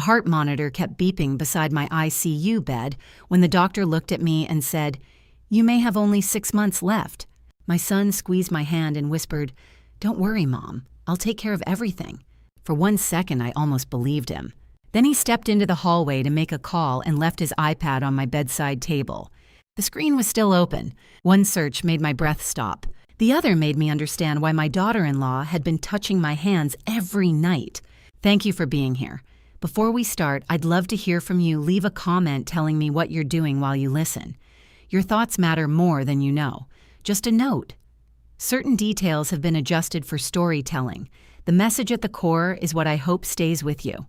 heart monitor kept beeping beside my ICU bed when the doctor looked at me and said, "You may have only 6 months left." My son squeezed my hand and whispered, "Don't worry, Mom. I'll take care of everything." For 1 second, I almost believed him. Then he stepped into the hallway to make a call and left his iPad on my bedside table. The screen was still open. One search made my breath stop. The other made me understand why my daughter-in-law had been touching my hands every night. Thank you for being here. Before we start, I'd love to hear from you. Leave a comment telling me what you're doing while you listen. Your thoughts matter more than you know. Just a note. Certain details have been adjusted for storytelling. The message at the core is what I hope stays with you.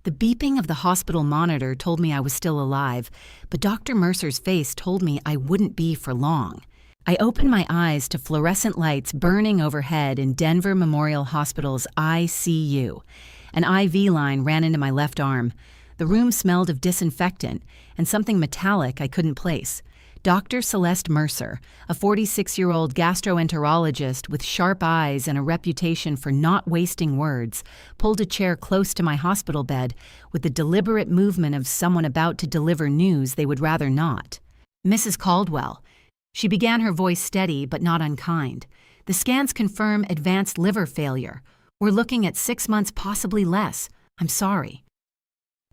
The beeping of the hospital monitor told me I was still alive, but Dr. Mercer's face told me I wouldn't be for long. I opened my eyes to fluorescent lights burning overhead in Denver Memorial Hospital's ICU. An IV line ran into my left arm. The room smelled of disinfectant and something metallic I couldn't place. Dr. Celeste Mercer, a 46-year-old gastroenterologist with sharp eyes and a reputation for not wasting words, pulled a chair close to my hospital bed with the deliberate movement of someone about to deliver news they would rather not. "Mrs. Caldwell." She began, her voice steady but not unkind. "The scans confirm advanced liver failure. We're looking at 6 months, possibly less. I'm sorry."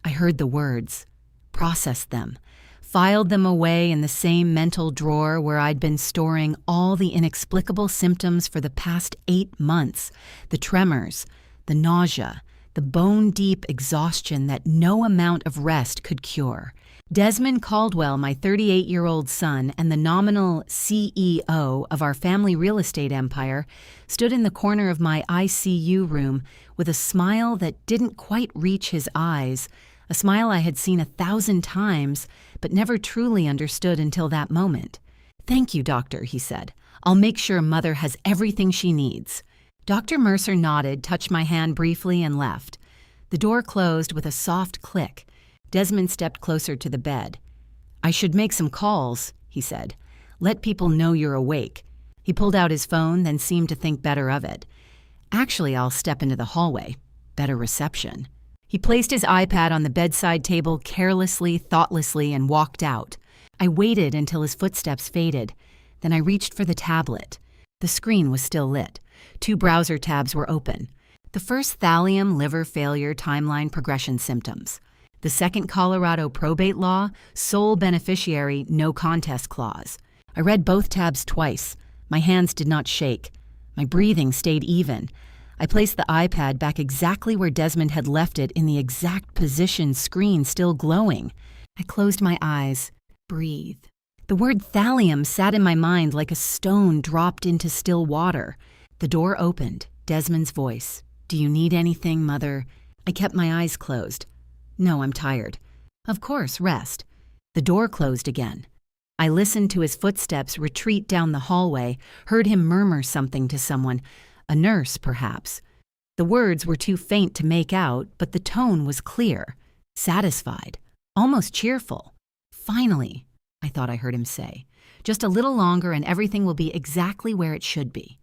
I heard the words, processed them, filed them away in the same mental drawer where I'd been storing all the inexplicable symptoms for the past 8 months, the tremors, the nausea, the bone-deep exhaustion that no amount of rest could cure. Desmond Caldwell, my 38-year-old son and the nominal CEO of our family real estate empire, stood in the corner of my ICU room with a smile that didn't quite reach his eyes, a smile I had seen 1,000 times but never truly understood until that moment. "Thank you, doctor," he said. "I'll make sure Mother has everything she needs." Dr. Mercer nodded, touched my hand briefly, and left. The door closed with a soft click. Desmond stepped closer to the bed. "I should make some calls," he said. "Let people know you're awake." He pulled out his phone, then seemed to think better of it. "Actually, I'll step into the hallway. Better reception." He placed his iPad on the bedside table carelessly, thoughtlessly, and walked out. I waited until his footsteps faded. Then I reached for the tablet. The screen was still lit. 2 browser tabs were open. The first, thallium liver failure timeline progression symptoms. The second, Colorado probate law, sole beneficiary, no contest clause. I read both tabs twice. My hands did not shake. My breathing stayed even. I placed the iPad back exactly where Desmond had left it, in the exact position, screen still glowing. I closed my eyes. Breathe. The word thallium sat in my mind like a stone dropped into still water. The door opened. Desmond's voice. "Do you need anything, Mother?" I kept my eyes closed. "No, I'm tired." "Of course, rest." The door closed again. I listened to his footsteps retreat down the hallway, heard him murmur something to someone. A nurse, perhaps. The words were too faint to make out, but the tone was clear, satisfied, almost cheerful. "Finally," I thought I heard him say. "Just a little longer and everything will be exactly where it should be."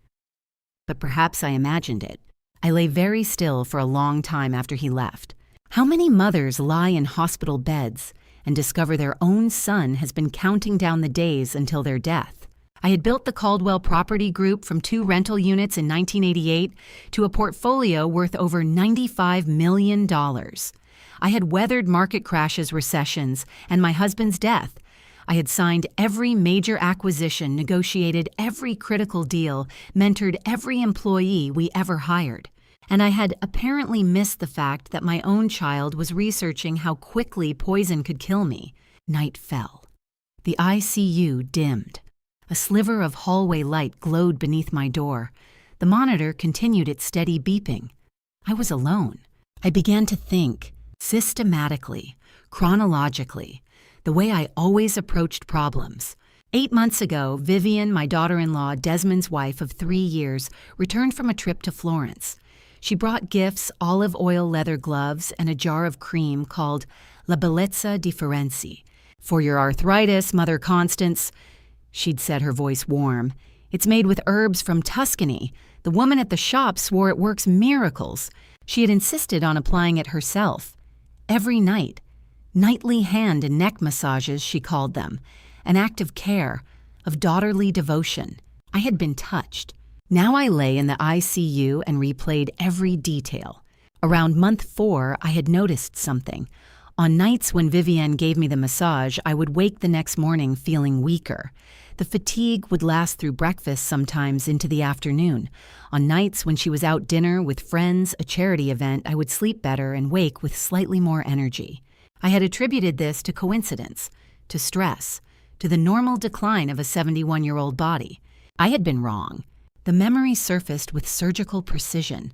But perhaps I imagined it. I lay very still for a long time after he left. How many mothers lie in hospital beds and discover their own son has been counting down the days until their death? I had built the Caldwell Property Group from 2 rental units in 1988 to a portfolio worth over $95 million. I had weathered market crashes, recessions, and my husband's death. I had signed every major acquisition, negotiated every critical deal, mentored every employee we ever hired. And I had apparently missed the fact that my own child was researching how quickly poison could kill me. Night fell. The ICU dimmed. A sliver of hallway light glowed beneath my door. The monitor continued its steady beeping. I was alone. I began to think, systematically, chronologically, the way I always approached problems. 8 months ago, Vivian, my daughter-in-law, Desmond's wife of 3 years, returned from a trip to Florence. She brought gifts, olive oil leather gloves, and a jar of cream called La Bellezza di Firenze. "For your arthritis, Mother Constance," she'd said, her voice warm. "It's made with herbs from Tuscany. The woman at the shop swore it works miracles." She had insisted on applying it herself. Every night. Nightly hand and neck massages, she called them. An act of care, of daughterly devotion. I had been touched. Now I lay in the ICU and replayed every detail. Around month 4, I had noticed something. On nights when Vivienne gave me the massage, I would wake the next morning feeling weaker. The fatigue would last through breakfast, sometimes into the afternoon. On nights when she was out dinner with friends, a charity event, I would sleep better and wake with slightly more energy. I had attributed this to coincidence, to stress, to the normal decline of a 71-year-old body. I had been wrong. The memory surfaced with surgical precision.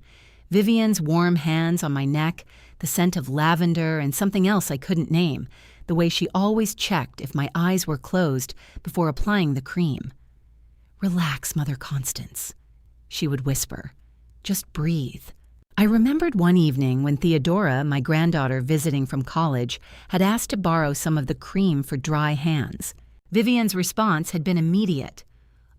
Vivienne's warm hands on my neck, the scent of lavender and something else I couldn't name, the way she always checked if my eyes were closed before applying the cream. "Relax, Mother Constance," she would whisper. "Just breathe." I remembered one evening when Theodora, my granddaughter visiting from college, had asked to borrow some of the cream for dry hands. Vivienne's response had been immediate.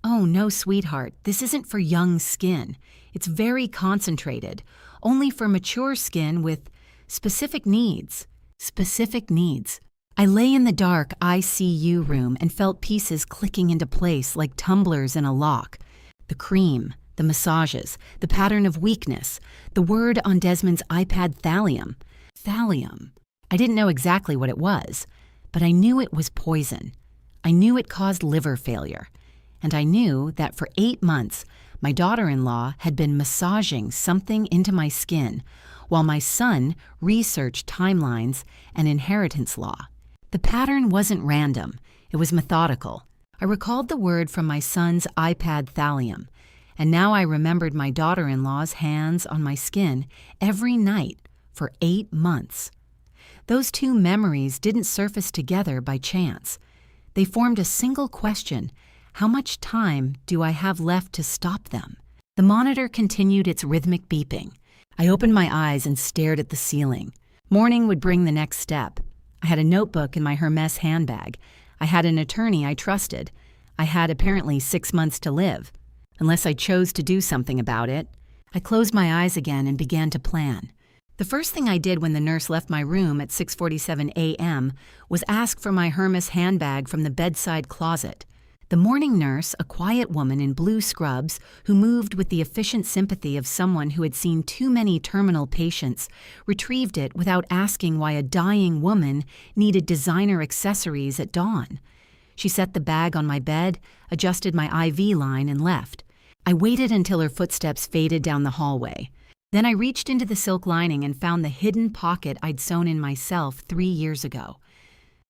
"Oh, no, sweetheart, this isn't for young skin. It's very concentrated, only for mature skin with specific needs." Specific needs. I lay in the dark ICU room and felt pieces clicking into place like tumblers in a lock. The cream, the massages, the pattern of weakness, the word on Desmond's iPad, thallium. Thallium. I didn't know exactly what it was, but I knew it was poison. I knew it caused liver failure. And I knew that for 8 months, my daughter-in-law had been massaging something into my skin, while my son researched timelines and inheritance law. The pattern wasn't random. It was methodical. I recalled the word from my son's iPad, thallium, and now I remembered my daughter-in-law's hands on my skin every night for 8 months. Those two memories didn't surface together by chance. They formed a single question: how much time do I have left to stop them? The monitor continued its rhythmic beeping. I opened my eyes and stared at the ceiling. Morning would bring the next step. I had a notebook in my Hermes handbag. I had an attorney I trusted. I had apparently 6 months to live, unless I chose to do something about it. I closed my eyes again and began to plan. The first thing I did when the nurse left my room at 6:47 a.m. was ask for my Hermes handbag from the bedside closet. The morning nurse, a quiet woman in blue scrubs who moved with the efficient sympathy of someone who had seen too many terminal patients, retrieved it without asking why a dying woman needed designer accessories at dawn. She set the bag on my bed, adjusted my IV line, and left. I waited until her footsteps faded down the hallway. Then I reached into the silk lining and found the hidden pocket I'd sewn in myself 3 years ago.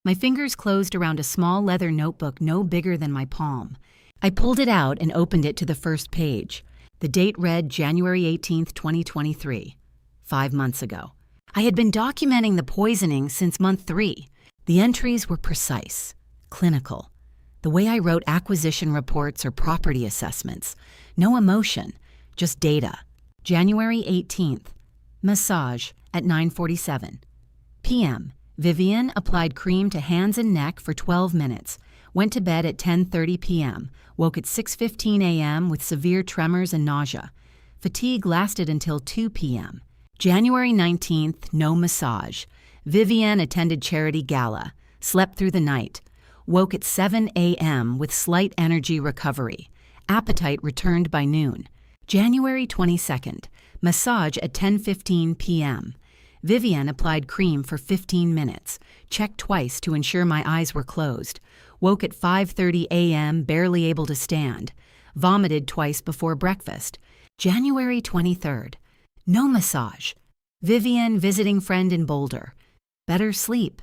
My fingers closed around a small leather notebook no bigger than my palm. I pulled it out and opened it to the first page. The date read January 18th, 2023, 5 months ago. I had been documenting the poisoning since month 3. The entries were precise, clinical. The way I wrote acquisition reports or property assessments. No emotion, just data. January 18th, massage at 9:47 p.m. Vivienne applied cream to hands and neck for 12 minutes, went to bed at 10:30 p.m., woke at 6:15 a.m. with severe tremors and nausea. Fatigue lasted until 2 p.m. January 19th, no massage. Vivienne attended charity gala, slept through the night, woke at 7 a.m. with slight energy recovery. Appetite returned by noon. January 22nd, massage at 10:15 p.m. Vivienne applied cream for 15 minutes, checked twice to ensure my eyes were closed, woke at 5:30 a.m. barely able to stand, vomited twice before breakfast. January 23rd, no massage. Vivienne visiting friend in Boulder. Better sleep.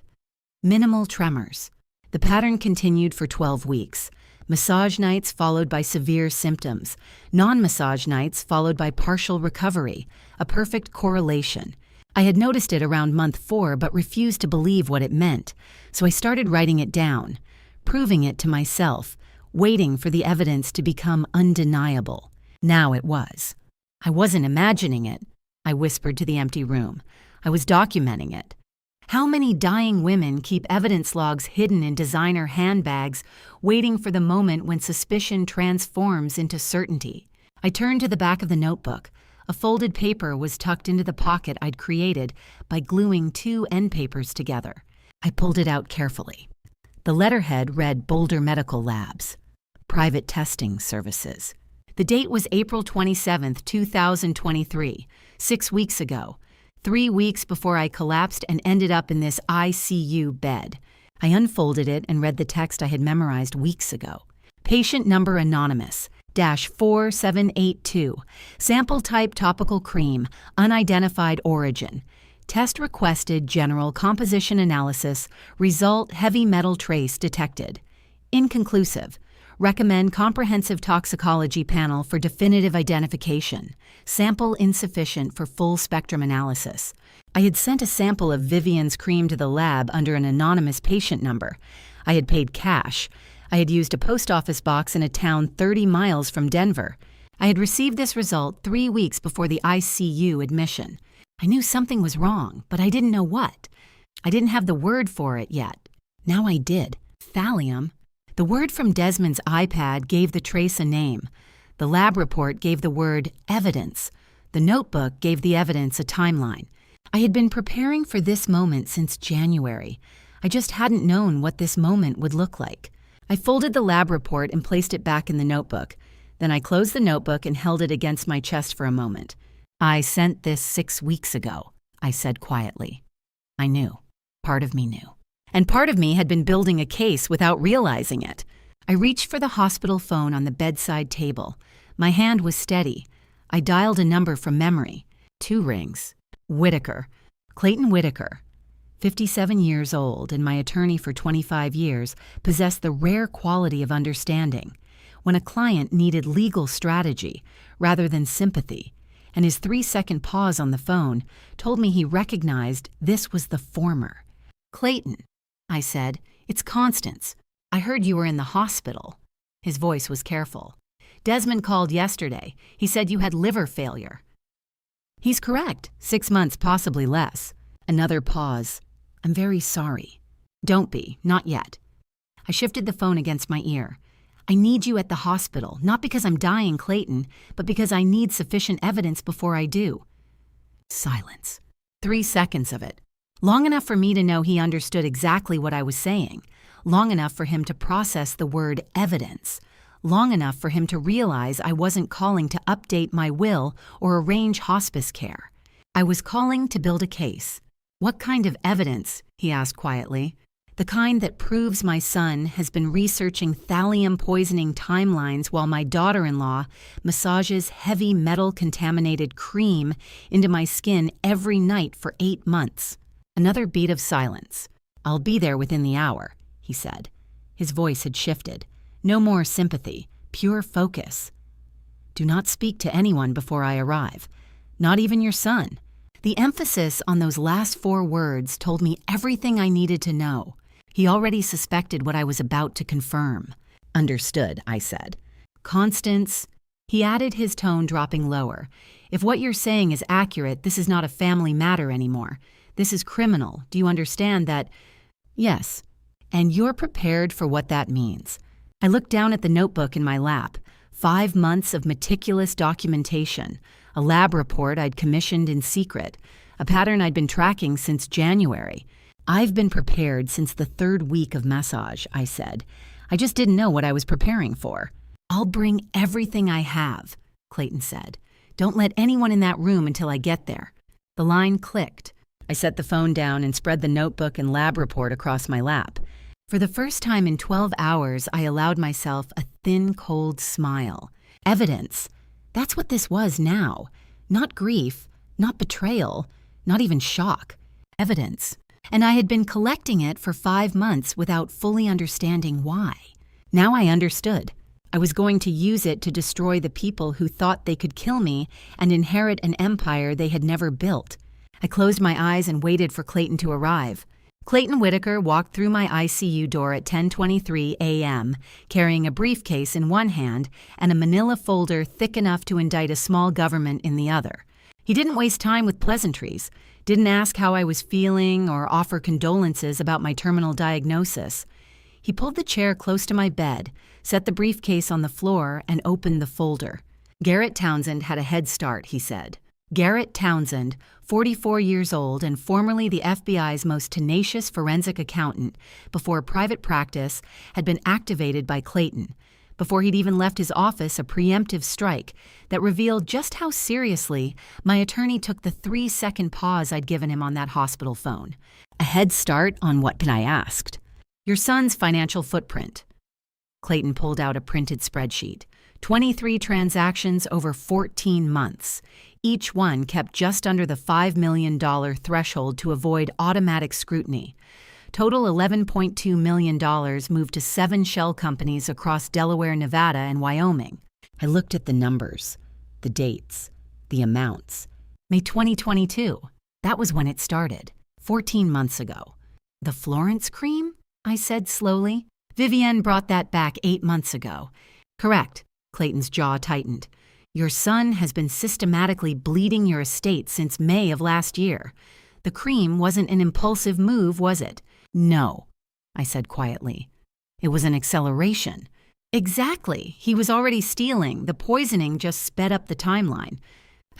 Minimal tremors. The pattern continued for 12 weeks. Massage nights followed by severe symptoms. Non-massage nights followed by partial recovery. A perfect correlation. I had noticed it around month 4 but refused to believe what it meant, so I started writing it down, proving it to myself, waiting for the evidence to become undeniable. Now it was. I wasn't imagining it, I whispered to the empty room. I was documenting it. How many dying women keep evidence logs hidden in designer handbags, waiting for the moment when suspicion transforms into certainty? I turned to the back of the notebook. A folded paper was tucked into the pocket I'd created by gluing two end papers together. I pulled it out carefully. The letterhead read Boulder Medical Labs, Private Testing Services. The date was April 27, 2023, 6 weeks ago, 3 weeks before I collapsed and ended up in this ICU bed. I unfolded it and read the text I had memorized weeks ago. Patient number anonymous, -4782, sample type topical cream, unidentified origin. Test requested general composition analysis, result heavy metal trace detected. Inconclusive. Recommend comprehensive toxicology panel for definitive identification. Sample insufficient for full spectrum analysis. I had sent a sample of Vivian's cream to the lab under an anonymous patient number. I had paid cash. I had used a post office box in a town 30 miles from Denver. I had received this result 3 weeks before the ICU admission. I knew something was wrong, but I didn't know what. I didn't have the word for it yet. Now I did. Thallium. The word from Desmond's iPad gave the trace a name. The lab report gave the word evidence. The notebook gave the evidence a timeline. I had been preparing for this moment since January. I just hadn't known what this moment would look like. I folded the lab report and placed it back in the notebook. Then I closed the notebook and held it against my chest for a moment. I sent this 6 weeks ago, I said quietly. I knew. Part of me knew. And part of me had been building a case without realizing it. I reached for the hospital phone on the bedside table. My hand was steady. I dialed a number from memory. 2 rings. Whitaker. Clayton Whitaker. 57 years old and my attorney for 25 years, possessed the rare quality of understanding. When a client needed legal strategy rather than sympathy, and his 3-second pause on the phone told me he recognized this was the former. Clayton, I said, it's Constance. I heard you were in the hospital. His voice was careful. Desmond called yesterday. He said you had liver failure. He's correct. 6 months, possibly less. Another pause. I'm very sorry. Don't be, not yet. I shifted the phone against my ear. I need you at the hospital, not because I'm dying, Clayton, but because I need sufficient evidence before I do. Silence. 3 seconds of it. Long enough for me to know he understood exactly what I was saying. Long enough for him to process the word evidence. Long enough for him to realize I wasn't calling to update my will or arrange hospice care. I was calling to build a case. What kind of evidence? He asked quietly. The kind that proves my son has been researching thallium poisoning timelines while my daughter-in-law massages heavy metal-contaminated cream into my skin every night for 8 months. Another beat of silence. I'll be there within the hour, he said. His voice had shifted. No more sympathy, pure focus. Do not speak to anyone before I arrive, not even your son. The emphasis on those last 4 words told me everything I needed to know. He already suspected what I was about to confirm. Understood, I said. Constance, he added, his tone dropping lower. If what you're saying is accurate, this is not a family matter anymore. This is criminal. Do you understand that? Yes. And you're prepared for what that means. I looked down at the notebook in my lap. 5 months of meticulous documentation. A lab report I'd commissioned in secret. A pattern I'd been tracking since January. I've been prepared since the 3rd week of massage, I said. I just didn't know what I was preparing for. I'll bring everything I have, Clayton said. Don't let anyone in that room until I get there. The line clicked. I set the phone down and spread the notebook and lab report across my lap. For the first time in 12 hours, I allowed myself a thin, cold smile. Evidence. That's what this was now. Not grief, not betrayal, not even shock. Evidence. And I had been collecting it for 5 months without fully understanding why. Now I understood. I was going to use it to destroy the people who thought they could kill me and inherit an empire they had never built. I closed my eyes and waited for Clayton to arrive. Clayton Whitaker walked through my ICU door at 10:23 a.m., carrying a briefcase in one hand and a manila folder thick enough to indict a small government in the other. He didn't waste time with pleasantries, didn't ask how I was feeling or offer condolences about my terminal diagnosis. He pulled the chair close to my bed, set the briefcase on the floor, and opened the folder. Garrett Townsend had a head start, he said. Garrett Townsend, 44 years old and formerly the FBI's most tenacious forensic accountant before private practice, had been activated by Clayton. Before he'd even left his office, a preemptive strike that revealed just how seriously my attorney took the 3-second pause I'd given him on that hospital phone. A head start on what, I asked. Your son's financial footprint. Clayton pulled out a printed spreadsheet. 23 transactions over 14 months. Each one kept just under the $5 million threshold to avoid automatic scrutiny. Total $11.2 million moved to 7 shell companies across Delaware, Nevada, and Wyoming. I looked at the numbers, the dates, the amounts. May 2022. That was when it started, 14 months ago. The Florence cream? I said slowly. Vivienne brought that back 8 months ago. Correct. Clayton's jaw tightened. Your son has been systematically bleeding your estate since May of last year. The cream wasn't an impulsive move, was it? No, I said quietly. It was an acceleration. Exactly. He was already stealing. The poisoning just sped up the timeline.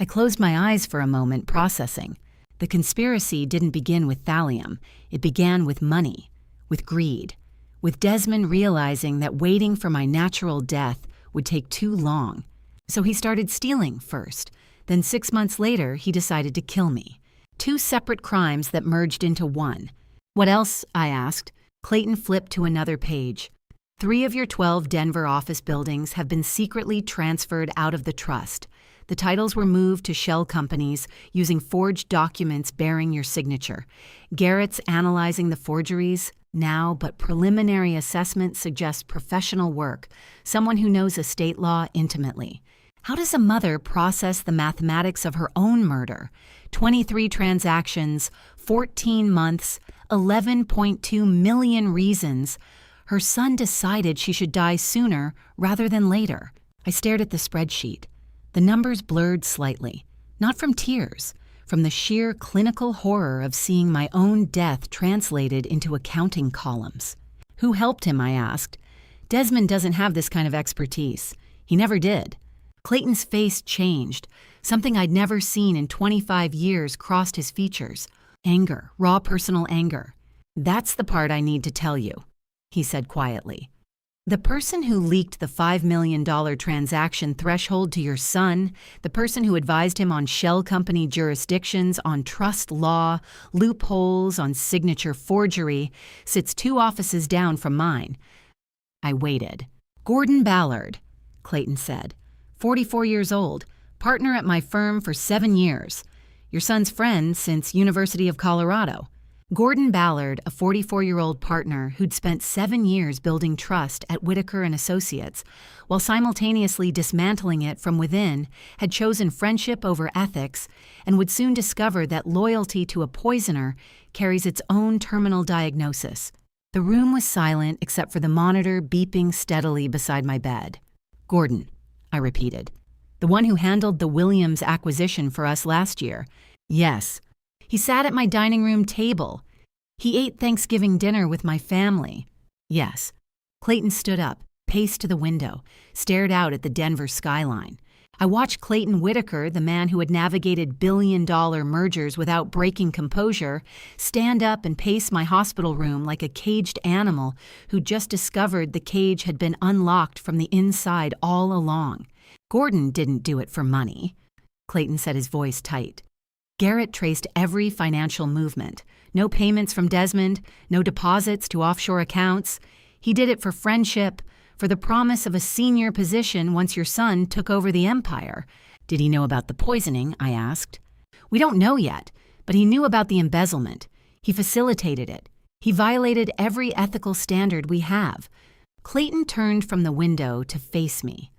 I closed my eyes for a moment, processing. The conspiracy didn't begin with thallium. It began with money, with greed, with Desmond realizing that waiting for my natural death would take too long. So he started stealing first. Then 6 months later, he decided to kill me. 2 separate crimes that merged into one. What else? I asked. Clayton flipped to another page. 3 of your 12 Denver office buildings have been secretly transferred out of the trust. The titles were moved to shell companies using forged documents bearing your signature. Garrett's analyzing the forgeries now, but preliminary assessment suggests professional work, someone who knows estate law intimately. How does a mother process the mathematics of her own murder? 23 transactions, 14 months, 11.2 million reasons. Her son decided she should die sooner rather than later. I stared at the spreadsheet. The numbers blurred slightly, not from tears, from the sheer clinical horror of seeing my own death translated into accounting columns. Who helped him, I asked. Desmond doesn't have this kind of expertise. He never did. Clayton's face changed. Something I'd never seen in 25 years crossed his features. Anger, raw personal anger. That's the part I need to tell you, he said quietly. The person who leaked the $5 million transaction threshold to your son, the person who advised him on shell company jurisdictions, on trust law, loopholes, on signature forgery, sits 2 offices down from mine. I waited. Gordon Ballard, Clayton said. 44 years old, partner at my firm for 7 years. Your son's friend since University of Colorado. Gordon Ballard, a 44-year-old partner who'd spent 7 years building trust at Whitaker & Associates, while simultaneously dismantling it from within, had chosen friendship over ethics and would soon discover that loyalty to a poisoner carries its own terminal diagnosis. The room was silent except for the monitor beeping steadily beside my bed. Gordon, I repeated. The one who handled the Williams acquisition for us last year. Yes. He sat at my dining room table. He ate Thanksgiving dinner with my family. Yes. Clayton stood up, paced to the window, stared out at the Denver skyline. I watched Clayton Whitaker, the man who had navigated billion-dollar mergers without breaking composure, stand up and pace my hospital room like a caged animal who just discovered the cage had been unlocked from the inside all along. Gordon didn't do it for money. Clayton said, his voice tight. Garrett traced every financial movement. No payments from Desmond, no deposits to offshore accounts. He did it for friendship, for the promise of a senior position once your son took over the empire. Did he know about the poisoning? I asked. We don't know yet, but he knew about the embezzlement. He facilitated it. He violated every ethical standard we have. Clayton turned from the window to face me.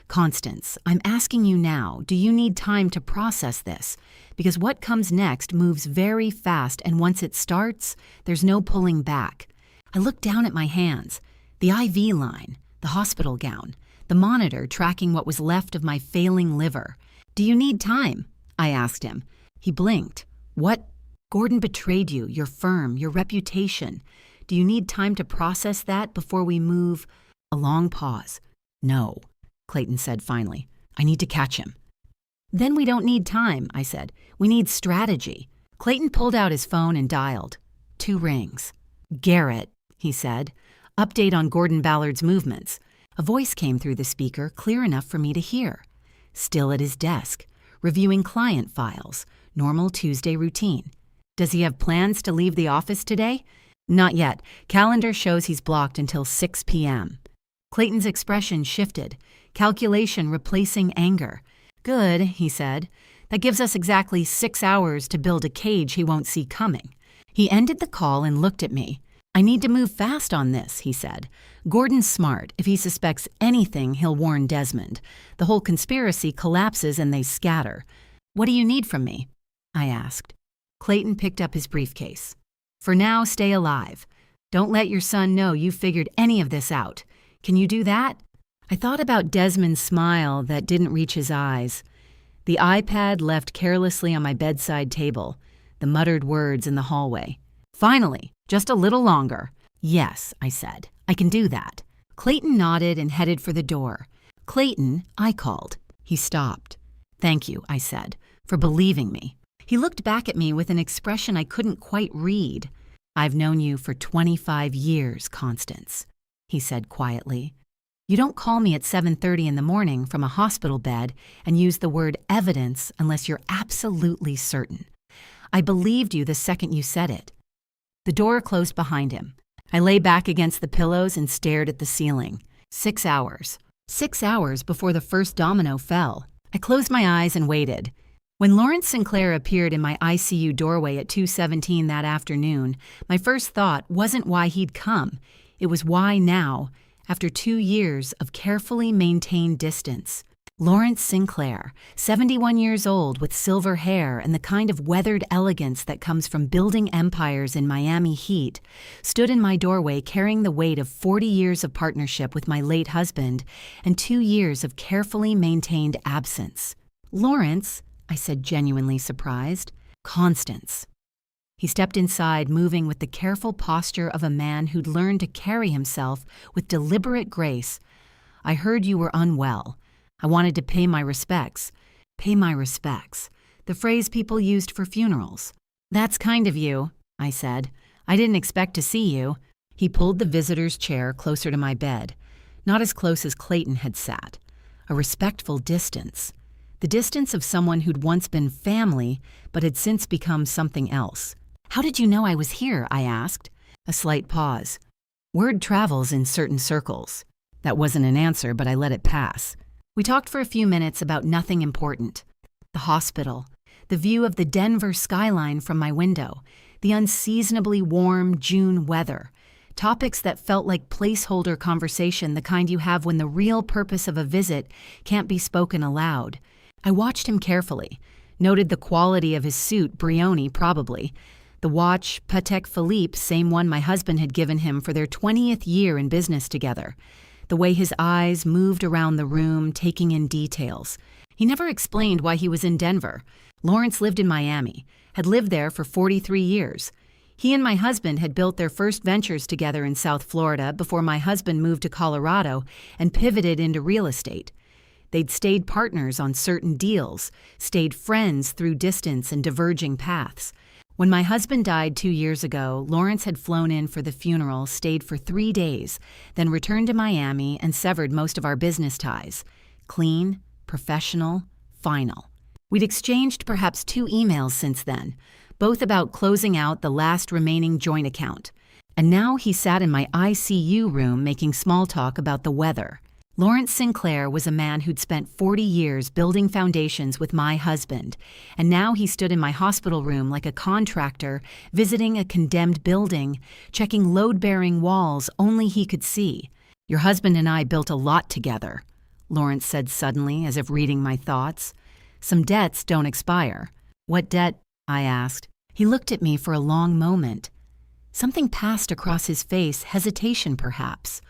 Constance, I'm asking you now, do you need time to process this? Because what comes next moves very fast, and once it starts, there's no pulling back. I looked down at my hands, the IV line, the hospital gown, the monitor tracking what was left of my failing liver. Do you need time? I asked him. He blinked. What? Gordon betrayed you, your firm, your reputation. Do you need time to process that before we move? A long pause. No. Clayton said finally. I need to catch him." "Then we don't need time," I said. "We need strategy." Clayton pulled out his phone and dialed. 2 rings. "Garrett," he said. "Update on Gordon Ballard's movements." A voice came through the speaker, clear enough for me to hear. Still at his desk, reviewing client files. Normal Tuesday routine. "Does he have plans to leave the office today?" "Not yet. Calendar shows he's blocked until 6 p.m. Clayton's expression shifted, calculation replacing anger. "Good," he said. "That gives us exactly 6 hours to build a cage he won't see coming." He ended the call and looked at me. "I need to move fast on this," he said. "Gordon's smart. If he suspects anything, he'll warn Desmond. The whole conspiracy collapses and they scatter. What do you need from me?" I asked. Clayton picked up his briefcase. "For now, stay alive. Don't let your son know you figured any of this out. Can you do that?" I thought about Desmond's smile that didn't reach his eyes. The iPad left carelessly on my bedside table. The muttered words in the hallway. "Finally, just a little longer." "Yes," I said. "I can do that." Clayton nodded and headed for the door. "Clayton," I called. He stopped. "Thank you," I said, "for believing me." He looked back at me with an expression I couldn't quite read. "I've known you for 25 years, Constance," he said quietly. "You don't call me at 7:30 in the morning from a hospital bed and use the word evidence unless you're absolutely certain. I believed you the second you said it." The door closed behind him. I lay back against the pillows and stared at the ceiling. 6 hours. 6 hours before the first domino fell. I closed my eyes and waited. When Lawrence Sinclair appeared in my ICU doorway at 2:17 that afternoon, my first thought wasn't why he'd come. It was why now, after 2 years of carefully maintained distance. Lawrence Sinclair, 71 years old with silver hair and the kind of weathered elegance that comes from building empires in Miami heat, stood in my doorway carrying the weight of 40 years of partnership with my late husband and 2 years of carefully maintained absence. "Lawrence," I said, genuinely surprised. "Constance." He stepped inside, moving with the careful posture of a man who'd learned to carry himself with deliberate grace. "I heard you were unwell. I wanted to pay my respects." Pay my respects. The phrase people used for funerals. "That's kind of you," I said. "I didn't expect to see you." He pulled the visitor's chair closer to my bed, not as close as Clayton had sat. A respectful distance. The distance of someone who'd once been family, but had since become something else. "How did you know I was here?" I asked. A slight pause. "Word travels in certain circles." That wasn't an answer, but I let it pass. We talked for a few minutes about nothing important. The hospital, the view of the Denver skyline from my window, the unseasonably warm June weather, topics that felt like placeholder conversation, the kind you have when the real purpose of a visit can't be spoken aloud. I watched him carefully, noted the quality of his suit, Brioni probably, the watch, Patek Philippe, same one my husband had given him for their 20th year in business together. The way his eyes moved around the room, taking in details. He never explained why he was in Denver. Lawrence lived in Miami, had lived there for 43 years. He and my husband had built their first ventures together in South Florida before my husband moved to Colorado and pivoted into real estate. They'd stayed partners on certain deals, stayed friends through distance and diverging paths. When my husband died 2 years ago, Lawrence had flown in for the funeral, stayed for 3 days, then returned to Miami and severed most of our business ties. Clean, professional, final. We'd exchanged perhaps 2 emails since then, both about closing out the last remaining joint account. And now he sat in my ICU room making small talk about the weather. Lawrence Sinclair was a man who'd spent 40 years building foundations with my husband, and now he stood in my hospital room like a contractor visiting a condemned building, checking load-bearing walls only he could see. "Your husband and I built a lot together," Lawrence said suddenly, as if reading my thoughts. "Some debts don't expire." "What debt?" I asked. He looked at me for a long moment. Something passed across his face, hesitation perhaps,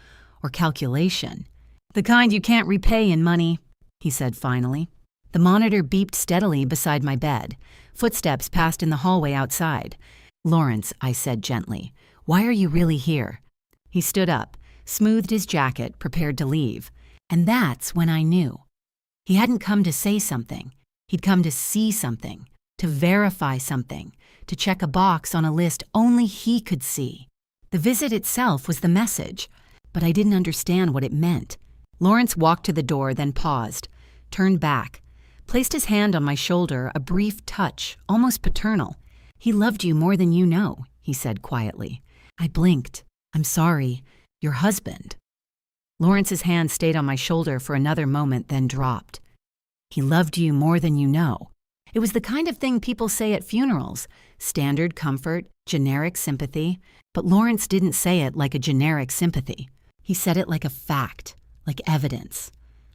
or calculation. "The kind you can't repay in money," he said finally. The monitor beeped steadily beside my bed. Footsteps passed in the hallway outside. "Lawrence," I said gently, "why are you really here?" He stood up, smoothed his jacket, prepared to leave. And that's when I knew. He hadn't come to say something. He'd come to see something, to verify something, to check a box on a list only he could see. The visit itself was the message, but I didn't understand what it meant. Lawrence walked to the door, then paused, turned back, placed his hand on my shoulder, a brief touch, almost paternal. "He loved you more than you know," he said quietly. I blinked. "I'm sorry. Your husband." Lawrence's hand stayed on my shoulder for another moment, then dropped. "He loved you more than you know." It was the kind of thing people say at funerals, standard comfort, generic sympathy, but Lawrence didn't say it like a generic sympathy. He said it like a fact, like evidence,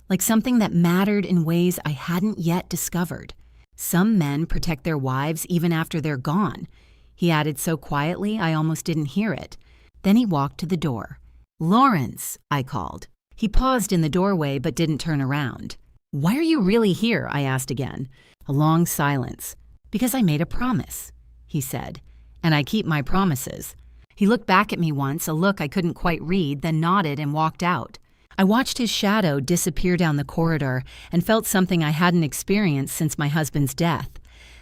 like something that mattered in ways I hadn't yet discovered. Some men protect their wives even after they're gone. He added so quietly I almost didn't hear it. Then he walked to the door. "Lawrence," I called. He paused in the doorway but didn't turn around. "Why are you really here?" I asked again. A long silence. "Because I made a promise," he said, "and I keep my promises." He looked back at me once, a look I couldn't quite read, then nodded and walked out. I watched his shadow disappear down the corridor and felt something I hadn't experienced since my husband's death.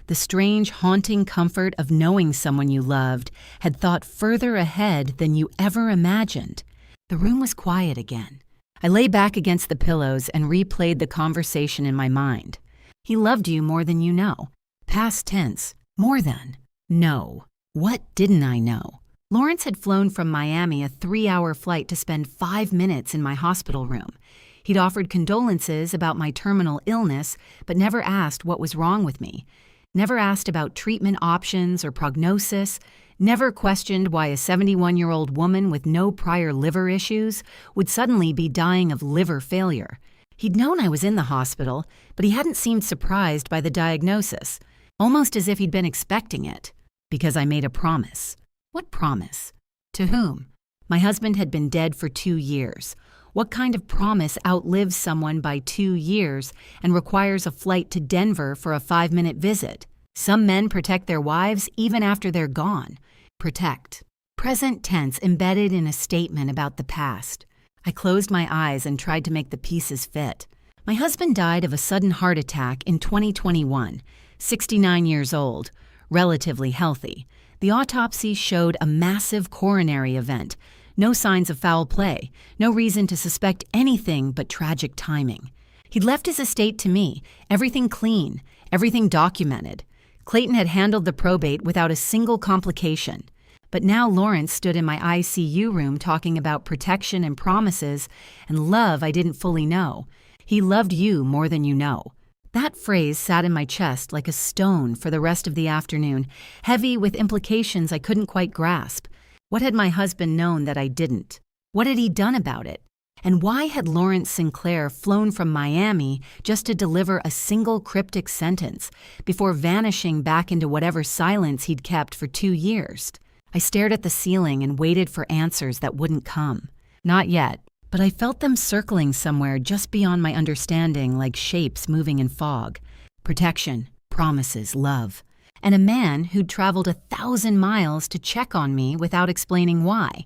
The strange, haunting comfort of knowing someone you loved had thought further ahead than you ever imagined. The room was quiet again. I lay back against the pillows and replayed the conversation in my mind. He loved you more than you know. Past tense. More than. No. What didn't I know? Lawrence had flown from Miami, a 3-hour flight, to spend 5 minutes in my hospital room. He'd offered condolences about my terminal illness, but never asked what was wrong with me. Never asked about treatment options or prognosis. Never questioned why a 71-year-old woman with no prior liver issues would suddenly be dying of liver failure. He'd known I was in the hospital, but he hadn't seemed surprised by the diagnosis, almost as if he'd been expecting it, because I made a promise. What promise? To whom? My husband had been dead for 2 years. What kind of promise outlives someone by 2 years and requires a flight to Denver for a 5-minute visit? Some men protect their wives even after they're gone. Protect. Present tense embedded in a statement about the past. I closed my eyes and tried to make the pieces fit. My husband died of a sudden heart attack in 2021, 69 years old, relatively healthy. The autopsy showed a massive coronary event. No signs of foul play, no reason to suspect anything but tragic timing. He'd left his estate to me, everything clean, everything documented. Clayton had handled the probate without a single complication. But now Lawrence stood in my ICU room talking about protection and promises and love I didn't fully know. He loved you more than you know. That phrase sat in my chest like a stone for the rest of the afternoon, heavy with implications I couldn't quite grasp. What had my husband known that I didn't? What had he done about it? And why had Lawrence Sinclair flown from Miami just to deliver a single cryptic sentence before vanishing back into whatever silence he'd kept for 2 years? I stared at the ceiling and waited for answers that wouldn't come. Not yet, but I felt them circling somewhere just beyond my understanding, like shapes moving in fog. Protection, promises, love. And a man who'd traveled 1,000 miles to check on me without explaining why.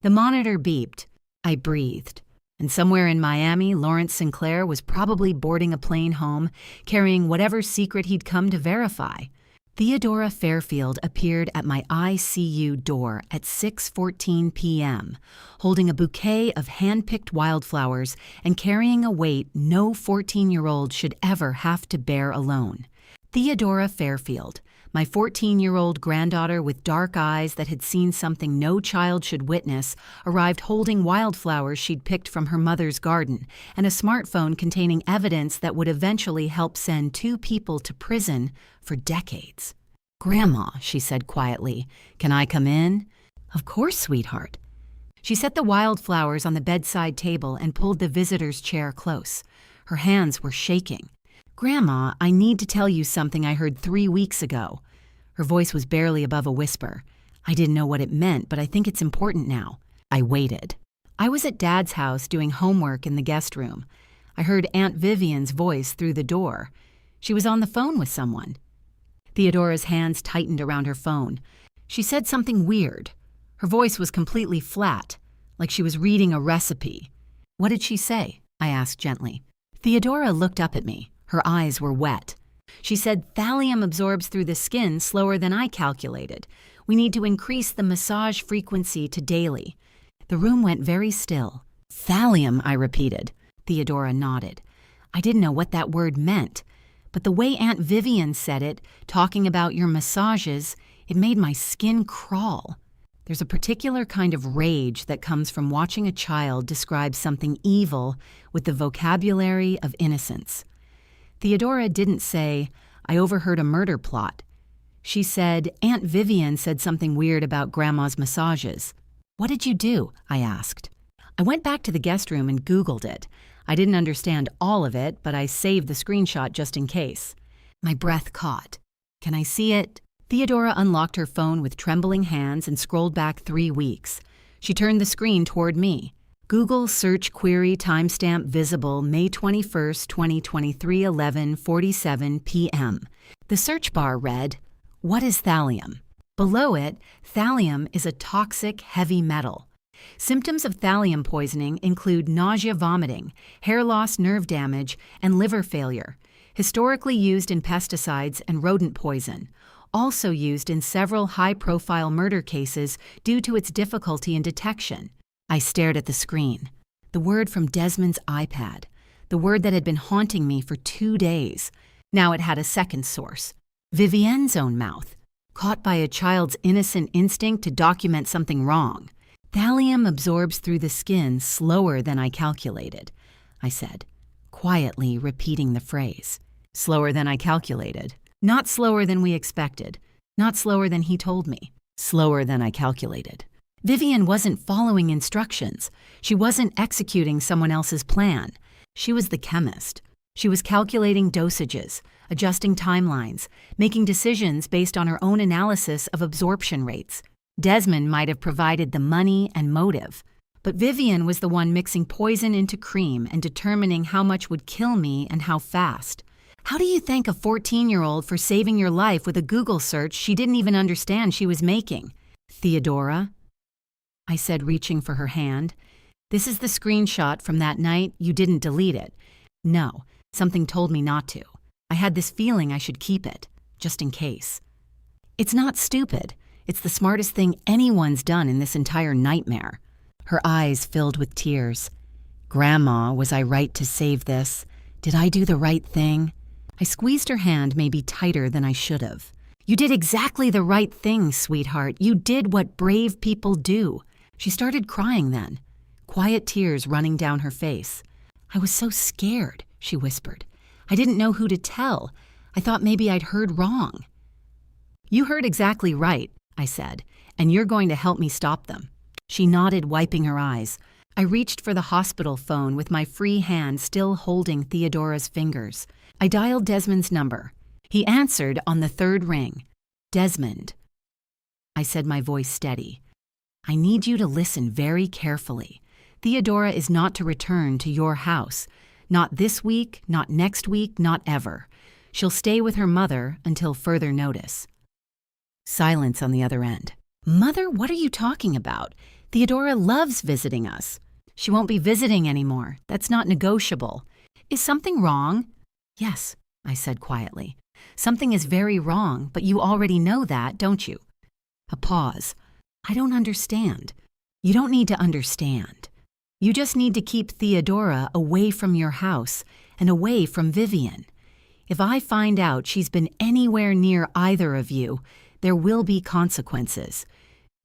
The monitor beeped. I breathed. And somewhere in Miami, Lawrence Sinclair was probably boarding a plane home, carrying whatever secret he'd come to verify. Theodora Fairfield appeared at my ICU door at 6:14 p.m., holding a bouquet of hand-picked wildflowers and carrying a weight no 14-year-old should ever have to bear alone. Theodora Fairfield, my 14-year-old granddaughter with dark eyes that had seen something no child should witness, arrived holding wildflowers she'd picked from her mother's garden and a smartphone containing evidence that would eventually help send 2 people to prison for decades. "Grandma," she said quietly, "can I come in?" "Of course, sweetheart." She set the wildflowers on the bedside table and pulled the visitor's chair close. Her hands were shaking. "Grandma, I need to tell you something I heard 3 weeks ago." Her voice was barely above a whisper. I didn't know what it meant, but I think it's important now. I waited. I was at Dad's house doing homework in the guest room. I heard Aunt Vivian's voice through the door. She was on the phone with someone. Theodora's hands tightened around her phone. She said something weird. Her voice was completely flat, like she was reading a recipe. "What did she say?" I asked gently. Theodora looked up at me. Her eyes were wet. She said, "Thallium absorbs through the skin slower than I calculated. We need to increase the massage frequency to daily." The room went very still. "Thallium," I repeated. Theodora nodded. I didn't know what that word meant, but the way Aunt Vivian said it, talking about your massages, it made my skin crawl. There's a particular kind of rage that comes from watching a child describe something evil with the vocabulary of innocence. Theodora didn't say, "I overheard a murder plot." She said, "Aunt Vivian said something weird about Grandma's massages." "What did you do?" I asked. I went back to the guest room and Googled it. I didn't understand all of it, but I saved the screenshot just in case. My breath caught. "Can I see it?" Theodora unlocked her phone with trembling hands and scrolled back 3 weeks. She turned the screen toward me. Google search query timestamp visible May 21st, 2023, 11:47 p.m. The search bar read, "What is thallium?" Below it, thallium is a toxic heavy metal. Symptoms of thallium poisoning include nausea, vomiting, hair loss, nerve damage, and liver failure. Historically used in pesticides and rodent poison. Also used in several high-profile murder cases due to its difficulty in detection. I stared at the screen. The word from Desmond's iPad. The word that had been haunting me for 2 days. Now it had a second source. Vivienne's own mouth. Caught by a child's innocent instinct to document something wrong. "Thallium absorbs through the skin slower than I calculated," I said, quietly repeating the phrase. Slower than I calculated. Not slower than we expected. Not slower than he told me. Slower than I calculated. Vivian wasn't following instructions. She wasn't executing someone else's plan. She was the chemist. She was calculating dosages, adjusting timelines, making decisions based on her own analysis of absorption rates. Desmond might have provided the money and motive, but Vivian was the one mixing poison into cream and determining how much would kill me and how fast. How do you thank a 14-year-old for saving your life with a Google search she didn't even understand she was making? "Theodora," I said, reaching for her hand, "this is the screenshot from that night. You didn't delete it." "No, something told me not to. I had this feeling I should keep it, just in case." "It's not stupid. It's the smartest thing anyone's done in this entire nightmare." Her eyes filled with tears. "Grandma, was I right to save this? Did I do the right thing?" I squeezed her hand maybe tighter than I should have. "You did exactly the right thing, sweetheart. You did what brave people do." She started crying then, quiet tears running down her face. "I was so scared," she whispered. "I didn't know who to tell. I thought maybe I'd heard wrong." "You heard exactly right," I said, "and you're going to help me stop them." She nodded, wiping her eyes. I reached for the hospital phone with my free hand still holding Theodora's fingers. I dialed Desmond's number. He answered on the 3rd ring. "Desmond," I said, my voice steady. "I need you to listen very carefully. Theodora is not to return to your house. Not this week, not next week, not ever. She'll stay with her mother until further notice." Silence on the other end. "Mother, what are you talking about? Theodora loves visiting us." "She won't be visiting anymore. That's not negotiable." "Is something wrong?" "Yes," I said quietly. "Something is very wrong, but you already know that, don't you?" A pause. "I don't understand." "You don't need to understand. You just need to keep Theodora away from your house and away from Vivian. If I find out she's been anywhere near either of you, there will be consequences.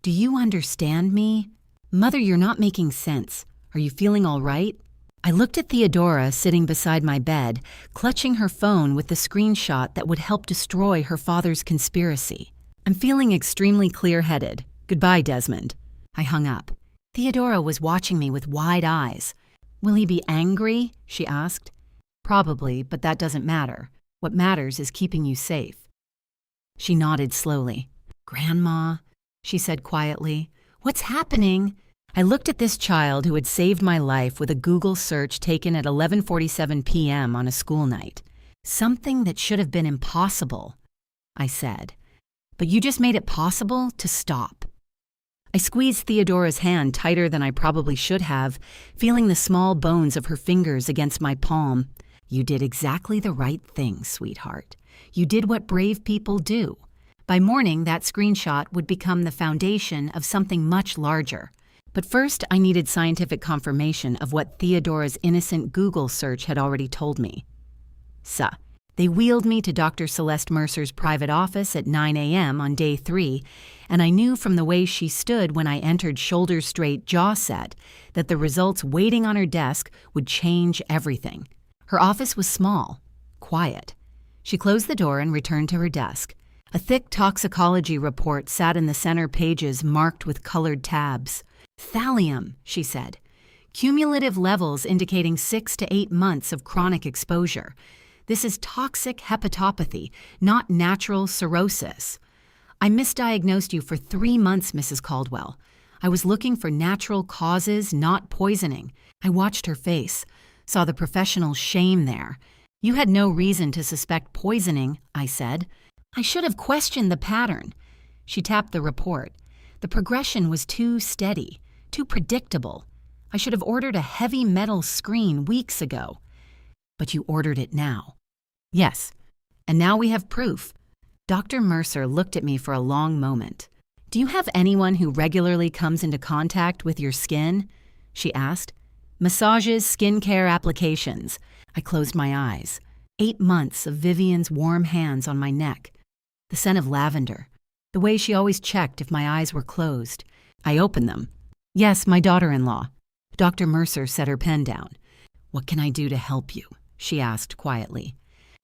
Do you understand me?" "Mother, you're not making sense. Are you feeling all right?" I looked at Theodora sitting beside my bed, clutching her phone with the screenshot that would help destroy her father's conspiracy. "I'm feeling extremely clear-headed. Goodbye, Desmond." I hung up. Theodora was watching me with wide eyes. "Will he be angry?" she asked. "Probably, but that doesn't matter. What matters is keeping you safe." She nodded slowly. "Grandma," she said quietly, "what's happening?" I looked at this child who had saved my life with a Google search taken at 11:47 p.m. on a school night. "Something that should have been impossible," I said. "But you just made it possible to stop." I squeezed Theodora's hand tighter than I probably should have, feeling the small bones of her fingers against my palm. "You did exactly the right thing, sweetheart. You did what brave people do." By morning, that screenshot would become the foundation of something much larger. But first, I needed scientific confirmation of what Theodora's innocent Google search had already told me. They wheeled me to Dr. Celeste Mercer's private office at 9 a.m. on day 3, and I knew from the way she stood when I entered shoulders straight, jaw set, that the results waiting on her desk would change everything. Her office was small, quiet. She closed the door and returned to her desk. A thick toxicology report sat in the center pages marked with colored tabs. "Thallium," she said. "Cumulative levels indicating 6 to 8 months of chronic exposure. This is toxic hepatopathy, not natural cirrhosis. I misdiagnosed you for 3 months, Mrs. Caldwell. I was looking for natural causes, not poisoning." I watched her face, saw the professional shame there. "You had no reason to suspect poisoning," I said. "I should have questioned the pattern." She tapped the report. "The progression was too steady, too predictable. I should have ordered a heavy metal screen weeks ago." "But you ordered it now." "Yes, and now we have proof." Dr. Mercer looked at me for a long moment. "Do you have anyone who regularly comes into contact with your skin?" she asked. "Massages, skincare applications." I closed my eyes. 8 months of Vivian's warm hands on my neck. The scent of lavender. The way she always checked if my eyes were closed. I opened them. "Yes, my daughter-in-law." Dr. Mercer set her pen down. "What can I do to help you?" she asked quietly.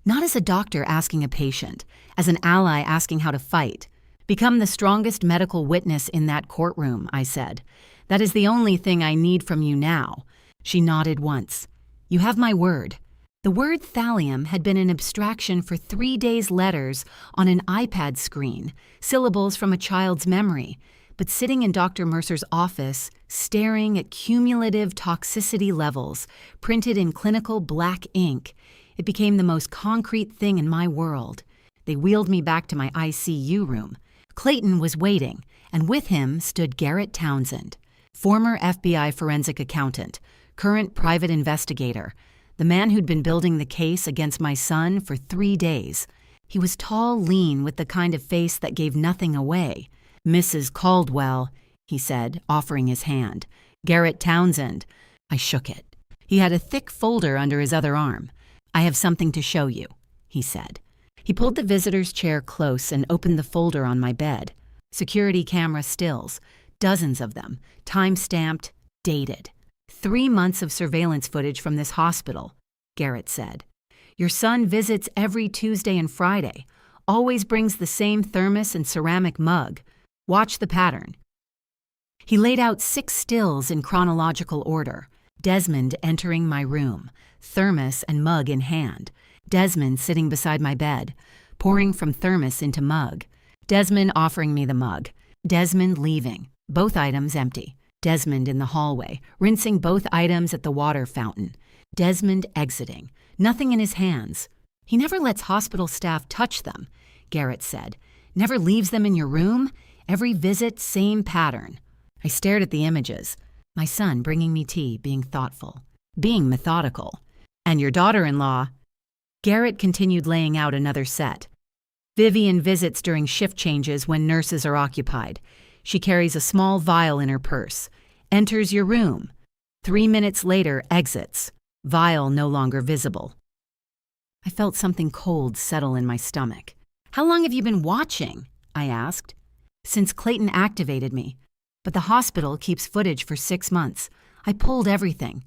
Not as a doctor asking a patient, as an ally asking how to fight. "Become the strongest medical witness in that courtroom," I said. "That is the only thing I need from you now." She nodded once. "You have my word." The word thallium had been an abstraction for 3 days' letters on an iPad screen, syllables from a child's memory. But sitting in Dr. Mercer's office, staring at cumulative toxicity levels printed in clinical black ink, it became the most concrete thing in my world. They wheeled me back to my ICU room. Clayton was waiting, and with him stood Garrett Townsend, former FBI forensic accountant, current private investigator, the man who'd been building the case against my son for 3 days. He was tall, lean, with the kind of face that gave nothing away. "Mrs. Caldwell," he said, offering his hand. "Garrett Townsend." I shook it. He had a thick folder under his other arm. "I have something to show you," he said. He pulled the visitor's chair close and opened the folder on my bed. Security camera stills, dozens of them, time-stamped, dated. 3 months of surveillance footage from this hospital, Garrett said. "Your son visits every Tuesday and Friday, always brings the same thermos and ceramic mug. Watch the pattern." He laid out 6 stills in chronological order. Desmond entering my room, thermos and mug in hand. Desmond sitting beside my bed, pouring from thermos into mug. Desmond offering me the mug. Desmond leaving, both items empty. Desmond in the hallway, rinsing both items at the water fountain. Desmond exiting, nothing in his hands. "He never lets hospital staff touch them," Garrett said. "Never leaves them in your room? Every visit, same pattern." I stared at the images. My son bringing me tea, being thoughtful, being methodical. "And your daughter-in-law?" Garrett continued laying out another set. "Vivian visits during shift changes when nurses are occupied. She carries a small vial in her purse. Enters your room. 3 minutes later, exits. Vial no longer visible." I felt something cold settle in my stomach. "How long have you been watching?" I asked. "Since Clayton activated me. But the hospital keeps footage for 6 months. I pulled everything."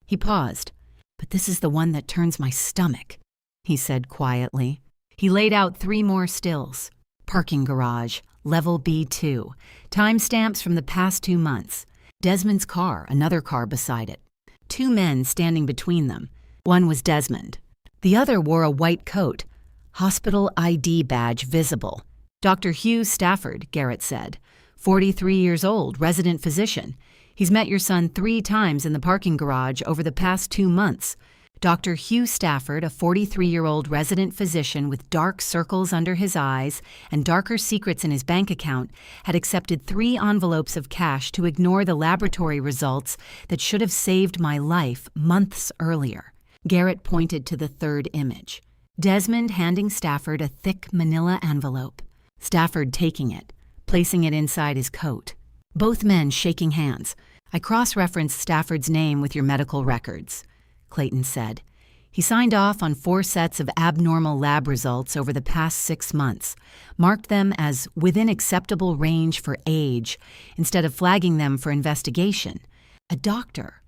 He paused. "But this is the one that turns my stomach," he said quietly. He laid out 3 more stills. Parking garage, level B2. Timestamps from the past 2 months. Desmond's car, another car beside it. 2 men standing between them. One was Desmond. The other wore a white coat. Hospital ID badge visible. "Dr. Hugh Stafford," Garrett said. 43 years old, resident physician. He's met your son 3 times in the parking garage over the past 2 months. Dr. Hugh Stafford, a 43-year-old resident physician with dark circles under his eyes and darker secrets in his bank account, had accepted 3 envelopes of cash to ignore the laboratory results that should have saved my life months earlier. Garrett pointed to the third image. Desmond handing Stafford a thick manila envelope. Stafford taking it, placing it inside his coat. Both men shaking hands. I cross-referenced Stafford's name with your medical records, Clayton said. He signed off on 4 sets of abnormal lab results over the past 6 months, marked them as within acceptable range for age, instead of flagging them for investigation. A doctor,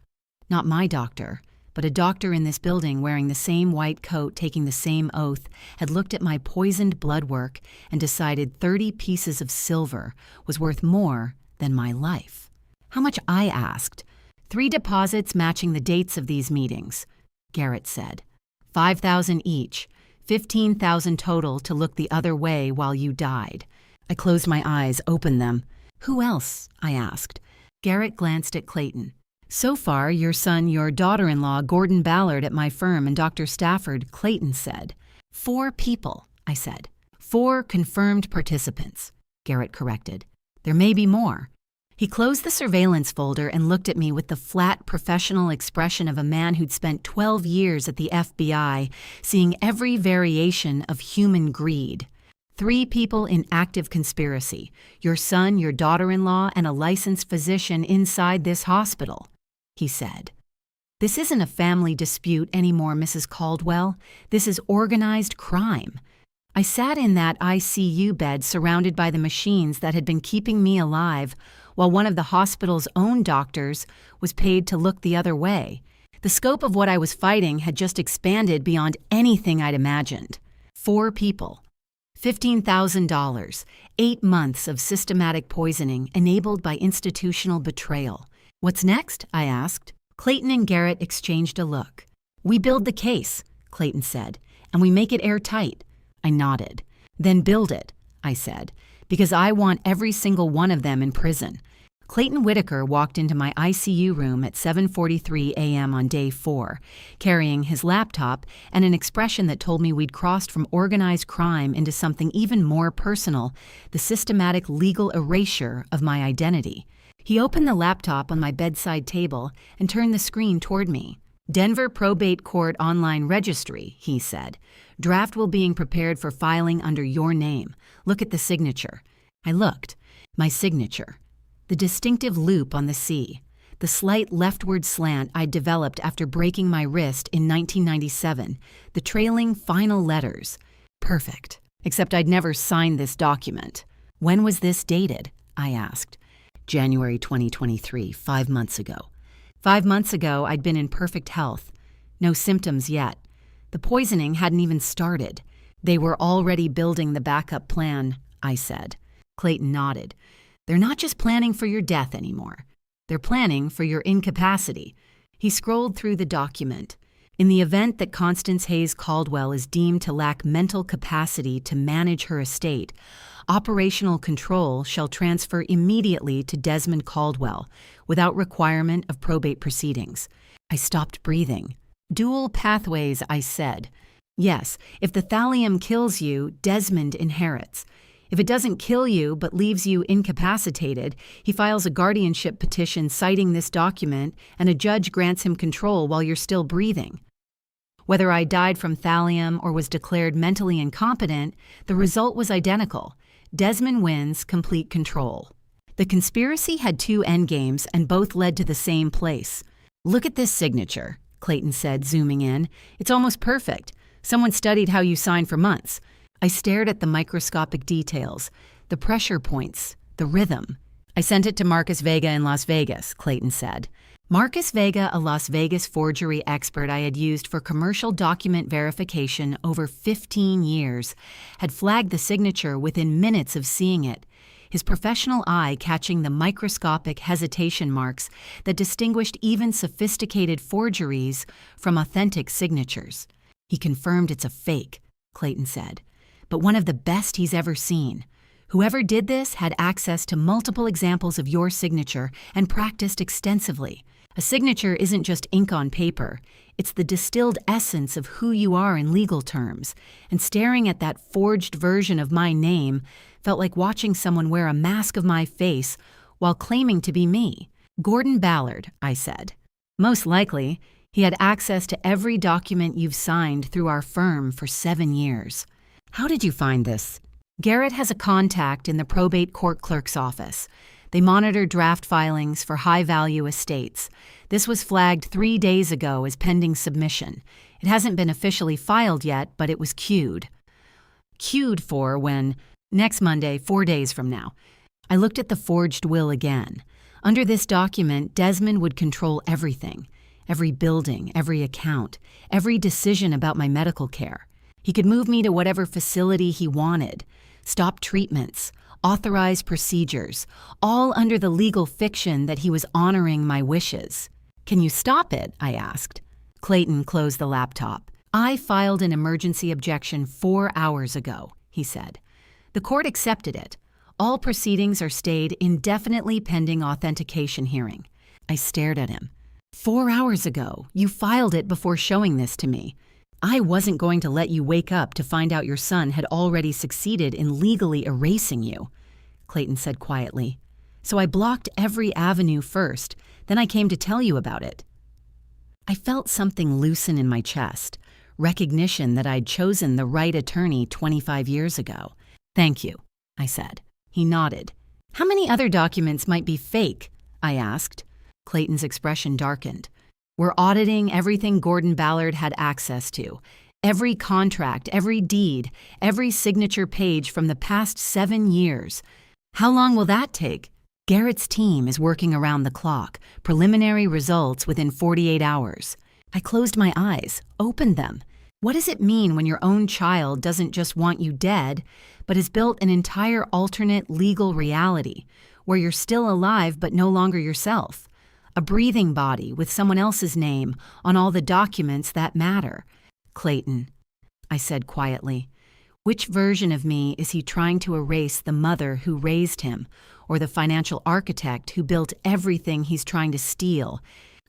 not my doctor, but a doctor in this building wearing the same white coat, taking the same oath, had looked at my poisoned blood work and decided 30 pieces of silver was worth more than my life. How much, I asked. 3 deposits matching the dates of these meetings, Garrett said. $5,000 each, $15,000 total to look the other way while you died. I closed my eyes, opened them. Who else? I asked. Garrett glanced at Clayton. So far, your son, your daughter-in-law, Gordon Ballard at my firm, and Dr. Stafford, Clayton said. 4 people, I said. 4 confirmed participants, Garrett corrected. There may be more. He closed the surveillance folder and looked at me with the flat, professional expression of a man who'd spent 12 years at the FBI, seeing every variation of human greed. 3 people in active conspiracy, your son, your daughter-in-law, and a licensed physician inside this hospital, he said. This isn't a family dispute anymore, Mrs. Caldwell. This is organized crime. I sat in that ICU bed surrounded by the machines that had been keeping me alive, while one of the hospital's own doctors was paid to look the other way. The scope of what I was fighting had just expanded beyond anything I'd imagined. 4 people, $15,000, 8 months of systematic poisoning enabled by institutional betrayal. What's next? I asked. Clayton and Garrett exchanged a look. We build the case, Clayton said, and we make it airtight. I nodded. Then build it, I said, because I want every single one of them in prison. Clayton Whitaker walked into my ICU room at 7:43 a.m. on day 4, carrying his laptop and an expression that told me we'd crossed from organized crime into something even more personal, the systematic legal erasure of my identity. He opened the laptop on my bedside table and turned the screen toward me. Denver Probate Court Online Registry, he said. Draft will being prepared for filing under your name. Look at the signature. I looked. My signature. The distinctive loop on the C. The slight leftward slant I'd developed after breaking my wrist in 1997. The trailing final letters. Perfect. Except I'd never signed this document. When was this dated? I asked. January 2023, 5 months ago. 5 months ago, I'd been in perfect health. No symptoms yet. The poisoning hadn't even started. They were already building the backup plan, I said. Clayton nodded. They're not just planning for your death anymore. They're planning for your incapacity. He scrolled through the document. In the event that Constance Hayes Caldwell is deemed to lack mental capacity to manage her estate, operational control shall transfer immediately to Desmond Caldwell without requirement of probate proceedings. I stopped breathing. Dual pathways, I said. Yes, if the thallium kills you, Desmond inherits. If it doesn't kill you but leaves you incapacitated, he files a guardianship petition citing this document, and a judge grants him control while you're still breathing. Whether I died from thallium or was declared mentally incompetent, the result was identical. Desmond wins complete control. The conspiracy had 2 endgames, and both led to the same place. Look at this signature, Clayton said, zooming in. It's almost perfect. Someone studied how you sign for months. I stared at the microscopic details, the pressure points, the rhythm. I sent it to Marcus Vega in Las Vegas, Clayton said. Marcus Vega, a Las Vegas forgery expert I had used for commercial document verification over 15 years, had flagged the signature within minutes of seeing it, his professional eye catching the microscopic hesitation marks that distinguished even sophisticated forgeries from authentic signatures. He confirmed it's a fake, Clayton said, but one of the best he's ever seen. Whoever did this had access to multiple examples of your signature and practiced extensively. A signature isn't just ink on paper. It's the distilled essence of who you are in legal terms, and staring at that forged version of my name felt like watching someone wear a mask of my face while claiming to be me. Gordon Ballard, I said. Most likely, he had access to every document you've signed through our firm for 7 years. How did you find this? Garrett has a contact in the probate court clerk's office. They monitor draft filings for high-value estates. This was flagged 3 days ago as pending submission. It hasn't been officially filed yet, but it was queued. Queued for when? Next Monday, 4 days from now. I looked at the forged will again. Under this document, Desmond would control everything. Every building, every account, every decision about my medical care. He could move me to whatever facility he wanted, stop treatments, authorize procedures, all under the legal fiction that he was honoring my wishes. Can you stop it? I asked. Clayton closed the laptop. I filed an emergency objection 4 hours ago, he said. The court accepted it. All proceedings are stayed indefinitely pending authentication hearing. I stared at him. 4 hours ago, you filed it before showing this to me. I wasn't going to let you wake up to find out your son had already succeeded in legally erasing you, Clayton said quietly. So I blocked every avenue first, then I came to tell you about it. I felt something loosen in my chest, recognition that I'd chosen the right attorney 25 years ago. Thank you, I said. He nodded. How many other documents might be fake? I asked. Clayton's expression darkened. We're auditing everything Gordon Ballard had access to. Every contract, every deed, every signature page from the past 7 years. How long will that take? Garrett's team is working around the clock. Preliminary results within 48 hours. I closed my eyes, opened them. What does it mean when your own child doesn't just want you dead, but has built an entire alternate legal reality, where you're still alive but no longer yourself? A breathing body with someone else's name on all the documents that matter. Clayton, I said quietly. Which version of me is he trying to erase, the mother who raised him, or the financial architect who built everything he's trying to steal?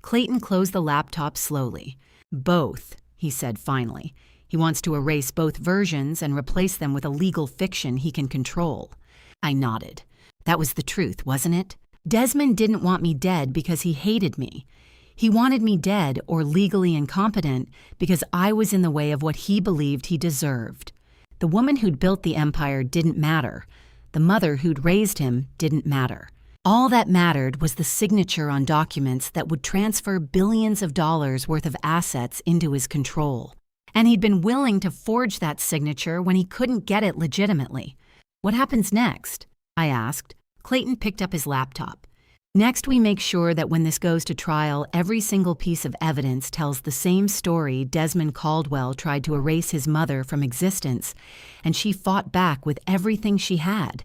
Clayton closed the laptop slowly. Both, he said finally. He wants to erase both versions and replace them with a legal fiction he can control. I nodded. That was the truth, wasn't it? Desmond didn't want me dead because he hated me. He wanted me dead or legally incompetent because I was in the way of what he believed he deserved. The woman who'd built the empire didn't matter. The mother who'd raised him didn't matter. All that mattered was the signature on documents that would transfer billions of dollars worth of assets into his control. And he'd been willing to forge that signature when he couldn't get it legitimately. What happens next? I asked. Clayton picked up his laptop. Next, we make sure that when this goes to trial, every single piece of evidence tells the same story. Desmond Caldwell tried to erase his mother from existence, and she fought back with everything she had.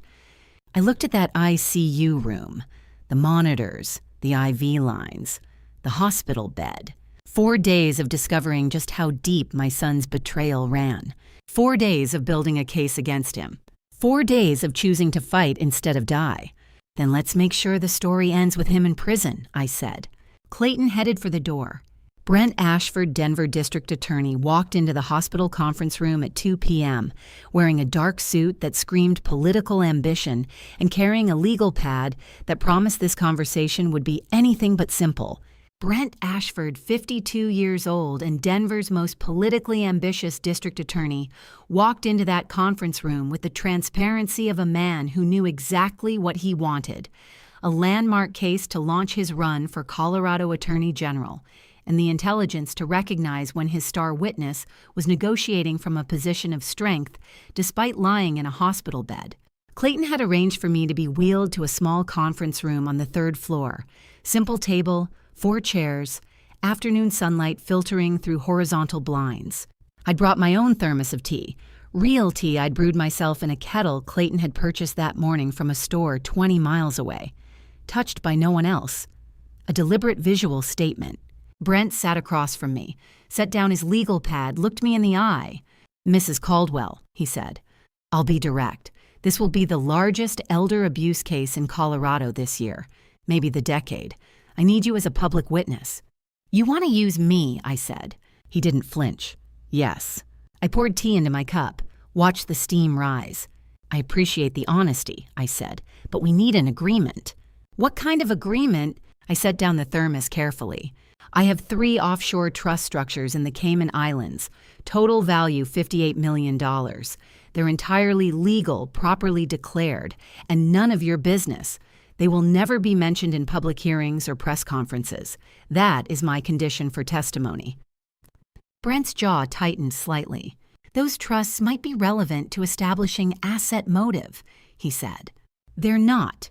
I looked at that ICU room, the monitors, the IV lines, the hospital bed. 4 days of discovering just how deep my son's betrayal ran. 4 days of building a case against him. 4 days of choosing to fight instead of die. Then let's make sure the story ends with him in prison, I said. Clayton headed for the door. Brent Ashford, Denver District Attorney, walked into the hospital conference room at 2 p.m., wearing a dark suit that screamed political ambition and carrying a legal pad that promised this conversation would be anything but simple. Brent Ashford, 52 years old and Denver's most politically ambitious district attorney, walked into that conference room with the transparency of a man who knew exactly what he wanted: a landmark case to launch his run for Colorado Attorney General, and the intelligence to recognize when his star witness was negotiating from a position of strength despite lying in a hospital bed. Clayton had arranged for me to be wheeled to a small conference room on the 3rd floor. Simple table, 4 chairs, afternoon sunlight filtering through horizontal blinds. I'd brought my own thermos of tea, real tea I'd brewed myself in a kettle Clayton had purchased that morning from a store 20 miles away. Touched by no one else. A deliberate visual statement. Brent sat across from me, set down his legal pad, looked me in the eye. Mrs. Caldwell, he said, I'll be direct. This will be the largest elder abuse case in Colorado this year, maybe the decade. I need you as a public witness." "You want to use me," I said. He didn't flinch. "Yes." I poured tea into my cup, watched the steam rise. "I appreciate the honesty," I said, "but we need an agreement." "What kind of agreement?" I set down the thermos carefully. "I have 3 offshore trust structures in the Cayman Islands. Total value $58 million. They're entirely legal, properly declared, and none of your business. They will never be mentioned in public hearings or press conferences. That is my condition for testimony." Brent's jaw tightened slightly. "Those trusts might be relevant to establishing asset motive," he said. "They're not,"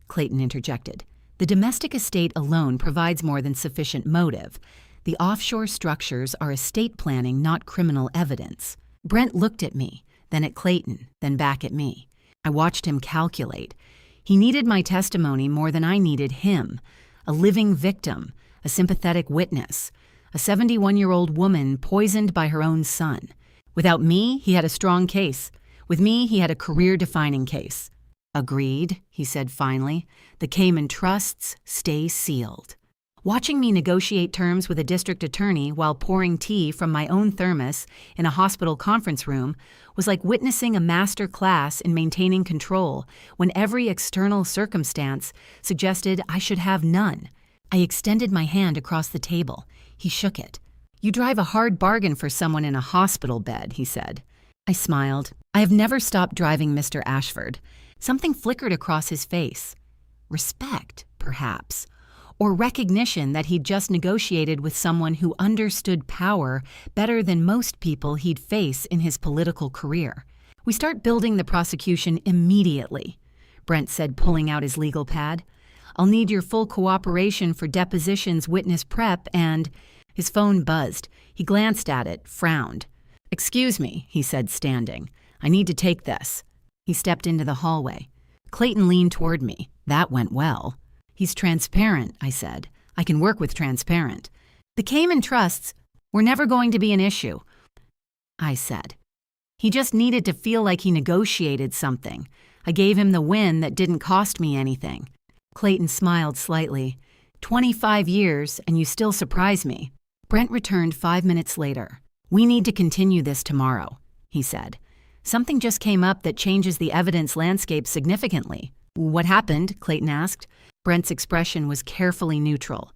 Clayton interjected. "The domestic estate alone provides more than sufficient motive. The offshore structures are estate planning, not criminal evidence." Brent looked at me, then at Clayton, then back at me. I watched him calculate. He needed my testimony more than I needed him. A living victim, a sympathetic witness, a 71-year-old woman poisoned by her own son. Without me, he had a strong case. With me, he had a career-defining case. "Agreed," he said finally. "The Cayman trusts stay sealed." Watching me negotiate terms with a district attorney while pouring tea from my own thermos in a hospital conference room was like witnessing a master class in maintaining control when every external circumstance suggested I should have none. I extended my hand across the table. He shook it. "You drive a hard bargain for someone in a hospital bed," he said. I smiled. "I have never stopped driving Mr. Ashford." Something flickered across his face. Respect, perhaps. Or recognition that he'd just negotiated with someone who understood power better than most people he'd face in his political career. "We start building the prosecution immediately," Brent said, pulling out his legal pad. "I'll need your full cooperation for depositions, witness prep, and—" His phone buzzed. He glanced at it, frowned. "Excuse me," he said, standing. "I need to take this." He stepped into the hallway. Clayton leaned toward me. That went well. "He's transparent," I said. "I can work with transparent." "The Cayman trusts were never going to be an issue," I said. "He just needed to feel like he negotiated something. I gave him the win that didn't cost me anything." Clayton smiled slightly. 25 years, and you still surprise me." Brent returned 5 minutes later. "We need to continue this tomorrow," he said. "Something just came up that changes the evidence landscape significantly." "What happened?" Clayton asked. Brent's expression was carefully neutral.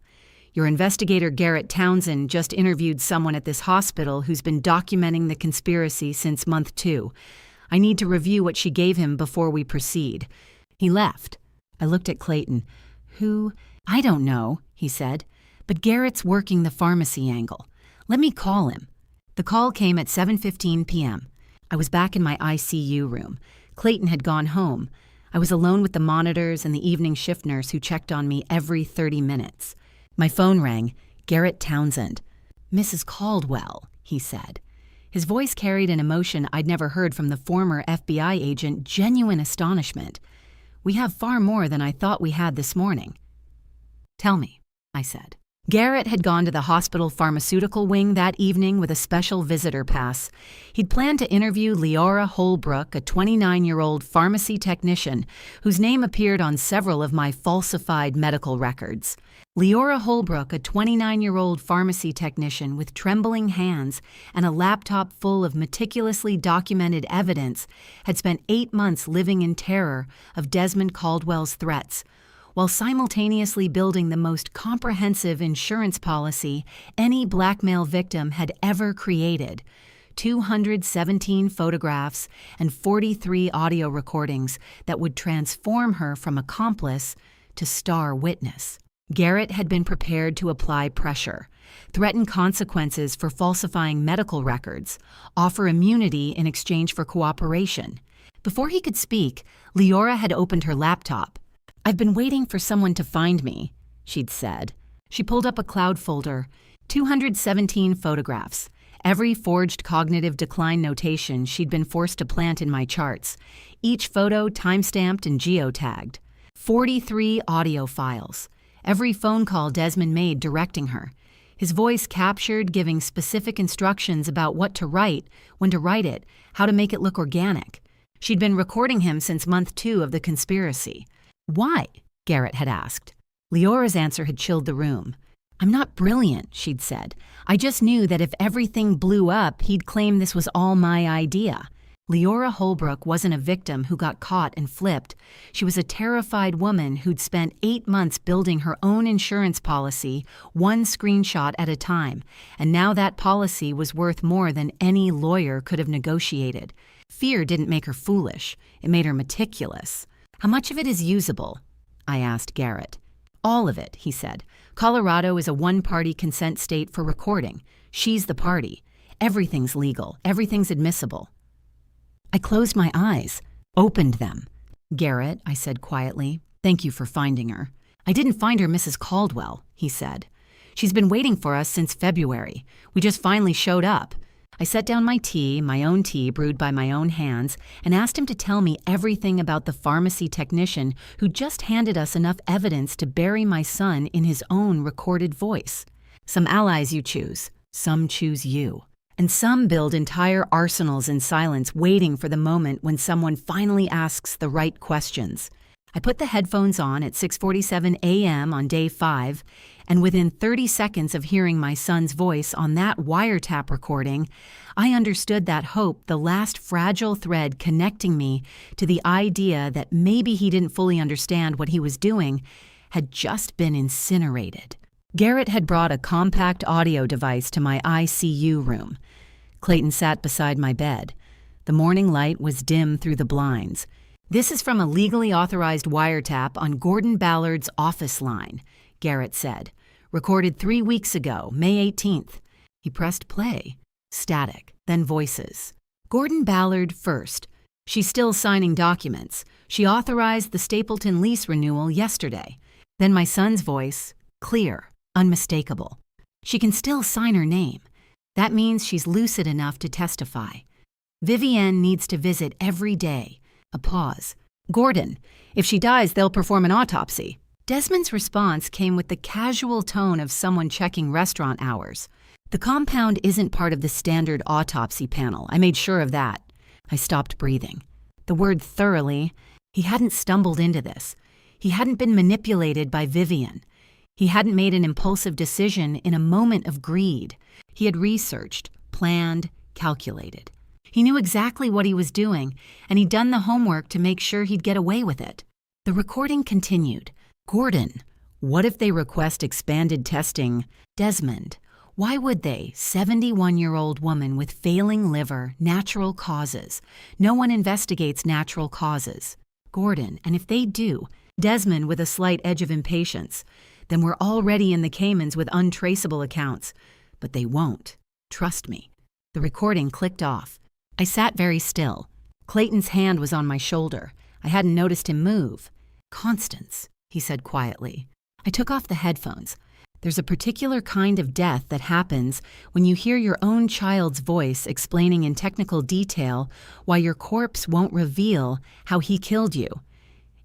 "Your investigator Garrett Townsend just interviewed someone at this hospital who's been documenting the conspiracy since month 2. I need to review what she gave him before we proceed." He left. I looked at Clayton. "Who?" "I don't know," he said. "But Garrett's working the pharmacy angle. Let me call him." The call came at 7:15 p.m. I was back in my ICU room. Clayton had gone home. I was alone with the monitors and the evening shift nurse who checked on me every 30 minutes. My phone rang. Garrett Townsend. "Mrs. Caldwell," he said. His voice carried an emotion I'd never heard from the former FBI agent, genuine astonishment. "We have far more than I thought we had this morning." "Tell me," I said. Garrett had gone to the hospital pharmaceutical wing that evening with a special visitor pass. He'd planned to interview Leora Holbrook, a 29-year-old pharmacy technician whose name appeared on several of my falsified medical records. Leora Holbrook, a 29-year-old pharmacy technician with trembling hands and a laptop full of meticulously documented evidence, had spent 8 months living in terror of Desmond Caldwell's threats, while simultaneously building the most comprehensive insurance policy any blackmail victim had ever created. 217 photographs and 43 audio recordings that would transform her from accomplice to star witness. Garrett had been prepared to apply pressure, threaten consequences for falsifying medical records, offer immunity in exchange for cooperation. Before he could speak, Leora had opened her laptop. "I've been waiting for someone to find me," she'd said. She pulled up a cloud folder. 217 photographs. Every forged cognitive decline notation she'd been forced to plant in my charts. Each photo timestamped and geotagged. 43 audio files. Every phone call Desmond made directing her. His voice captured, giving specific instructions about what to write, when to write it, how to make it look organic. She'd been recording him since month 2 of the conspiracy. "Why?" Garrett had asked. Leora's answer had chilled the room. "I'm not brilliant," she'd said. "I just knew that if everything blew up, he'd claim this was all my idea." Leora Holbrook wasn't a victim who got caught and flipped. She was a terrified woman who'd spent 8 months building her own insurance policy, one screenshot at a time, and now that policy was worth more than any lawyer could have negotiated. Fear didn't make her foolish. It made her meticulous. "How much of it is usable?" I asked Garrett. "All of it," he said. "Colorado is a one-party consent state for recording. She's the party. Everything's legal. Everything's admissible." I closed my eyes, opened them. "Garrett," I said quietly, "thank you for finding her." "I didn't find her, Mrs. Caldwell," he said. "She's been waiting for us since February. We just finally showed up." I set down my tea, my own tea brewed by my own hands, and asked him to tell me everything about the pharmacy technician who just handed us enough evidence to bury my son in his own recorded voice. Some allies you choose, some choose you. And some build entire arsenals in silence, waiting for the moment when someone finally asks the right questions. I put the headphones on at 6:47 a.m. on day 5, and within 30 seconds of hearing my son's voice on that wiretap recording, I understood that hope, the last fragile thread connecting me to the idea that maybe he didn't fully understand what he was doing, had just been incinerated. Garrett had brought a compact audio device to my ICU room. Clayton sat beside my bed. The morning light was dim through the blinds. "This is from a legally authorized wiretap on Gordon Ballard's office line," Garrett said. "Recorded 3 weeks ago, May 18th. He pressed play. Static, then voices. "Gordon Ballard first. She's still signing documents. She authorized the Stapleton lease renewal yesterday." Then my son's voice, clear, unmistakable. "She can still sign her name. That means she's lucid enough to testify. Vivienne needs to visit every day." A pause. "Gordon, if she dies, they'll perform an autopsy." Desmond's response came with the casual tone of someone checking restaurant hours. "The compound isn't part of the standard autopsy panel. I made sure of that." I stopped breathing. The word thoroughly, he hadn't stumbled into this. He hadn't been manipulated by Vivienne. He hadn't made an impulsive decision in a moment of greed. He had researched, planned, calculated. He knew exactly what he was doing, and he'd done the homework to make sure he'd get away with it. The recording continued. "Gordon, what if they request expanded testing? Desmond, why would they? 71-year-old woman with failing liver, natural causes. No one investigates natural causes. Gordon, and if they do," Desmond with a slight edge of impatience, "then we're already in the Caymans with untraceable accounts. But they won't. Trust me." The recording clicked off. I sat very still. Clayton's hand was on my shoulder. I hadn't noticed him move. "Constance," he said quietly. I took off the headphones. "There's a particular kind of death that happens when you hear your own child's voice explaining in technical detail why your corpse won't reveal how he killed you.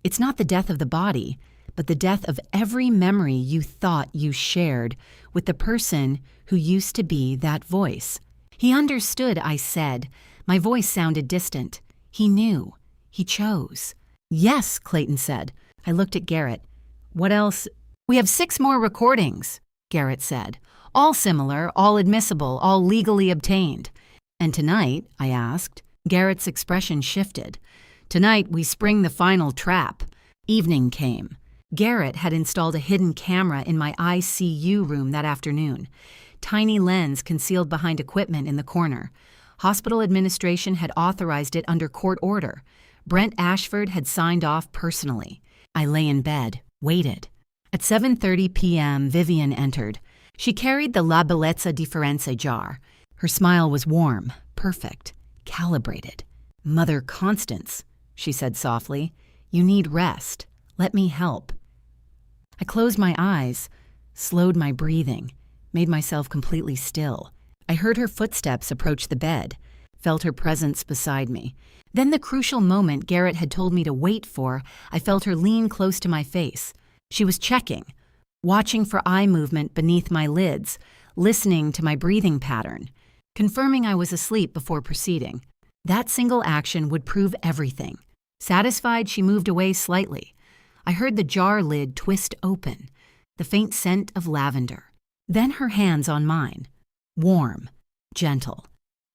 It's not the death of the body, but the death of every memory you thought you shared with the person who used to be that voice." He understood, I said. My voice sounded distant. He knew. He chose. "Yes," Clayton said. I looked at Garrett. "What else?" "We have 6 more recordings," Garrett said. "All similar, all admissible, all legally obtained." "And tonight?" I asked. Garrett's expression shifted. "Tonight we spring the final trap." Evening came. Garrett had installed a hidden camera in my ICU room that afternoon. Tiny lens concealed behind equipment in the corner. Hospital administration had authorized it under court order. Brent Ashford had signed off personally. I lay in bed, waited. At 7:30 p.m., Vivienne entered. She carried the La Bellezza Differenza jar. Her smile was warm, perfect, calibrated. "Mother Constance," she said softly, "you need rest. Let me help." I closed my eyes, slowed my breathing, made myself completely still. I heard her footsteps approach the bed, felt her presence beside me. Then the crucial moment Garrett had told me to wait for, I felt her lean close to my face. She was checking, watching for eye movement beneath my lids, listening to my breathing pattern, confirming I was asleep before proceeding. That single action would prove everything. Satisfied, she moved away slightly. I heard the jar lid twist open. the faint scent of lavender. Then her hands on mine, warm, gentle,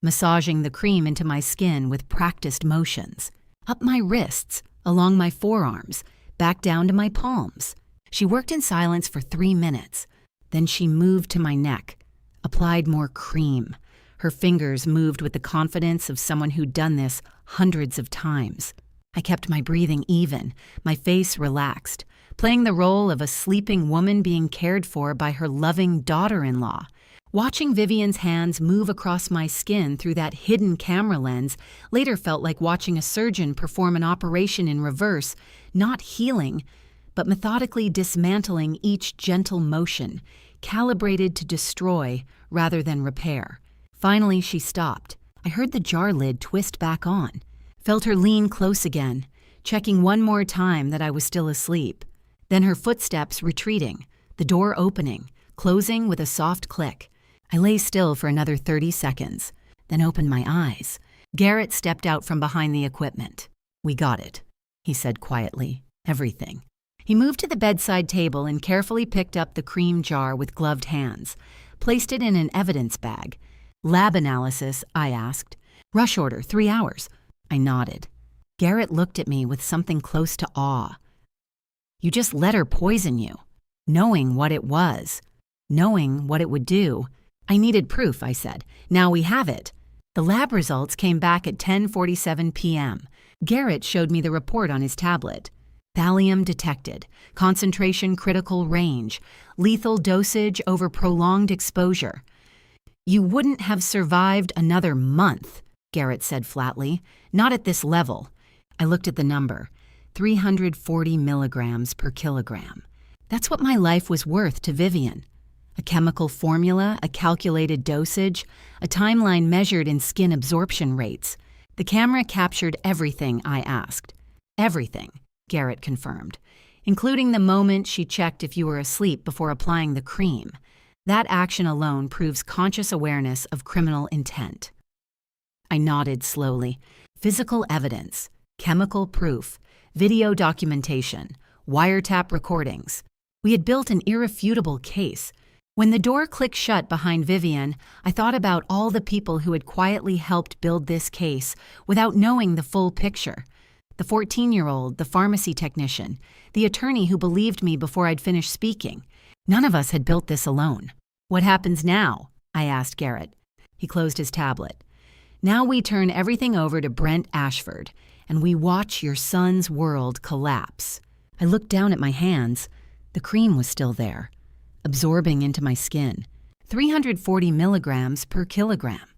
massaging the cream into my skin with practiced motions, up my wrists, along my forearms, back down to my palms. She worked in silence for 3 minutes. Then she moved to my neck, applied more cream. Her fingers moved with the confidence of someone who'd done this hundreds of times. I kept my breathing even, my face relaxed, playing the role of a sleeping woman being cared for by her loving daughter-in-law. Watching Vivian's hands move across my skin through that hidden camera lens later felt like watching a surgeon perform an operation in reverse, not healing, but methodically dismantling each gentle motion, calibrated to destroy rather than repair. Finally, she stopped. I heard the jar lid twist back on, felt her lean close again, checking one more time that I was still asleep. Then her footsteps retreating, the door opening, closing with a soft click. I lay still for another 30 seconds, then opened my eyes. Garrett stepped out from behind the equipment. "We got it," he said quietly. "Everything." He moved to the bedside table and carefully picked up the cream jar with gloved hands, placed it in an evidence bag. "Lab analysis," I asked. "Rush order, 3 hours." I nodded. Garrett looked at me with something close to awe. "You just let her poison you, knowing what it was, knowing what it would do." "I needed proof," I said. "Now we have it." The lab results came back at 10:47 p.m. Garrett showed me the report on his tablet. Thallium detected, concentration critical range, lethal dosage over prolonged exposure. "You wouldn't have survived another month," Garrett said flatly. "Not at this level." I looked at the number, 340 milligrams per kilogram. That's what my life was worth to Vivian. A chemical formula, a calculated dosage, a timeline measured in skin absorption rates. The camera captured everything I asked. "Everything," Garrett confirmed, "including the moment she checked if you were asleep before applying the cream. That action alone proves conscious awareness of criminal intent." I nodded slowly. Physical evidence, chemical proof, video documentation, wiretap recordings. We had built an irrefutable case. When the door clicked shut behind Vivian, I thought about all the people who had quietly helped build this case without knowing the full picture. The 14-year-old, the pharmacy technician, the attorney who believed me before I'd finished speaking. None of us had built this alone. "What happens now?" I asked Garrett. He closed his tablet. "Now we turn everything over to Brent Ashford, and we watch your son's world collapse." I looked down at my hands. The cream was still there, absorbing into my skin. 340 milligrams per kilogram.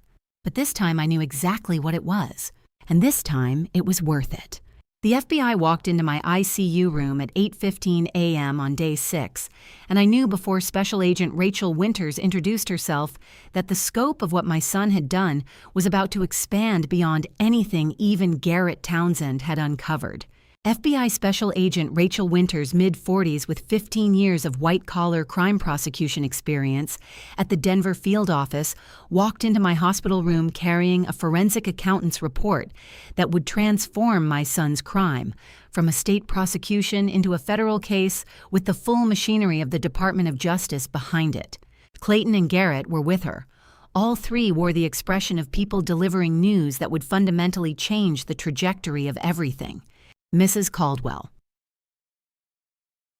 But this time I knew exactly what it was. And this time it was worth it. The FBI walked into my ICU room at 8:15 a.m. on day 6, and I knew before Special Agent Rachel Winters introduced herself that the scope of what my son had done was about to expand beyond anything even Garrett Townsend had uncovered. FBI Special Agent Rachel Winters, mid-40s with 15 years of white-collar crime prosecution experience at the Denver field office, walked into my hospital room carrying a forensic accountant's report that would transform my son's crime from a state prosecution into a federal case with the full machinery of the Department of Justice behind it. Clayton and Garrett were with her. All three wore the expression of people delivering news that would fundamentally change the trajectory of everything. "Mrs. Caldwell."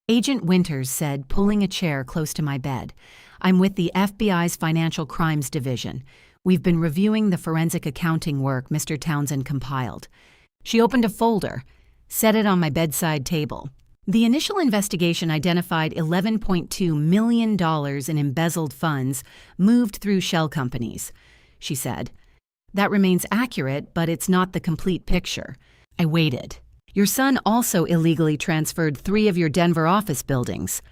Agent Winters said, pulling a chair close to my bed, "I'm with the FBI's Financial Crimes Division. We've been reviewing the forensic accounting work Mr. Townsend compiled." She opened a folder, set it on my bedside table. The initial investigation identified $11.2 million in embezzled funds moved through shell companies, she said. "That remains accurate, but it's not the complete picture." I waited. "Your son also illegally transferred 3 of your Denver office buildings,"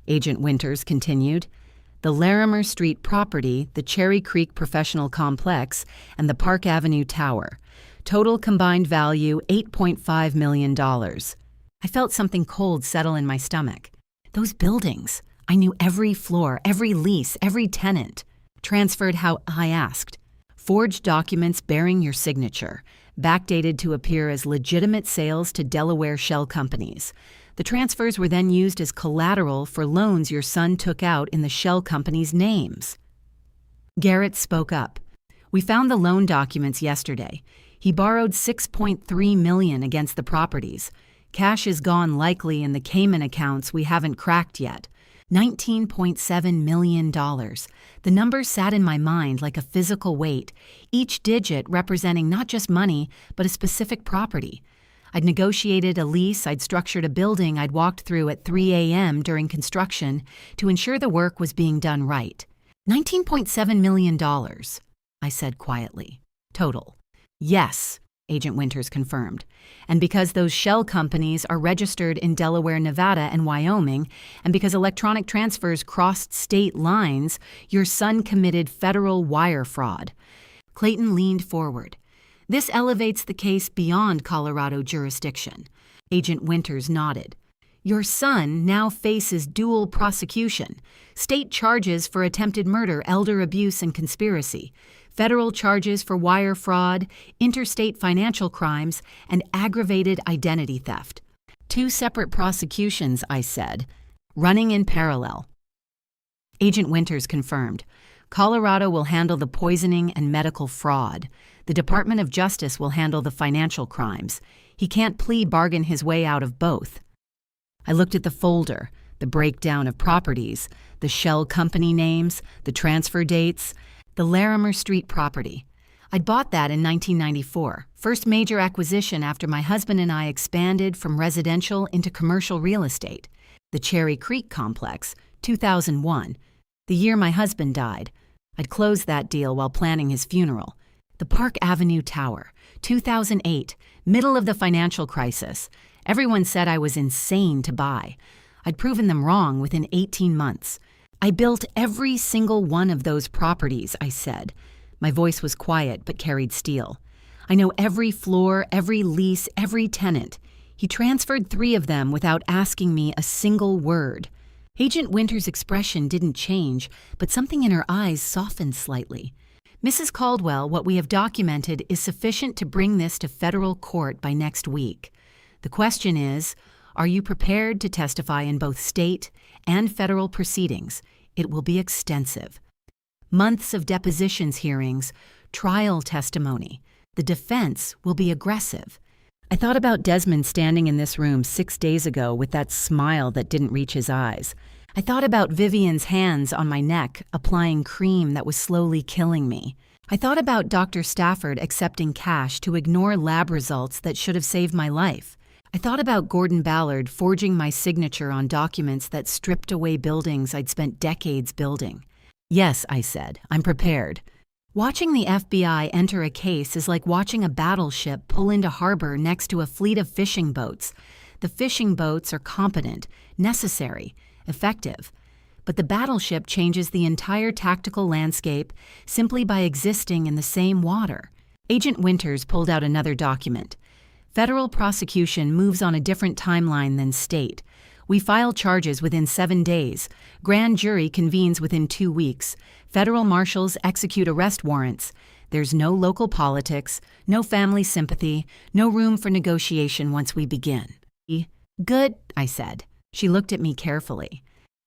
Agent Winters continued. "The Larimer Street property, the Cherry Creek Professional Complex, and the Park Avenue Tower. Total combined value $8.5 million. I felt something cold settle in my stomach. Those buildings. I knew every floor, every lease, every tenant. Transferred how I asked. Forged documents bearing your signature, backdated to appear as legitimate sales to Delaware shell companies. The transfers were then used as collateral for loans your son took out in the shell company's names. Garrett spoke up. We found the loan documents yesterday. He borrowed $6.3 million against the properties. Cash is gone likely in the Cayman accounts we haven't cracked yet. $19.7 million. The number sat in my mind like a physical weight, each digit representing not just money, but a specific property. I'd negotiated a lease, I'd structured a building I'd walked through at 3 a.m. during construction to ensure the work was being done right. $19.7 million, I said quietly. Total. Yes, Agent Winters confirmed. And because those shell companies are registered in Delaware, Nevada, and Wyoming, and because electronic transfers crossed state lines, your son committed federal wire fraud. Clayton leaned forward. This elevates the case beyond Colorado jurisdiction. Agent Winters nodded. Your son now faces dual prosecution, state charges for attempted murder, elder abuse, and conspiracy, federal charges for wire fraud, interstate financial crimes, and aggravated identity theft. 2 separate prosecutions, I said, running in parallel. Agent Winters confirmed. Colorado will handle the poisoning and medical fraud. The Department of Justice will handle the financial crimes. He can't plea bargain his way out of both. I looked at the folder, the breakdown of properties, the shell company names, the transfer dates, the Larimer Street property. I'd bought that in 1994, first major acquisition after my husband and I expanded from residential into commercial real estate. The Cherry Creek complex, 2001, the year my husband died. I'd closed that deal while planning his funeral. The Park Avenue Tower, 2008, middle of the financial crisis. Everyone said I was insane to buy. I'd proven them wrong within 18 months. I built every single one of those properties, I said. My voice was quiet but carried steel. I know every floor, every lease, every tenant. He transferred 3 of them without asking me a single word. Agent Winters' expression didn't change, but something in her eyes softened slightly. Mrs. Caldwell, what we have documented is sufficient to bring this to federal court by next week. The question is, are you prepared to testify in both state and federal proceedings? It will be extensive. Months of depositions hearings, trial testimony. The defense will be aggressive. I thought about Desmond standing in this room 6 days ago with that smile that didn't reach his eyes. I thought about Vivian's hands on my neck, applying cream that was slowly killing me. I thought about Dr. Stafford accepting cash to ignore lab results that should have saved my life. I thought about Gordon Ballard forging my signature on documents that stripped away buildings I'd spent decades building. Yes, I said, I'm prepared. Watching the FBI enter a case is like watching a battleship pull into harbor next to a fleet of fishing boats. The fishing boats are competent, necessary, effective. But the battleship changes the entire tactical landscape simply by existing in the same water. Agent Winters pulled out another document. Federal prosecution moves on a different timeline than state. We file charges within 7 days. Grand jury convenes within 2 weeks. Federal marshals execute arrest warrants. There's no local politics, no family sympathy, no room for negotiation once we begin. Good, I said. She looked at me carefully.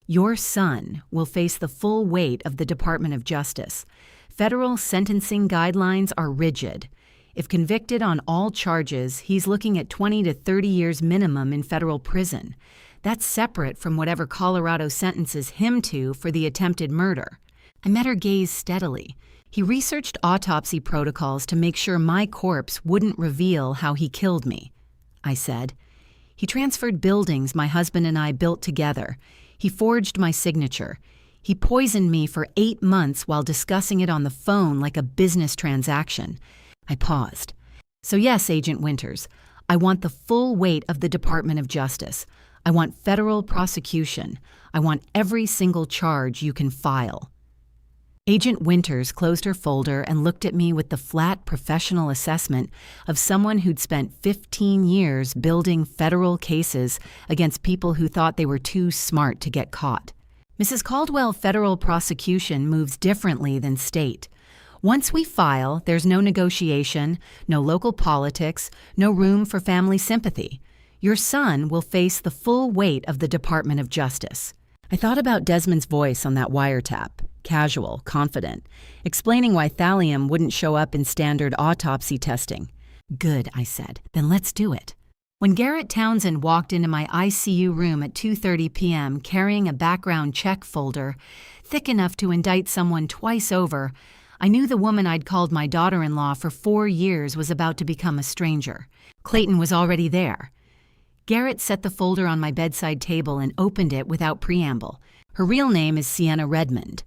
Your son will face the full weight of the Department of Justice. Federal sentencing guidelines are rigid. If convicted on all charges, he's looking at 20 to 30 years minimum in federal prison. That's separate from whatever Colorado sentences him to for the attempted murder. I met her gaze steadily. He researched autopsy protocols to make sure my corpse wouldn't reveal how he killed me, I said. He transferred buildings my husband and I built together. He forged my signature. He poisoned me for 8 months while discussing it on the phone like a business transaction. I paused. So yes, Agent Winters, I want the full weight of the Department of Justice. I want federal prosecution. I want every single charge you can file. Agent Winters closed her folder and looked at me with the flat professional assessment of someone who'd spent 15 years building federal cases against people who thought they were too smart to get caught. Mrs. Caldwell, federal prosecution moves differently than state. Once we file, there's no negotiation, no local politics, no room for family sympathy. Your son will face the full weight of the Department of Justice. I thought about Desmond's voice on that wiretap, casual, confident, explaining why thallium wouldn't show up in standard autopsy testing. Good, I said. Then let's do it. When Garrett Townsend walked into my ICU room at 2:30 p.m. carrying a background check folder, thick enough to indict someone twice over, I knew the woman I'd called my daughter-in-law for 4 years was about to become a stranger. Clayton was already there. Garrett set the folder on my bedside table and opened it without preamble. Her real name is Sienna Redmond,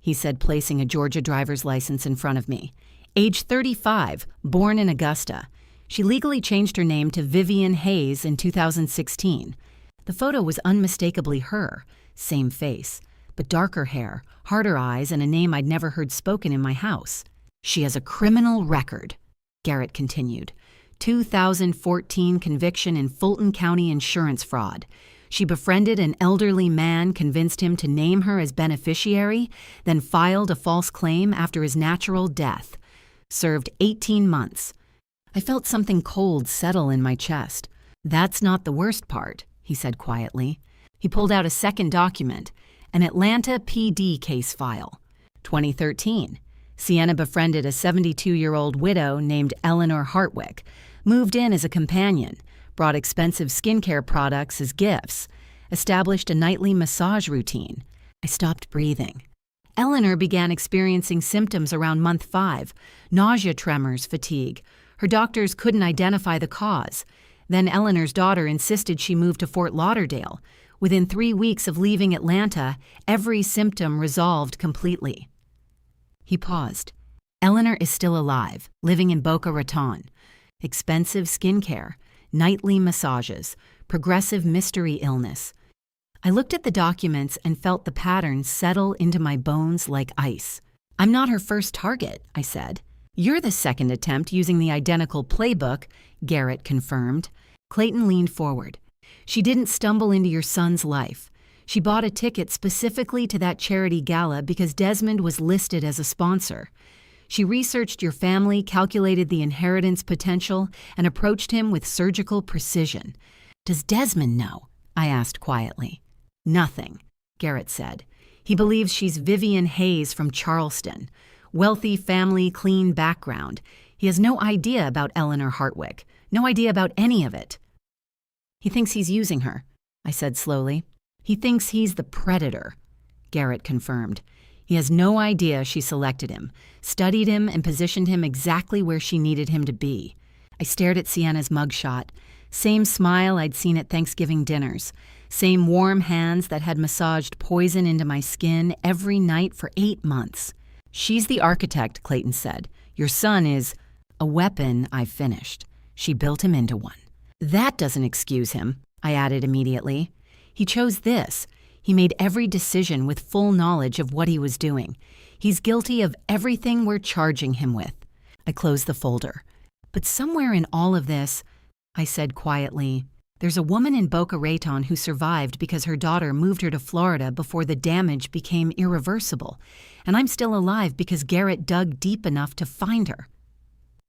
he said, placing a Georgia driver's license in front of me. Age 35, born in Augusta. She legally changed her name to Vivian Hayes in 2016. The photo was unmistakably her, same face, but darker hair, harder eyes, and a name I'd never heard spoken in my house. She has a criminal record, Garrett continued. 2014 conviction in Fulton County insurance fraud. She befriended an elderly man, convinced him to name her as beneficiary, then filed a false claim after his natural death. Served 18 months. I felt something cold settle in my chest. That's not the worst part, he said quietly. He pulled out a second document, an Atlanta PD case file. 2013. Sienna befriended a 72-year-old widow named Eleanor Hartwick, moved in as a companion, brought expensive skincare products as gifts, established a nightly massage routine. I stopped breathing. Eleanor began experiencing symptoms around month 5, nausea, tremors, fatigue. Her doctors couldn't identify the cause. Then Eleanor's daughter insisted she move to Fort Lauderdale. Within 3 weeks of leaving Atlanta, every symptom resolved completely. He paused. Eleanor is still alive, living in Boca Raton. Expensive skincare, nightly massages, progressive mystery illness. I looked at the documents and felt the patterns settle into my bones like ice. I'm not her first target, I said. You're the second attempt using the identical playbook, Garrett confirmed. Clayton leaned forward. She didn't stumble into your son's life. She bought a ticket specifically to that charity gala because Desmond was listed as a sponsor. She researched your family, calculated the inheritance potential, and approached him with surgical precision. Does Desmond know? I asked quietly. Nothing, Garrett said. He believes she's Vivian Hayes from Charleston. Wealthy family, clean background. He has no idea about Eleanor Hartwick. No idea about any of it. He thinks he's using her, I said slowly. He thinks he's the predator, Garrett confirmed. He has no idea she selected him, studied him, and positioned him exactly where she needed him to be. I stared at Sienna's mugshot. Same smile I'd seen at Thanksgiving dinners. Same warm hands that had massaged poison into my skin every night for 8 months. She's the architect, Clayton said. Your son is a weapon I've finished. She built him into one. That doesn't excuse him, I added immediately. He chose this. He made every decision with full knowledge of what he was doing. He's guilty of everything we're charging him with. I closed the folder. But somewhere in all of this, I said quietly, there's a woman in Boca Raton who survived because her daughter moved her to Florida before the damage became irreversible. And I'm still alive because Garrett dug deep enough to find her.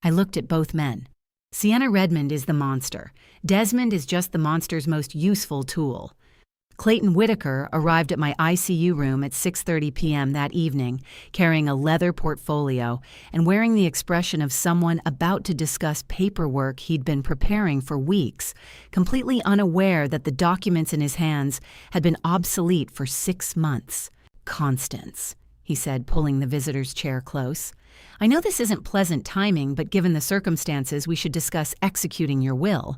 I looked at both men. Sienna Redmond is the monster. Desmond is just the monster's most useful tool. Clayton Whitaker arrived at my ICU room at 6:30 p.m. that evening, carrying a leather portfolio and wearing the expression of someone about to discuss paperwork he'd been preparing for weeks, completely unaware that the documents in his hands had been obsolete for 6 months. Constance, he said, pulling the visitor's chair close. I know this isn't pleasant timing, but given the circumstances, we should discuss executing your will,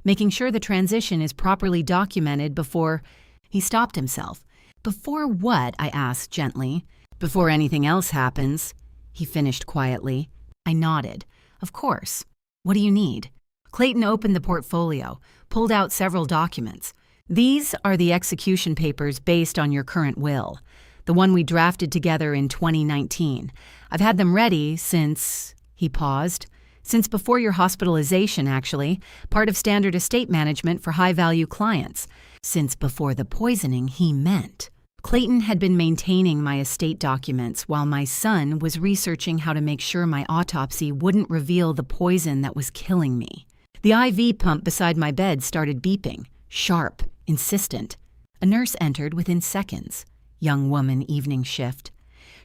making sure the transition is properly documented before... He stopped himself. Before what? I asked gently. Before anything else happens, he finished quietly. I nodded. Of course. What do you need? Clayton opened the portfolio, pulled out several documents. These are the execution papers based on your current will, the one we drafted together in 2019. I've had them ready since... He paused. Since before your hospitalization, actually, part of standard estate management for high-value clients. Since before the poisoning, he meant. Clayton had been maintaining my estate documents while my son was researching how to make sure my autopsy wouldn't reveal the poison that was killing me. The IV pump beside my bed started beeping, sharp, insistent. A nurse entered within seconds. Young woman, evening shift.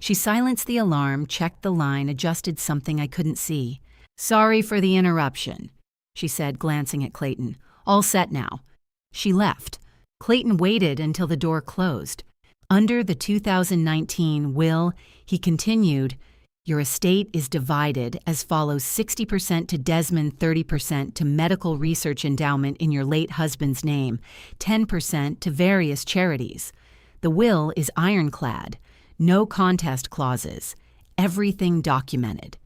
She silenced the alarm, checked the line, adjusted something I couldn't see. "Sorry for the interruption," she said, glancing at Clayton. "All set now." She left. Clayton waited until the door closed. Under the 2019 will, he continued, "Your estate is divided as follows: 60% to Desmond, 30% to medical research endowment in your late husband's name, 10% to various charities. The will is ironclad. No contest clauses. Everything documented."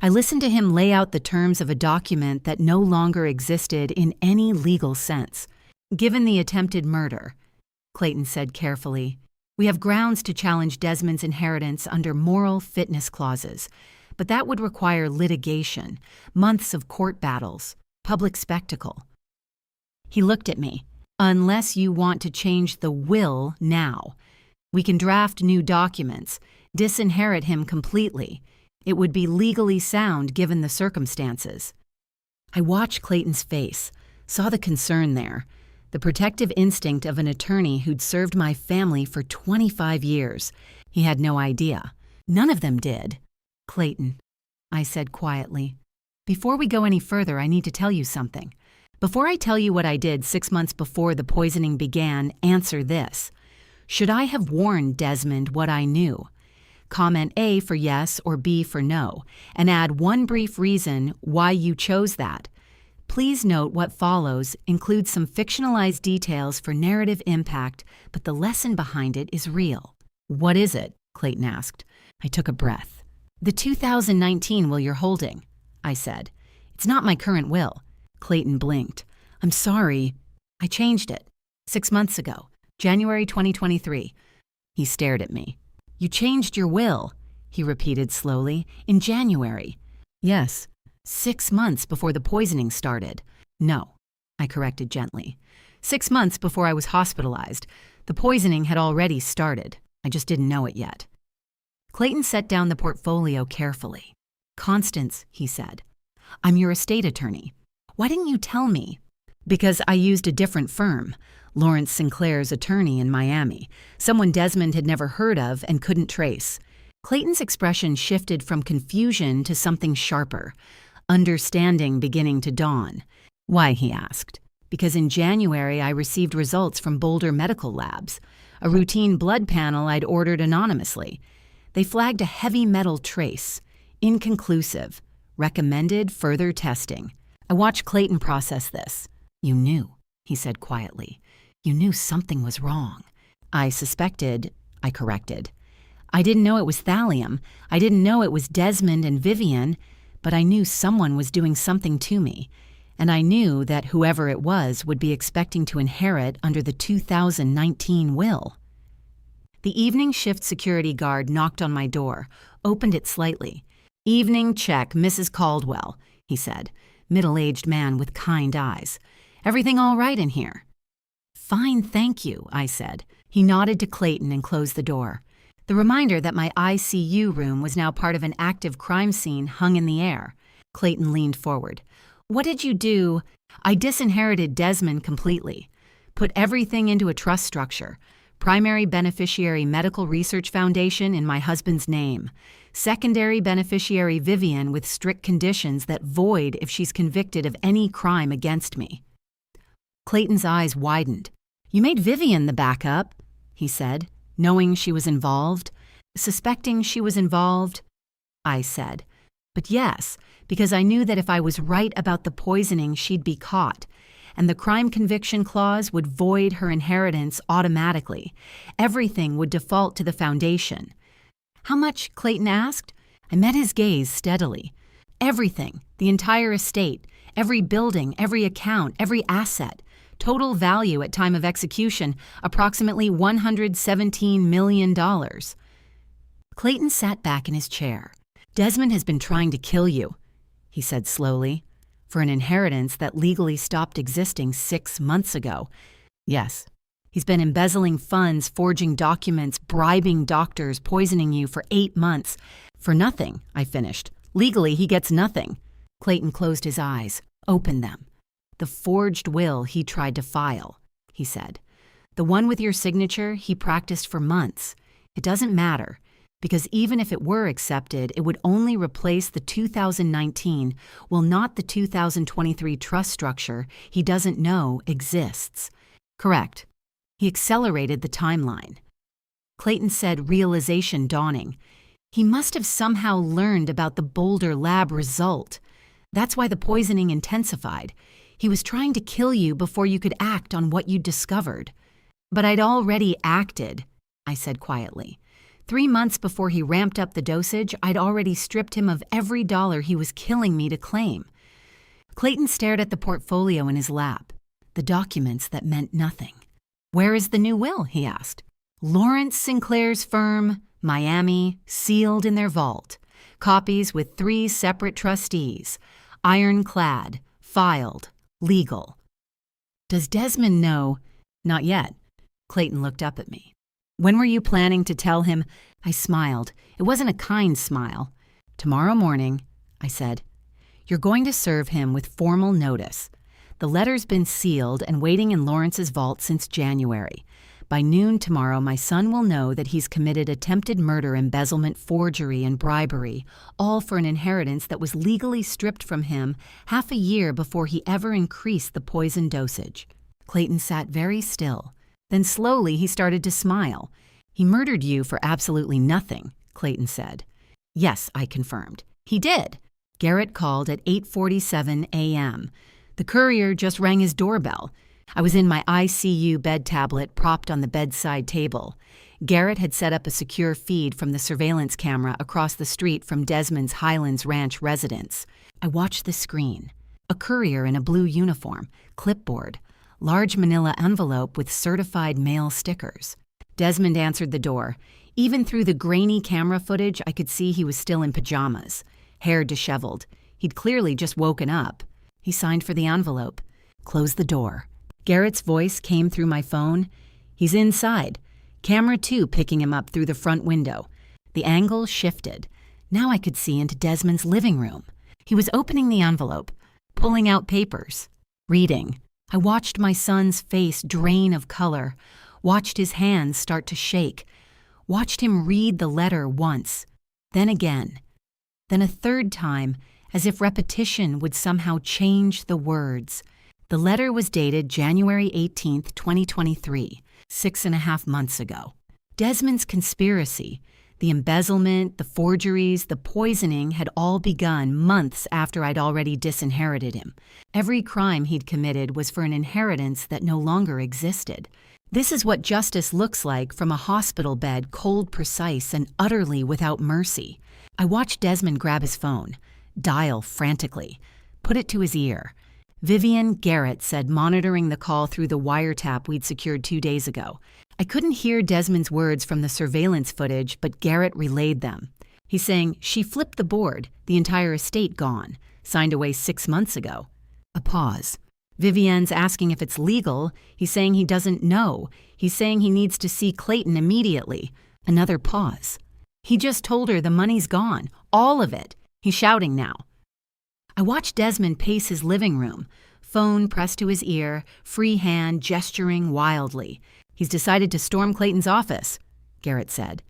I listened to him lay out the terms of a document that no longer existed in any legal sense. "Given the attempted murder," Clayton said carefully, "we have grounds to challenge Desmond's inheritance under moral fitness clauses, but that would require litigation, months of court battles, public spectacle." He looked at me. "Unless you want to change the will now. We can draft new documents, disinherit him completely. It would be legally sound given the circumstances." I watched Clayton's face, saw the concern there, the protective instinct of an attorney who'd served my family for 25 years. He had no idea. None of them did. "Clayton," I said quietly, "before we go any further, I need to tell you something. Before I tell you what I did 6 months before the poisoning began, answer this. Should I have warned Desmond what I knew? Comment A for yes or B for no, and add one brief reason why you chose that. Please note what follows includes some fictionalized details for narrative impact, but the lesson behind it is real." "What is it?" Clayton asked. I took a breath. "The 2019 will you're holding," I said. "It's not my current will." Clayton blinked. "I'm sorry. I changed it. 6 months ago. January 2023. He stared at me. "You changed your will," he repeated slowly, "in January." "Yes, 6 months before the poisoning started." "No," I corrected gently. 6 months before I was hospitalized. The poisoning had already started. I just didn't know it yet." Clayton set down the portfolio carefully. "Constance," he said, "I'm your estate attorney. Why didn't you tell me?" "Because I used a different firm. Lawrence Sinclair's attorney in Miami, someone Desmond had never heard of and couldn't trace." Clayton's expression shifted from confusion to something sharper, understanding beginning to dawn. "Why?" he asked. "Because in January I received results from Boulder Medical Labs, a routine blood panel I'd ordered anonymously. They flagged a heavy metal trace, inconclusive, recommended further testing." I watched Clayton process this. "You knew," he said quietly. "You knew something was wrong." "I suspected," I corrected. "I didn't know it was thallium. I didn't know it was Desmond and Vivian, but I knew someone was doing something to me. And I knew that whoever it was would be expecting to inherit under the 2019 will." The evening shift security guard knocked on my door, opened it slightly. "Evening check, Mrs. Caldwell," he said, middle-aged man with kind eyes. "Everything all right in here?" "Fine, thank you," I said. He nodded to Clayton and closed the door. The reminder that my ICU room was now part of an active crime scene hung in the air. Clayton leaned forward. "What did you do?" "I disinherited Desmond completely. Put everything into a trust structure. Primary beneficiary Medical Research Foundation in my husband's name. Secondary beneficiary Vivian with strict conditions that void if she's convicted of any crime against me." Clayton's eyes widened. "You made Vivian the backup," he said, "knowing she was involved, suspecting she was involved." I said, "But yes, because I knew that if I was right about the poisoning, she'd be caught, and the crime conviction clause would void her inheritance automatically. Everything would default to the foundation." "How much?" Clayton asked. I met his gaze steadily. "Everything, the entire estate, every building, every account, every asset. Total value at time of execution, approximately $117 million. Clayton sat back in his chair. "Desmond has been trying to kill you," he said slowly, "for an inheritance that legally stopped existing 6 months ago. Yes, he's been embezzling funds, forging documents, bribing doctors, poisoning you for 8 months. For nothing," I finished. "Legally, he gets nothing." Clayton closed his eyes. Open them. The forged will he tried to file, he said. The one with your signature he practiced for months. It doesn't matter, because even if it were accepted, it would only replace the 2019, well, not the 2023 trust structure he doesn't know exists. Correct. He accelerated the timeline. Clayton said, realization dawning. He must have somehow learned about the Boulder lab result. That's why the poisoning intensified. He was trying to kill you before you could act on what you'd discovered. But I'd already acted, I said quietly. 3 months before he ramped up the dosage, I'd already stripped him of every dollar he was killing me to claim. Clayton stared at the portfolio in his lap, the documents that meant nothing. Where is the new will? He asked. Lawrence Sinclair's firm, Miami, sealed in their vault. Copies with 3 separate trustees. Ironclad, filed, legal. Does Desmond know? Not yet. Clayton looked up at me. When were you planning to tell him? I smiled. It wasn't a kind smile. Tomorrow morning, I said. You're going to serve him with formal notice. The letter's been sealed and waiting in Lawrence's vault since January. By noon tomorrow, my son will know that he's committed attempted murder, embezzlement, forgery, and bribery, all for an inheritance that was legally stripped from him half a year before he ever increased the poison dosage. Clayton sat very still. Then slowly he started to smile. He murdered you for absolutely nothing, Clayton said. Yes, I confirmed. He did. Garrett called at 8:47 a.m. The courier just rang his doorbell. I was in my ICU bed tablet propped on the bedside table. Garrett had set up a secure feed from the surveillance camera across the street from Desmond's Highlands Ranch residence. I watched the screen. A courier in a blue uniform, clipboard, large manila envelope with certified mail stickers. Desmond answered the door. Even through the grainy camera footage, I could see he was still in pajamas, hair disheveled. He'd clearly just woken up. He signed for the envelope. Close the door. Garrett's voice came through my phone. He's inside. Camera 2 picking him up through the front window. The angle shifted. Now I could see into Desmond's living room. He was opening the envelope, pulling out papers, reading. I watched my son's face drain of color, watched his hands start to shake, watched him read the letter once, then again, then a third time, as if repetition would somehow change the words. The letter was dated January 18th, 2023, 6.5 months ago. Desmond's conspiracy, the embezzlement, the forgeries, the poisoning had all begun months after I'd already disinherited him. Every crime he'd committed was for an inheritance that no longer existed. This is what justice looks like from a hospital bed, cold, precise, and utterly without mercy. I watched Desmond grab his phone, dial frantically, put it to his ear. Vivian, Garrett said, monitoring the call through the wiretap we'd secured 2 days ago. I couldn't hear Desmond's words from the surveillance footage, but Garrett relayed them. He's saying, she flipped the board, the entire estate gone, signed away 6 months ago. A pause. Vivian's asking if it's legal. He's saying he doesn't know. He's saying he needs to see Clayton immediately. Another pause. He just told her the money's gone, all of it. He's shouting now. I watched Desmond pace his living room, phone pressed to his ear, free hand gesturing wildly. He's decided to storm Clayton's office, Garrett said.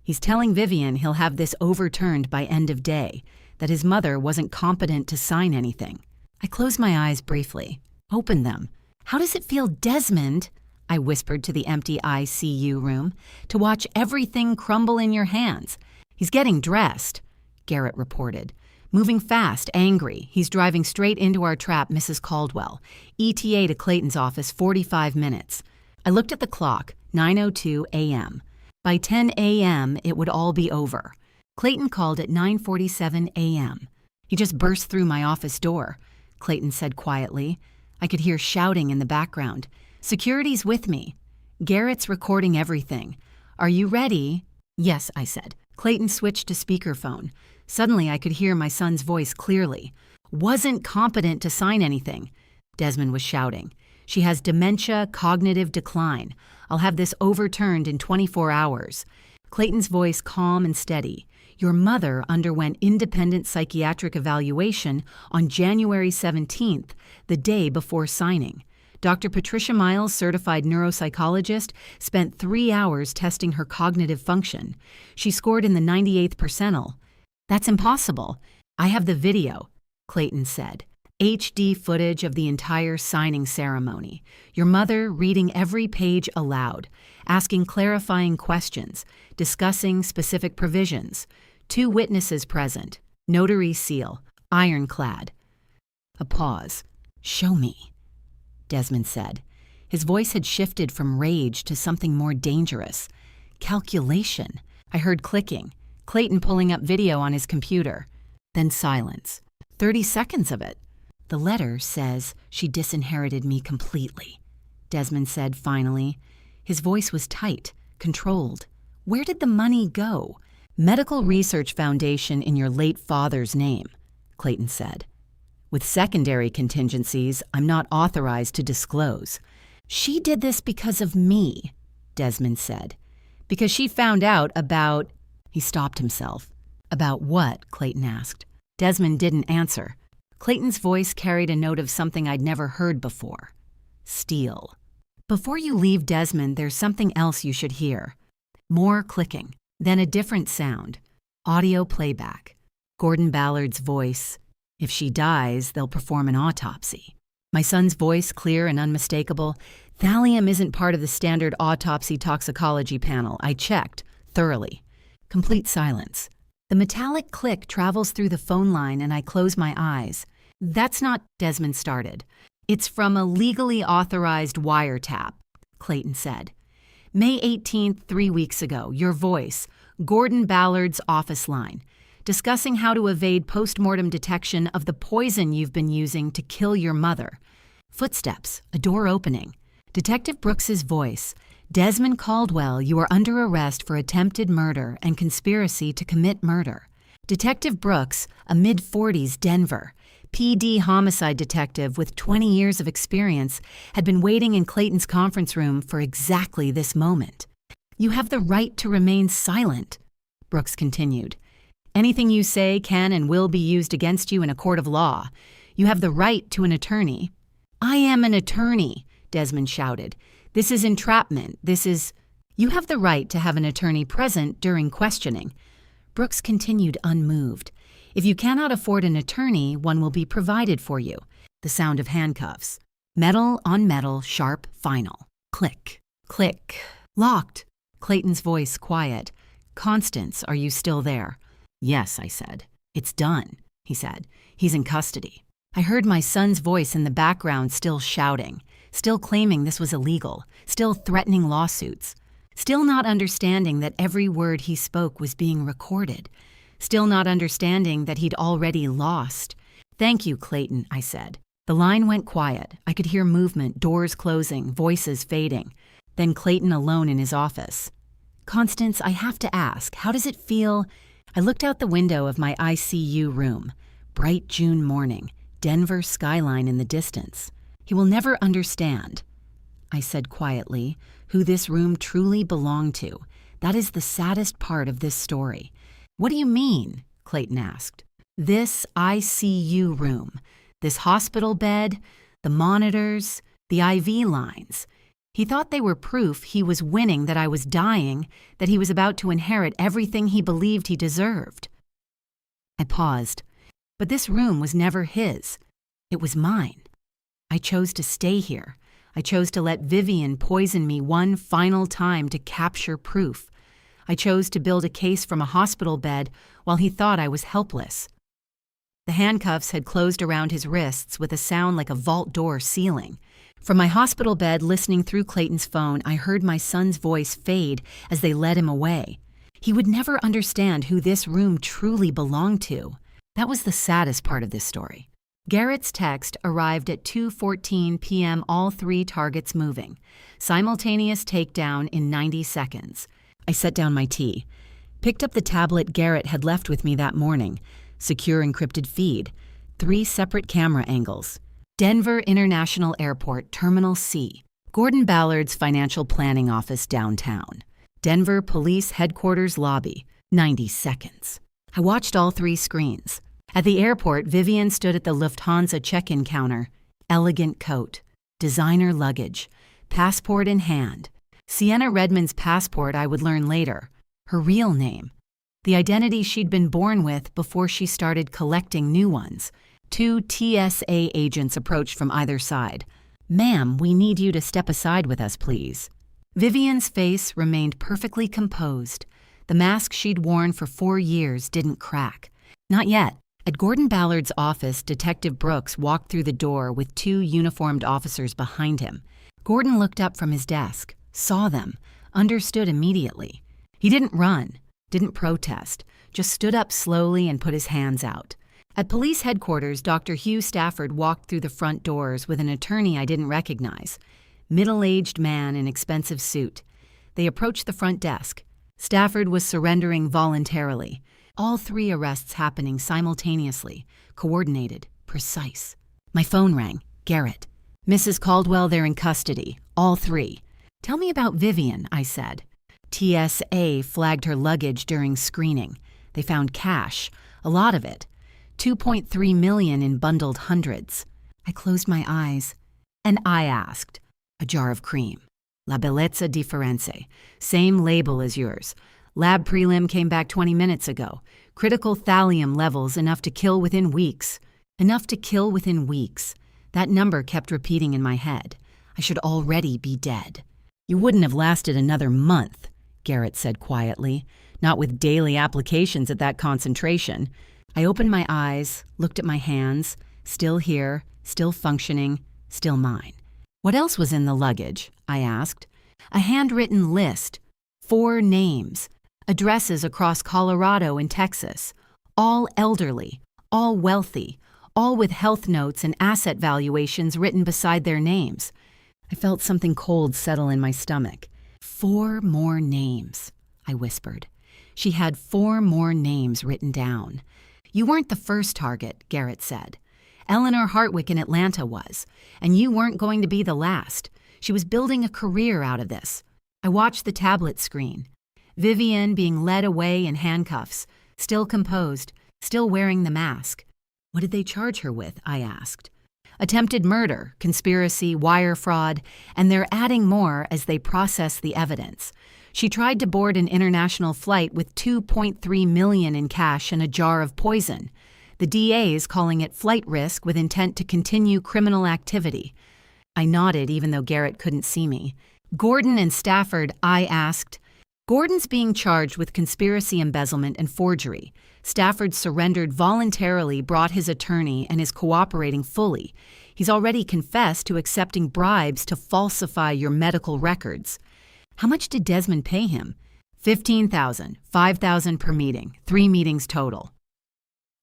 He's telling Vivian he'll have this overturned by end of day, that his mother wasn't competent to sign anything. I closed my eyes briefly, opened them. How does it feel, Desmond, I whispered to the empty ICU room, to watch everything crumble in your hands? He's getting dressed, Garrett reported. Moving fast, angry, he's driving straight into our trap, Mrs. Caldwell. ETA to Clayton's office, 45 minutes. I looked at the clock, 9:02 a.m. By 10 a.m., it would all be over. Clayton called at 9:47 a.m. He just burst through my office door, Clayton said quietly. I could hear shouting in the background. Security's with me. Garrett's recording everything. Are you ready? Yes, I said. Clayton switched to speakerphone. Suddenly, I could hear my son's voice clearly. Wasn't competent to sign anything, Desmond was shouting. She has dementia, cognitive decline. I'll have this overturned in 24 hours. Clayton's voice calm and steady. Your mother underwent independent psychiatric evaluation on January 17th, the day before signing. Dr. Patricia Miles, certified neuropsychologist, spent 3 hours testing her cognitive function. She scored in the 98th percentile. That's impossible. I have the video, Clayton said. HD footage of the entire signing ceremony. Your mother reading every page aloud, asking clarifying questions, discussing specific provisions. 2 witnesses present. Notary seal, ironclad. A pause. Show me, Desmond said. His voice had shifted from rage to something more dangerous. Calculation. I heard clicking. Clayton pulling up video on his computer. Then silence. 30 seconds of it. The letter says she disinherited me completely, Desmond said finally. His voice was tight, controlled. Where did the money go? Medical Research Foundation in your late father's name, Clayton said. With secondary contingencies I'm not authorized to disclose. She did this because of me, Desmond said. Because she found out about... He stopped himself. About what? Clayton asked. Desmond didn't answer. Clayton's voice carried a note of something I'd never heard before. Steel. Before you leave, Desmond, there's something else you should hear. More clicking, then a different sound. Audio playback. Gordon Ballard's voice. If she dies, they'll perform an autopsy. My son's voice, clear and unmistakable. Thallium isn't part of the standard autopsy toxicology panel. I checked, thoroughly. Complete silence. The metallic click travels through the phone line and I close my eyes. That's not, Desmond started. It's from a legally authorized wiretap, Clayton said. May 18th, 3 weeks ago, your voice, Gordon Ballard's office line, discussing how to evade post-mortem detection of the poison you've been using to kill your mother. Footsteps, a door opening. Detective Brooks's voice. Desmond Caldwell, you are under arrest for attempted murder and conspiracy to commit murder. Detective Brooks, a mid-40s Denver, PD homicide detective with 20 years of experience, had been waiting in Clayton's conference room for exactly this moment. You have the right to remain silent, Brooks continued. Anything you say can and will be used against you in a court of law. You have the right to an attorney. I am an attorney, Desmond shouted. This is entrapment. You have the right to have an attorney present during questioning. Brooks continued unmoved. If you cannot afford an attorney, one will be provided for you. The sound of handcuffs. Metal on metal, sharp, final. Click. Click. Locked. Clayton's voice quiet. Constance, are you still there? Yes, I said. It's done, he said. He's in custody. I heard my son's voice in the background still shouting. Still claiming this was illegal, still threatening lawsuits, still not understanding that every word he spoke was being recorded, still not understanding that he'd already lost. Thank you, Clayton, I said. The line went quiet. I could hear movement, doors closing, voices fading. Then Clayton alone in his office. Constance, I have to ask, how does it feel? I looked out the window of my ICU room. Bright June morning, Denver skyline in the distance. He will never understand, I said quietly, who this room truly belonged to. That is the saddest part of this story. What do you mean? Clayton asked. This ICU room, this hospital bed, the monitors, the IV lines. He thought they were proof he was winning, that I was dying, that he was about to inherit everything he believed he deserved. I paused. But this room was never his. It was mine. I chose to stay here. I chose to let Vivian poison me one final time to capture proof. I chose to build a case from a hospital bed while he thought I was helpless. The handcuffs had closed around his wrists with a sound like a vault door sealing. From my hospital bed, listening through Clayton's phone, I heard my son's voice fade as they led him away. He would never understand who this room truly belonged to. That was the saddest part of this story. Garrett's text arrived at 2:14 p.m., all 3 targets moving. Simultaneous takedown in 90 seconds. I set down my tea. Picked up the tablet Garrett had left with me that morning. Secure encrypted feed. 3 separate camera angles. Denver International Airport, Terminal C. Gordon Ballard's financial planning office downtown. Denver Police Headquarters lobby. 90 seconds. I watched all 3 screens. At the airport, Vivian stood at the Lufthansa check-in counter. Elegant coat, designer luggage, passport in hand. Sienna Redmond's passport I would learn later. Her real name. The identity she'd been born with before she started collecting new ones. 2 TSA agents approached from either side. "Ma'am, we need you to step aside with us, please." Vivian's face remained perfectly composed. The mask she'd worn for 4 years didn't crack. Not yet. At Gordon Ballard's office, Detective Brooks walked through the door with 2 uniformed officers behind him. Gordon looked up from his desk, saw them, understood immediately. He didn't run, didn't protest, just stood up slowly and put his hands out. At police headquarters, Dr. Hugh Stafford walked through the front doors with an attorney I didn't recognize. Middle-aged man in expensive suit. They approached the front desk. Stafford was surrendering voluntarily. All 3 arrests happening simultaneously, coordinated, precise. My phone rang. Garrett. "Mrs. Caldwell, they're in custody. All 3. "Tell me about Vivian," I said. TSA flagged her luggage during screening. They found cash, a lot of it. $2.3 million in bundled hundreds. I closed my eyes. And I asked. "A jar of cream. La Bellezza di Firenze. Same label as yours. Lab prelim came back 20 minutes ago. Critical thallium levels enough to kill within weeks. Enough to kill within weeks." That number kept repeating in my head. I should already be dead. "You wouldn't have lasted another month," Garrett said quietly, "not with daily applications at that concentration." I opened my eyes, looked at my hands, still here, still functioning, still mine. "What else was in the luggage?" I asked. "A handwritten list. 4 names. Addresses across Colorado and Texas. All elderly, all wealthy, all with health notes and asset valuations written beside their names." I felt something cold settle in my stomach. 4 more names, I whispered. She had 4 more names written down. "You weren't the first target," Garrett said. "Eleanor Hartwick in Atlanta was, and you weren't going to be the last. She was building a career out of this." I watched the tablet screen. Vivian being led away in handcuffs, still composed, still wearing the mask. "What did they charge her with?" I asked. "Attempted murder, conspiracy, wire fraud, and they're adding more as they process the evidence. She tried to board an international flight with $2.3 million in cash and a jar of poison. The DA is calling it flight risk with intent to continue criminal activity." I nodded even though Garrett couldn't see me. "Gordon and Stafford," I asked. "Gordon's being charged with conspiracy, embezzlement, and forgery. Stafford surrendered voluntarily, brought his attorney, and is cooperating fully. He's already confessed to accepting bribes to falsify your medical records." "How much did Desmond pay him?" $15,000, $5,000 per meeting, 3 meetings total.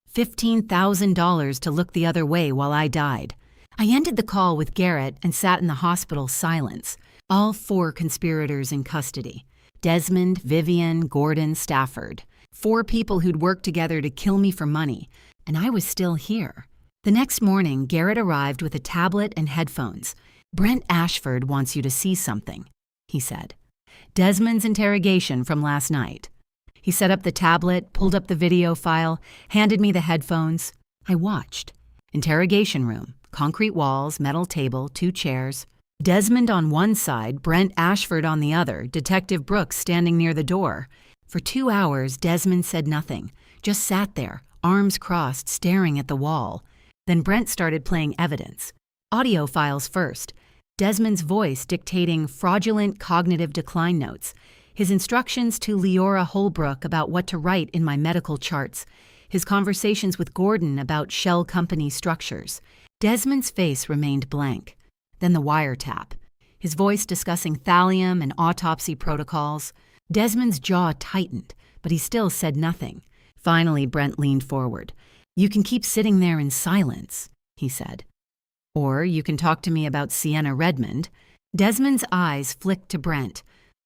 $15,000 to look the other way while I died. I ended the call with Garrett and sat in the hospital silence. All 4 conspirators in custody. Desmond, Vivian, Gordon, Stafford. 4 people who'd worked together to kill me for money, and I was still here. The next morning, Garrett arrived with a tablet and headphones. "Brent Ashford wants you to see something," he said. "Desmond's interrogation from last night." He set up the tablet, pulled up the video file, handed me the headphones. I watched. Interrogation room, concrete walls, metal table, 2 chairs. Desmond on one side, Brent Ashford on the other, Detective Brooks standing near the door. For 2 hours, Desmond said nothing, just sat there, arms crossed, staring at the wall. Then Brent started playing evidence. Audio files first. Desmond's voice dictating fraudulent cognitive decline notes. His instructions to Leora Holbrook about what to write in my medical charts. His conversations with Gordon about shell company structures. Desmond's face remained blank. Then the wiretap. His voice discussing thallium and autopsy protocols. Desmond's jaw tightened, but he still said nothing. Finally, Brent leaned forward. "You can keep sitting there in silence," he said. "Or you can talk to me about Sienna Redmond." Desmond's eyes flicked to Brent.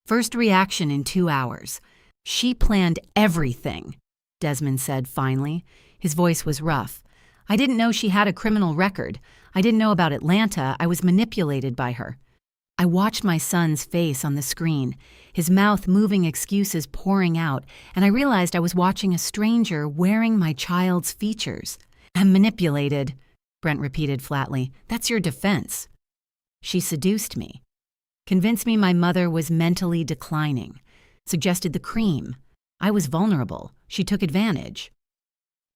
First reaction in 2 hours. "She planned everything," Desmond said finally. His voice was rough. "I didn't know she had a criminal record. I didn't know about Atlanta. I was manipulated by her." I watched my son's face on the screen, his mouth moving, excuses pouring out, and I realized I was watching a stranger wearing my child's features. "I'm manipulated," Brent repeated flatly. "That's your defense." She seduced me, convinced me my mother was mentally declining, suggested the cream. I was vulnerable. She took advantage.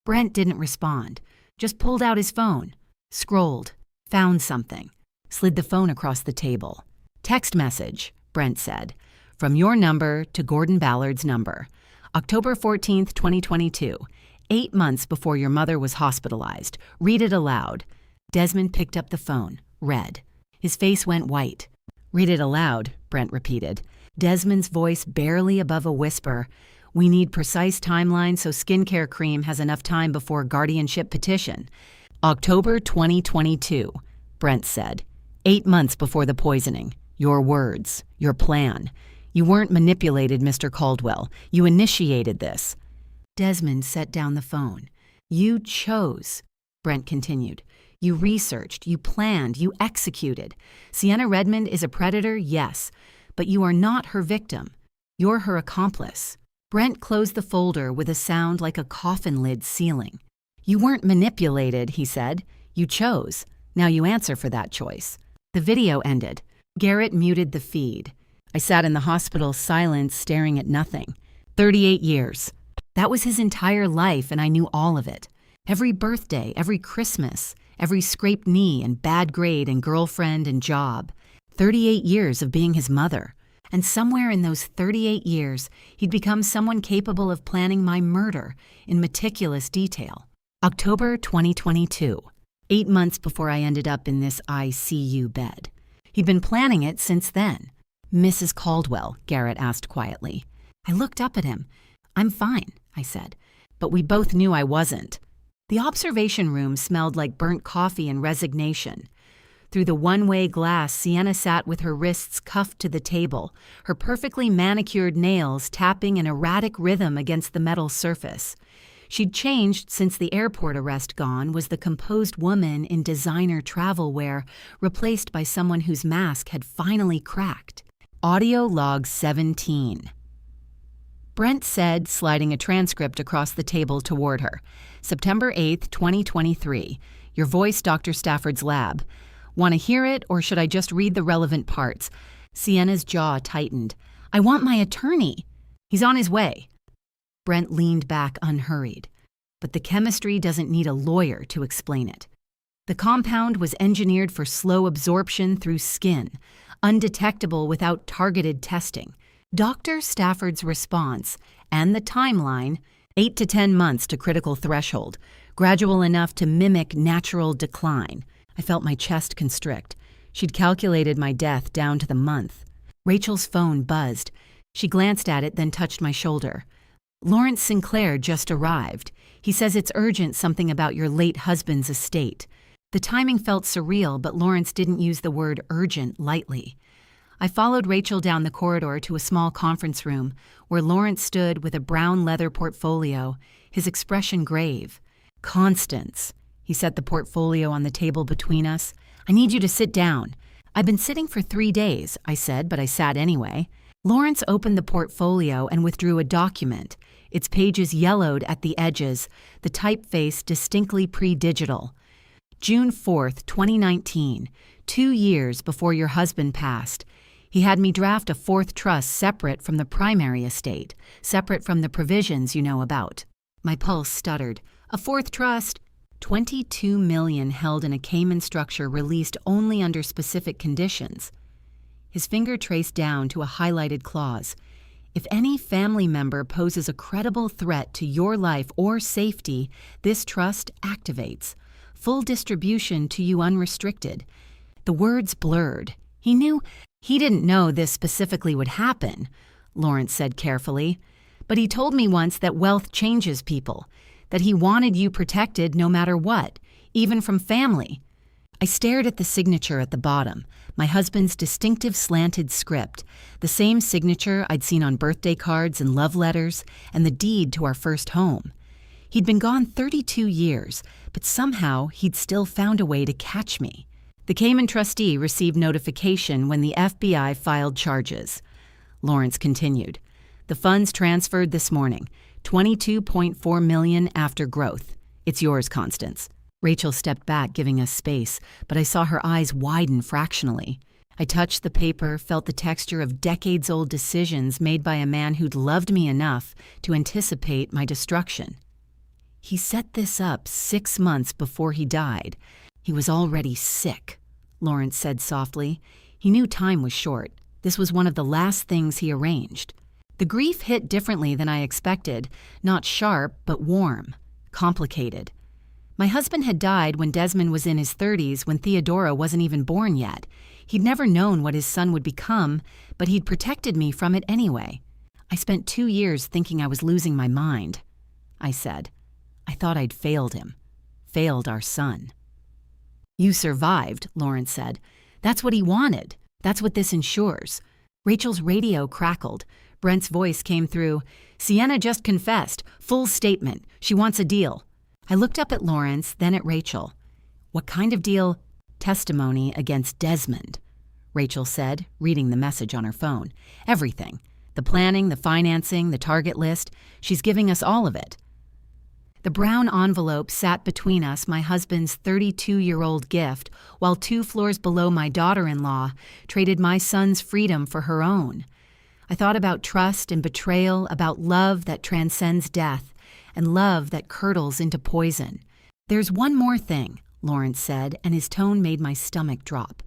Brent didn't respond, just pulled out his phone, scrolled, found something, slid the phone across the table. "Text message," Brent said, "from your number to Gordon Ballard's number. October 14th, 2022, 8 months before your mother was hospitalized. Read it aloud." Desmond picked up the phone, read. His face went white. "Read it aloud," Brent repeated. Desmond's voice barely above a whisper. "We need precise timelines so skincare cream has enough time before guardianship petition." "October 2022, Brent said. 8 months before the poisoning. Your words, your plan. You weren't manipulated, Mr. Caldwell. You initiated this." Desmond set down the phone. "You chose," Brent continued. "You researched, you planned, you executed. Sienna Redmond is a predator, yes, but you are not her victim. You're her accomplice." Brent closed the folder with a sound like a coffin lid sealing. "You weren't manipulated," he said. "You chose. Now you answer for that choice." The video ended. Garrett muted the feed. I sat in the hospital, silent, staring at nothing. 38 years. That was his entire life, and I knew all of it. Every birthday, every Christmas, every scraped knee and bad grade and girlfriend and job. 38 years of being his mother. And somewhere in those 38 years, he'd become someone capable of planning my murder in meticulous detail. October 2022, 8 months before I ended up in this ICU bed. He'd been planning it since then. "Mrs. Caldwell," Garrett asked quietly. I looked up at him. "I'm fine," I said, but we both knew I wasn't. The observation room smelled like burnt coffee and resignation. Through the one-way glass, Sienna sat with her wrists cuffed to the table, her perfectly manicured nails tapping an erratic rhythm against the metal surface. She'd changed since the airport arrest gone was the composed woman in designer travel wear, replaced by someone whose mask had finally cracked. Audio log 17. Brent said, sliding a transcript across the table toward her. "September 8th, 2023. Your voice, Dr. Stafford's lab. Want to hear it, or should I just read the relevant parts?" Sienna's jaw tightened. "I want my attorney." "He's on his way." Brent leaned back unhurried. "But the chemistry doesn't need a lawyer to explain it. The compound was engineered for slow absorption through skin, undetectable without targeted testing. Dr. Stafford's response, and the timeline, 8 to 10 months to critical threshold, gradual enough to mimic natural decline." I felt my chest constrict. She'd calculated my death down to the month. Rachel's phone buzzed. She glanced at it, then touched my shoulder. "Lawrence Sinclair just arrived. He says it's urgent, something about your late husband's estate." The timing felt surreal, but Lawrence didn't use the word urgent lightly. I followed Rachel down the corridor to a small conference room where Lawrence stood with a brown leather portfolio, his expression grave. "Constance." He set the portfolio on the table between us. "I need you to sit down." "I've been sitting for 3 days," I said, but I sat anyway. Lawrence opened the portfolio and withdrew a document, its pages yellowed at the edges, the typeface distinctly pre-digital. "June 4th, 2019, 2 years before your husband passed. He had me draft a 4th trust separate from the primary estate, separate from the provisions you know about." My pulse stuttered. "A 4th trust?" 22 million held in a Cayman structure released only under specific conditions. His finger traced down to a highlighted clause. "If any family member poses a credible threat to your life or safety, this trust activates. Full distribution to you unrestricted." The words blurred. He didn't know this specifically would happen, Lawrence said carefully. "But he told me once that wealth changes people, that he wanted you protected no matter what, even from family." I stared at the signature at the bottom, my husband's distinctive slanted script, the same signature I'd seen on birthday cards and love letters, and the deed to our first home. He'd been gone 32 years, but somehow he'd still found a way to catch me. The Cayman trustee received notification when the FBI filed charges. Lawrence continued. The funds transferred this morning, $22.4 million after growth. It's yours, Constance. Rachel stepped back, giving us space, but I saw her eyes widen fractionally. I touched the paper, felt the texture of decades-old decisions made by a man who'd loved me enough to anticipate my destruction. He set this up 6 months before he died. He was already sick, Lawrence said softly. He knew time was short. This was one of the last things he arranged. The grief hit differently than I expected, not sharp, but warm, complicated. My husband had died when Desmond was in his 30s, when Theodora wasn't even born yet. He'd never known what his son would become, but he'd protected me from it anyway. I spent 2 years thinking I was losing my mind, I said. I thought I'd failed him, failed our son. You survived, Lawrence said. That's what he wanted. That's what this ensures. Rachel's radio crackled. Brent's voice came through. Sienna just confessed. Full statement. She wants a deal. I looked up at Lawrence, then at Rachel. What kind of deal? Testimony against Desmond, Rachel said, reading the message on her phone. Everything. The planning, the financing, the target list. She's giving us all of it. The brown envelope sat between us, my husband's 32-year-old gift, while 2 floors below my daughter-in-law traded my son's freedom for her own. I thought about trust and betrayal, about love that transcends death, and love that curdles into poison. There's one more thing, Lawrence said, and his tone made my stomach drop.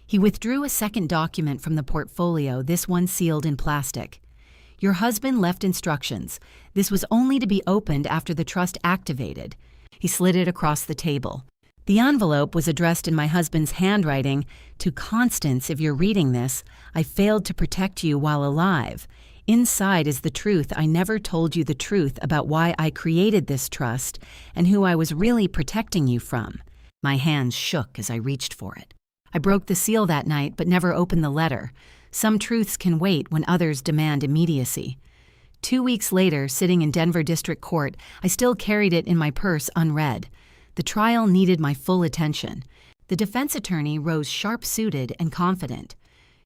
He withdrew a second document from the portfolio, this one sealed in plastic. Your husband left instructions. This was only to be opened after the trust activated. He slid it across the table. The envelope was addressed in my husband's handwriting. To Constance, if you're reading this, I failed to protect you while alive. Inside is the truth. I never told you the truth about why I created this trust and who I was really protecting you from. My hands shook as I reached for it. I broke the seal that night, but never opened the letter. Some truths can wait when others demand immediacy. 2 weeks later, sitting in Denver District Court, I still carried it in my purse unread. The trial needed my full attention. The defense attorney rose sharp-suited and confident.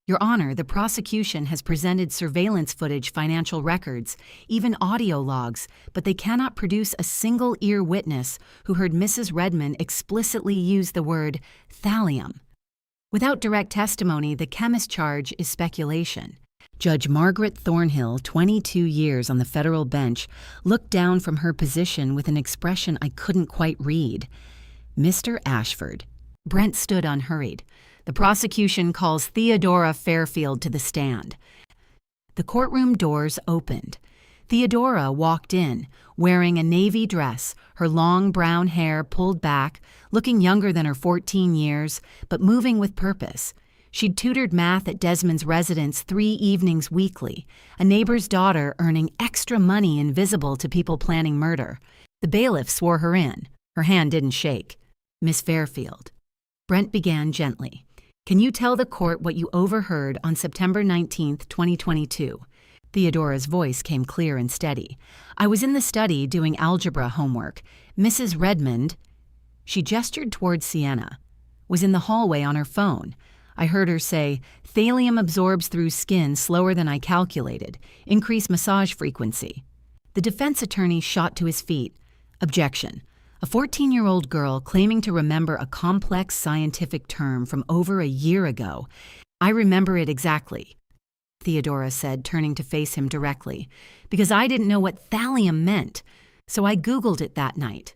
Your Honor, the prosecution has presented surveillance footage, financial records, even audio logs, but they cannot produce a single ear witness who heard Mrs. Redmond explicitly use the word thallium. Without direct testimony, the chemist charge is speculation. Judge Margaret Thornhill, 22 years on the federal bench, looked down from her position with an expression I couldn't quite read. Mr. Ashford. Brent stood unhurried. The prosecution calls Theodora Fairfield to the stand. The courtroom doors opened. Theodora walked in, wearing a navy dress, her long brown hair pulled back, looking younger than her 14 years, but moving with purpose. She'd tutored math at Desmond's residence 3 evenings weekly, a neighbor's daughter earning extra money invisible to people planning murder. The bailiff swore her in. Her hand didn't shake. Miss Fairfield. Brent began gently. Can you tell the court what you overheard on September 19, 2022? Theodora's voice came clear and steady. I was in the study doing algebra homework. Mrs. Redmond, she gestured toward Sienna, was in the hallway on her phone. I heard her say, thallium absorbs through skin slower than I calculated. Increase massage frequency. The defense attorney shot to his feet. Objection. A 14-year-old girl claiming to remember a complex scientific term from over a year ago. I remember it exactly, Theodora said, turning to face him directly, because I didn't know what thallium meant, so I Googled it that night.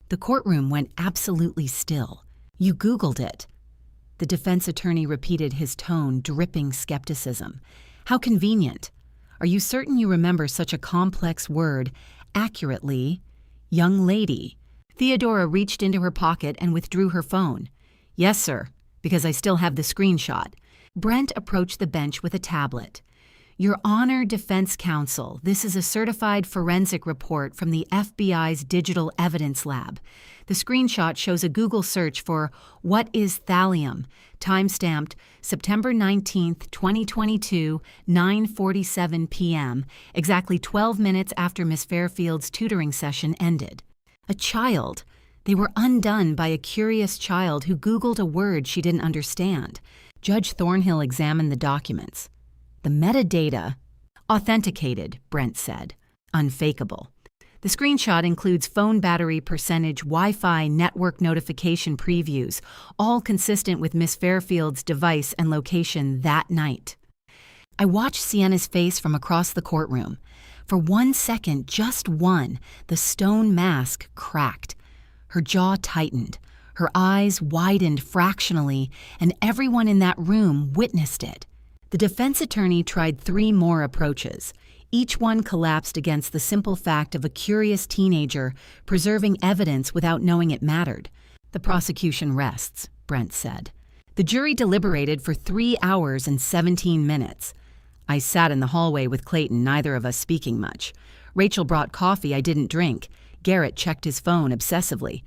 The courtroom went absolutely still. You Googled it. The defense attorney repeated, his tone dripping skepticism. How convenient. Are you certain you remember such a complex word accurately? Young lady. Theodora reached into her pocket and withdrew her phone. Yes, sir, because I still have the screenshot. Brent approached the bench with a tablet. Your Honor, Defense Counsel, this is a certified forensic report from the FBI's Digital Evidence Lab. The screenshot shows a Google search for "What is thallium?" time-stamped September 19, 2022, 9:47 p.m., exactly 12 minutes after Miss Fairfield's tutoring session ended. A child. They were undone by a curious child who Googled a word she didn't understand. Judge Thornhill examined the documents. The metadata, authenticated, Brent said. Unfakeable. The screenshot includes phone battery percentage, Wi-Fi, network notification previews, all consistent with Miss Fairfield's device and location that night. I watched Sienna's face from across the courtroom. For 1 second, just one, the stone mask cracked. Her jaw tightened. Her eyes widened fractionally, and everyone in that room witnessed it. The defense attorney tried 3 more approaches. Each one collapsed against the simple fact of a curious teenager preserving evidence without knowing it mattered. The prosecution rests, Brent said. The jury deliberated for 3 hours and 17 minutes. I sat in the hallway with Clayton, neither of us speaking much. Rachel brought coffee I didn't drink. Garrett checked his phone obsessively.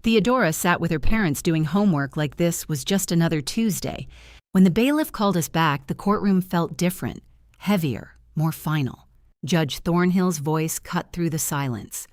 Theodora sat with her parents doing homework like this was just another Tuesday. When the bailiff called us back, the courtroom felt different, heavier, more final. Judge Thornhill's voice cut through the silence.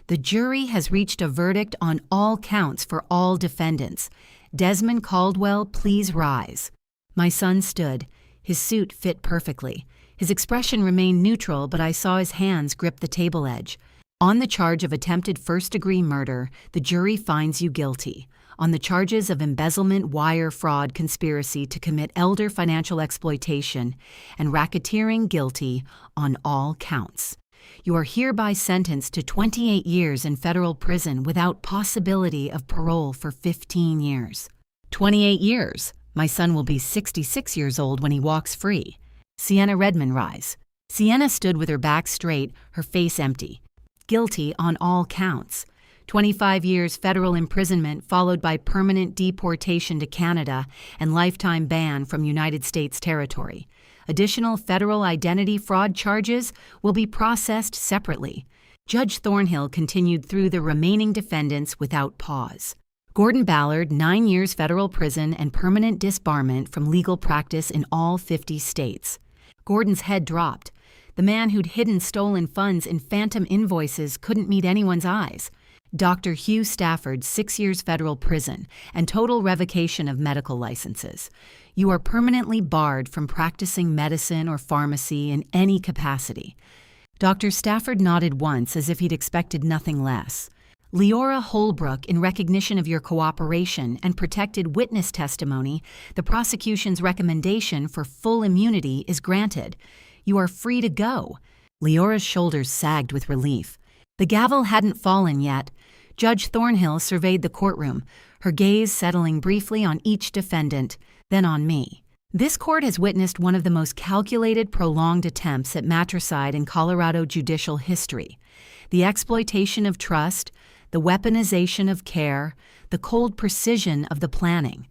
The jury has reached a verdict on all counts for all defendants. Desmond Caldwell, please rise. My son stood. His suit fit perfectly. His expression remained neutral, but I saw his hands grip the table edge. On the charge of attempted first-degree murder, the jury finds you guilty. On the charges of embezzlement, wire fraud, conspiracy to commit elder financial exploitation, and racketeering, guilty on all counts. You are hereby sentenced to 28 years in federal prison without possibility of parole for 15 years. 28 years. My son will be 66 years old when he walks free. Sienna Redmond rise. Sienna stood with her back straight, her face empty. Guilty on all counts. 25 years federal imprisonment followed by permanent deportation to Canada and lifetime ban from United States territory. Additional federal identity fraud charges will be processed separately. Judge Thornhill continued through the remaining defendants without pause. Gordon Ballard, 9 years federal prison and permanent disbarment from legal practice in all 50 states. Gordon's head dropped. The man who'd hidden stolen funds in phantom invoices couldn't meet anyone's eyes. Dr. Hugh Stafford, 6 years federal prison and total revocation of medical licenses. You are permanently barred from practicing medicine or pharmacy in any capacity. Dr. Stafford nodded once as if he'd expected nothing less. Leora Holbrook, in recognition of your cooperation and protected witness testimony, the prosecution's recommendation for full immunity is granted. You are free to go. Leora's shoulders sagged with relief. The gavel hadn't fallen yet. Judge Thornhill surveyed the courtroom, her gaze settling briefly on each defendant, then on me. This court has witnessed one of the most calculated, prolonged attempts at matricide in Colorado judicial history. The exploitation of trust, the weaponization of care, the cold precision of the planning.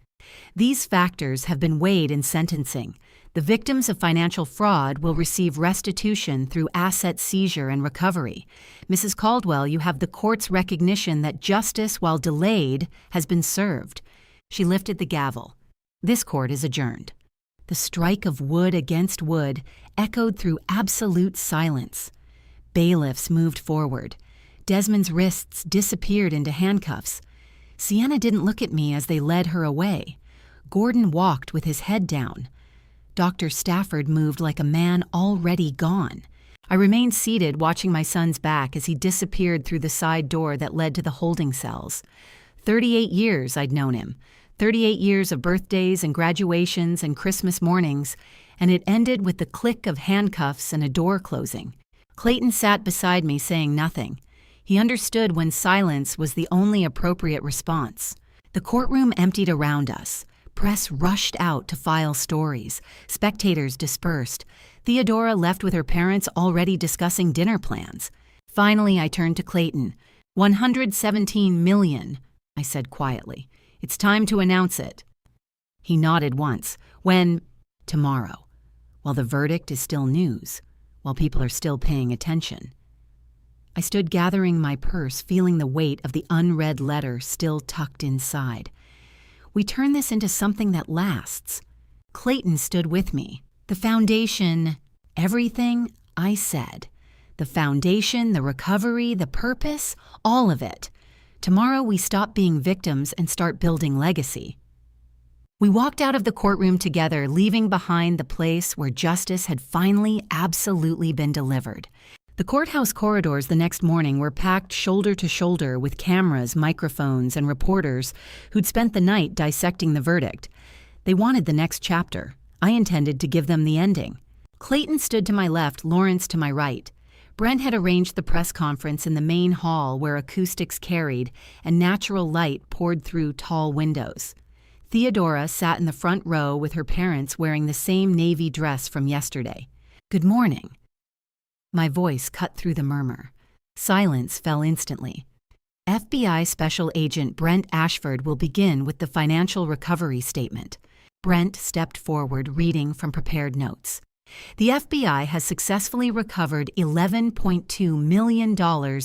These factors have been weighed in sentencing. The victims of financial fraud will receive restitution through asset seizure and recovery. Mrs. Caldwell, you have the court's recognition that justice, while delayed, has been served. She lifted the gavel. This court is adjourned. The strike of wood against wood echoed through absolute silence. Bailiffs moved forward. Desmond's wrists disappeared into handcuffs. Sienna didn't look at me as they led her away. Gordon walked with his head down. Dr. Stafford moved like a man already gone. I remained seated, watching my son's back as he disappeared through the side door that led to the holding cells. 38 years I'd known him. 38 years of birthdays and graduations and Christmas mornings, and it ended with the click of handcuffs and a door closing. Clayton sat beside me, saying nothing. He understood when silence was the only appropriate response. The courtroom emptied around us. Press rushed out to file stories. Spectators dispersed. Theodora left with her parents already discussing dinner plans. Finally, I turned to Clayton. 117 million, I said quietly. It's time to announce it. He nodded once. When? Tomorrow. While the verdict is still news. While people are still paying attention. I stood gathering my purse, feeling the weight of the unread letter still tucked inside. We turn this into something that lasts. Clayton stood with me. The foundation, everything I said. The foundation, the recovery, the purpose, all of it. Tomorrow we stop being victims and start building legacy. We walked out of the courtroom together, leaving behind the place where justice had finally absolutely been delivered. The courthouse corridors the next morning were packed shoulder to shoulder with cameras, microphones, and reporters who'd spent the night dissecting the verdict. They wanted the next chapter. I intended to give them the ending. Clayton stood to my left, Lawrence to my right. Brent had arranged the press conference in the main hall where acoustics carried and natural light poured through tall windows. Theodora sat in the front row with her parents wearing the same navy dress from yesterday. "Good morning." My voice cut through the murmur. Silence fell instantly. FBI Special Agent Brent Ashford will begin with the financial recovery statement. Brent stepped forward, reading from prepared notes. The FBI has successfully recovered $11.2 million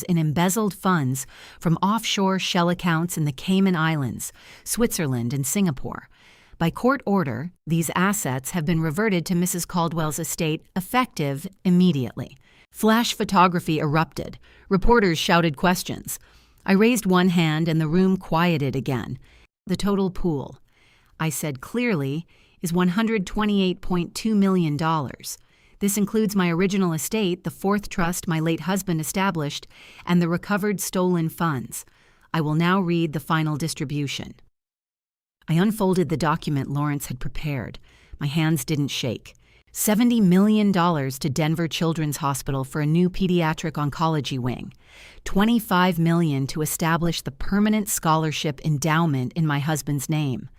in embezzled funds from offshore shell accounts in the Cayman Islands, Switzerland, and Singapore. By court order, these assets have been reverted to Mrs. Caldwell's estate effective immediately. Flash photography erupted. Reporters shouted questions. I raised one hand and the room quieted again. The total pool, I said clearly, is $128.2 million. This includes my original estate, the fourth trust my late husband established, and the recovered stolen funds. I will now read the final distribution. I unfolded the document Lawrence had prepared. My hands didn't shake. $70 million to Denver Children's Hospital for a new pediatric oncology wing. $25 million to establish the permanent scholarship endowment in my husband's name.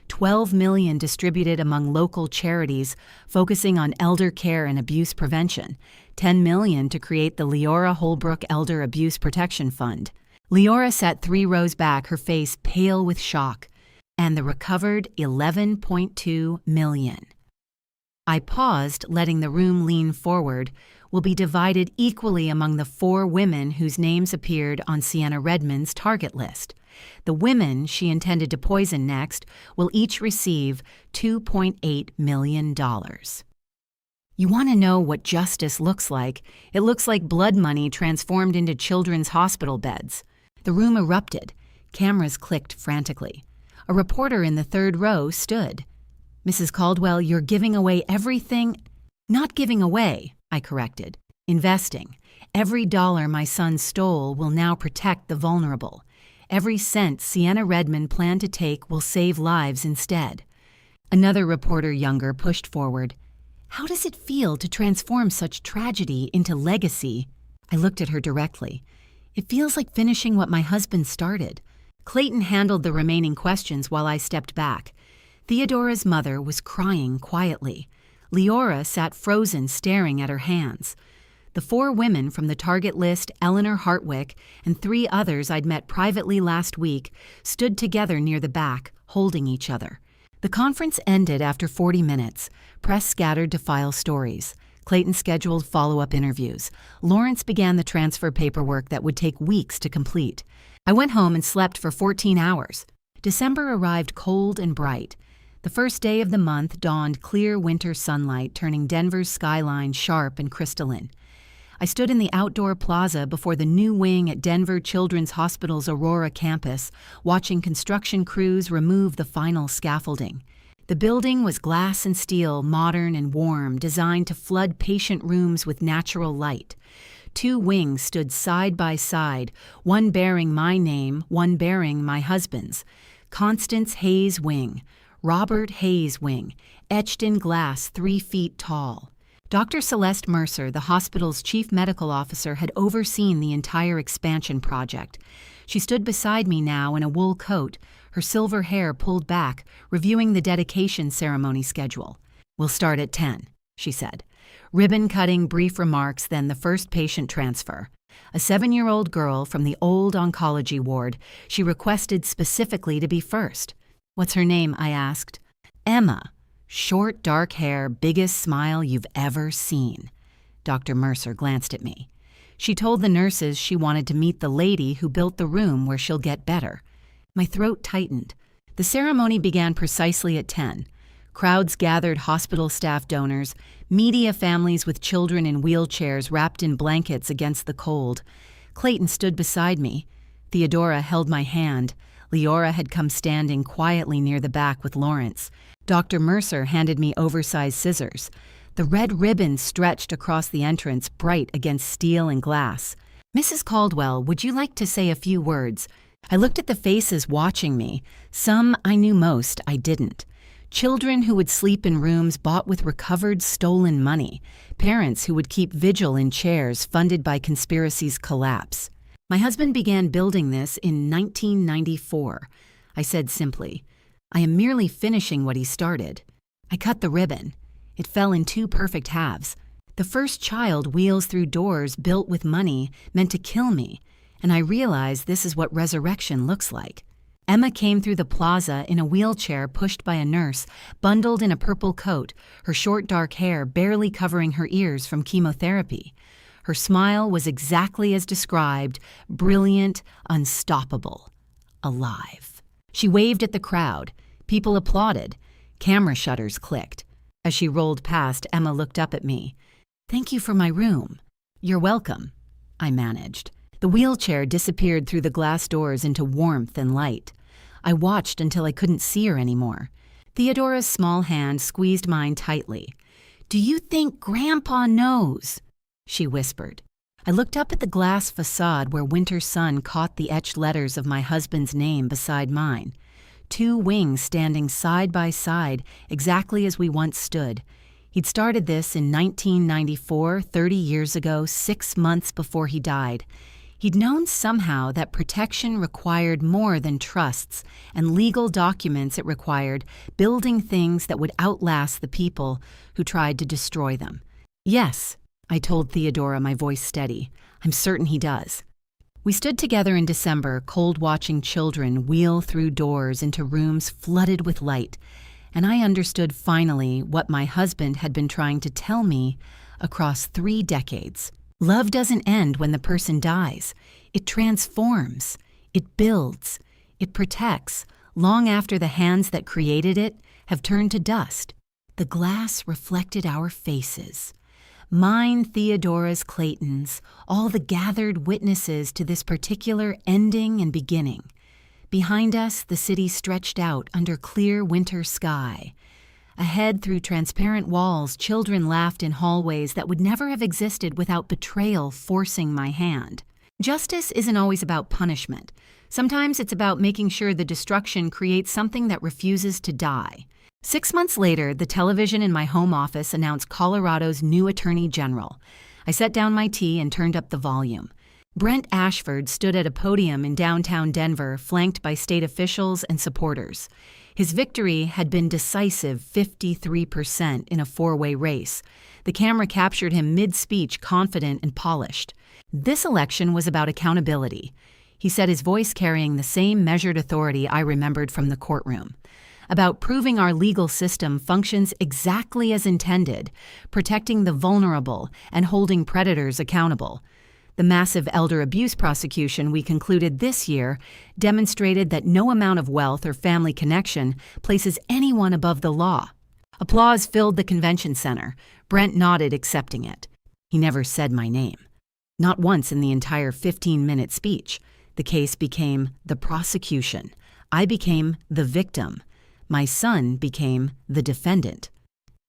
$12 million distributed among local charities focusing on elder care and abuse prevention. $10 million to create the Leora Holbrook Elder Abuse Protection Fund. Leora sat 3 rows back, her face pale with shock. And the recovered $11.2 million. I paused, letting the room lean forward, will be divided equally among the 4 women whose names appeared on Sienna Redmond's target list. The women she intended to poison next will each receive $2.8 million. You want to know what justice looks like? It looks like blood money transformed into children's hospital beds. The room erupted. Cameras clicked frantically. A reporter in the 3rd row stood. "Mrs. Caldwell, you're giving away everything." "Not giving away," I corrected. "Investing. Every dollar my son stole will now protect the vulnerable. Every cent Sienna Redmond planned to take will save lives instead." Another reporter, younger, pushed forward. "How does it feel to transform such tragedy into legacy?" I looked at her directly. "It feels like finishing what my husband started." Clayton handled the remaining questions while I stepped back. Theodora's mother was crying quietly. Leora sat frozen, staring at her hands. The 4 women from the target list, Eleanor Hartwick, and 3 others I'd met privately last week, stood together near the back, holding each other. The conference ended after 40 minutes. Press scattered to file stories. Clayton scheduled follow-up interviews. Lawrence began the transfer paperwork that would take weeks to complete. I went home and slept for 14 hours. December arrived cold and bright. The first day of the month dawned clear winter sunlight, turning Denver's skyline sharp and crystalline. I stood in the outdoor plaza before the new wing at Denver Children's Hospital's Aurora campus, watching construction crews remove the final scaffolding. The building was glass and steel, modern and warm, designed to flood patient rooms with natural light. 2 wings stood side by side, one bearing my name, one bearing my husband's. Constance Hayes Wing, Robert Hayes Wing, etched in glass 3 feet tall. Dr. Celeste Mercer, the hospital's chief medical officer, had overseen the entire expansion project. She stood beside me now in a wool coat, her silver hair pulled back, reviewing the dedication ceremony schedule. "We'll start at 10, she said. Ribbon-cutting brief remarks, then the first patient transfer. A 7-year-old girl from the old oncology ward. She requested specifically to be first. "What's her name?" I asked. "Emma. Short, dark hair, biggest smile you've ever seen." Dr. Mercer glanced at me. She told the nurses she wanted to meet the lady who built the room where she'll get better. My throat tightened. The ceremony began precisely at 10. Crowds gathered, hospital staff, donors, media families with children in wheelchairs wrapped in blankets against the cold. Clayton stood beside me. Theodora held my hand. Leora had come standing quietly near the back with Lawrence. Dr. Mercer handed me oversized scissors. The red ribbon stretched across the entrance, bright against steel and glass. "Mrs. Caldwell, would you like to say a few words?" I looked at the faces watching me. Some I knew, most I didn't. Children who would sleep in rooms bought with recovered stolen money. Parents who would keep vigil in chairs funded by conspiracy's collapse. "My husband began building this in 1994. I said simply, "I am merely finishing what he started." I cut the ribbon. It fell in two perfect halves. The first child wheels through doors built with money meant to kill me, and I realized this is what resurrection looks like. Emma came through the plaza in a wheelchair pushed by a nurse, bundled in a purple coat, her short dark hair barely covering her ears from chemotherapy. Her smile was exactly as described, brilliant, unstoppable, alive. She waved at the crowd. People applauded. Camera shutters clicked. As she rolled past, Emma looked up at me. "Thank you for my room." "You're welcome," I managed. The wheelchair disappeared through the glass doors into warmth and light. I watched until I couldn't see her anymore. Theodora's small hand squeezed mine tightly. "Do you think Grandpa knows?" she whispered. I looked up at the glass facade where winter sun caught the etched letters of my husband's name beside mine. Two wings standing side by side, exactly as we once stood. He'd started this in 1994, 30 years ago, 6 months before he died. He'd known somehow that protection required more than trusts and legal documents it required, building things that would outlast the people who tried to destroy them. "Yes," I told Theodora, my voice steady. "I'm certain he does." We stood together in December, cold-watching children wheel through doors into rooms flooded with light, and I understood finally what my husband had been trying to tell me across 3 decades. Love doesn't end when the person dies. It transforms. It builds. It protects, long after the hands that created it have turned to dust. The glass reflected our faces. Mine, Theodora's, Clayton's, all the gathered witnesses to this particular ending and beginning. Behind us, the city stretched out under clear winter sky. Ahead, through transparent walls, children laughed in hallways that would never have existed without betrayal forcing my hand. Justice isn't always about punishment. Sometimes it's about making sure the destruction creates something that refuses to die. 6 months later, the television in my home office announced Colorado's new Attorney General. I set down my tea and turned up the volume. Brent Ashford stood at a podium in downtown Denver, flanked by state officials and supporters. His victory had been decisive, 53% in a 4-way race. The camera captured him mid-speech, confident and polished. This election was about accountability. He said, his voice carrying the same measured authority I remembered from the courtroom. About proving our legal system functions exactly as intended, protecting the vulnerable and holding predators accountable. The massive elder abuse prosecution we concluded this year demonstrated that no amount of wealth or family connection places anyone above the law. Applause filled the convention center. Brent nodded, accepting it. He never said my name. Not once in the entire 15-minute speech. The case became the prosecution. I became the victim. My son became the defendant.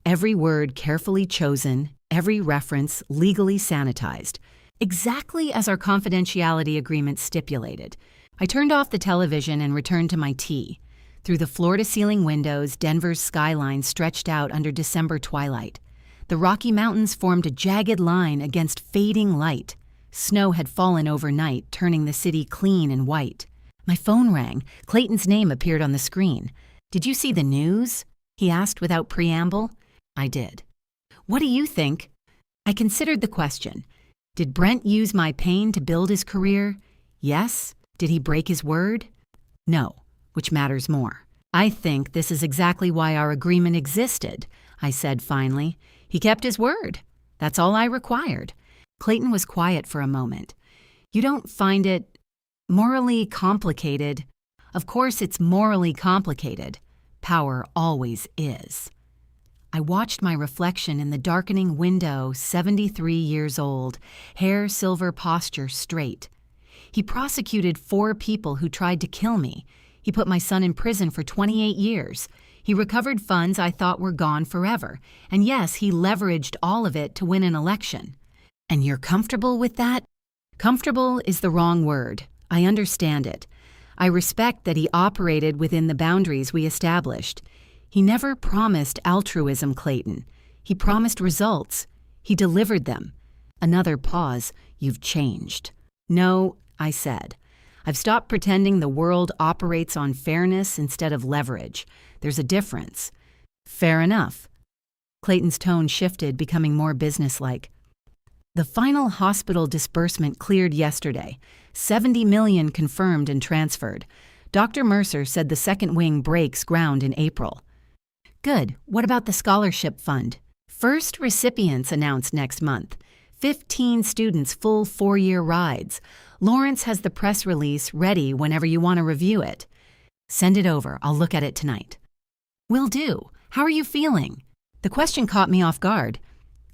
Every word carefully chosen, every reference legally sanitized. Exactly as our confidentiality agreement stipulated. I turned off the television and returned to my tea. Through the floor-to-ceiling windows, Denver's skyline stretched out under December twilight. The Rocky Mountains formed a jagged line against fading light. Snow had fallen overnight, turning the city clean and white. My phone rang. Clayton's name appeared on the screen. "Did you see the news?" he asked without preamble. I did. "What do you think?" I considered the question. Did Brent use my pain to build his career? Yes. Did he break his word? No, which matters more. "I think this is exactly why our agreement existed," I said finally. "He kept his word. That's all I required." Clayton was quiet for a moment. "You don't find it morally complicated?" "Of course it's morally complicated. Power always is." I watched my reflection in the darkening window, 73 years old, hair silver, posture straight. He prosecuted 4 people who tried to kill me. He put my son in prison for 28 years. He recovered funds I thought were gone forever. And yes, he leveraged all of it to win an election. And you're comfortable with that? Comfortable is the wrong word. I understand it. I respect that he operated within the boundaries we established. He never promised altruism, Clayton. He promised results. He delivered them. Another pause. You've changed. No, I said. I've stopped pretending the world operates on fairness instead of leverage. There's a difference. Fair enough. Clayton's tone shifted, becoming more businesslike. The final hospital disbursement cleared yesterday. $70 million confirmed and transferred. Dr. Mercer said the second wing breaks ground in April. Good. What about the scholarship fund? First recipients announced next month. 15 students full 4-year rides. Lawrence has the press release ready whenever you want to review it. Send it over. I'll look at it tonight. Will do. How are you feeling? The question caught me off guard.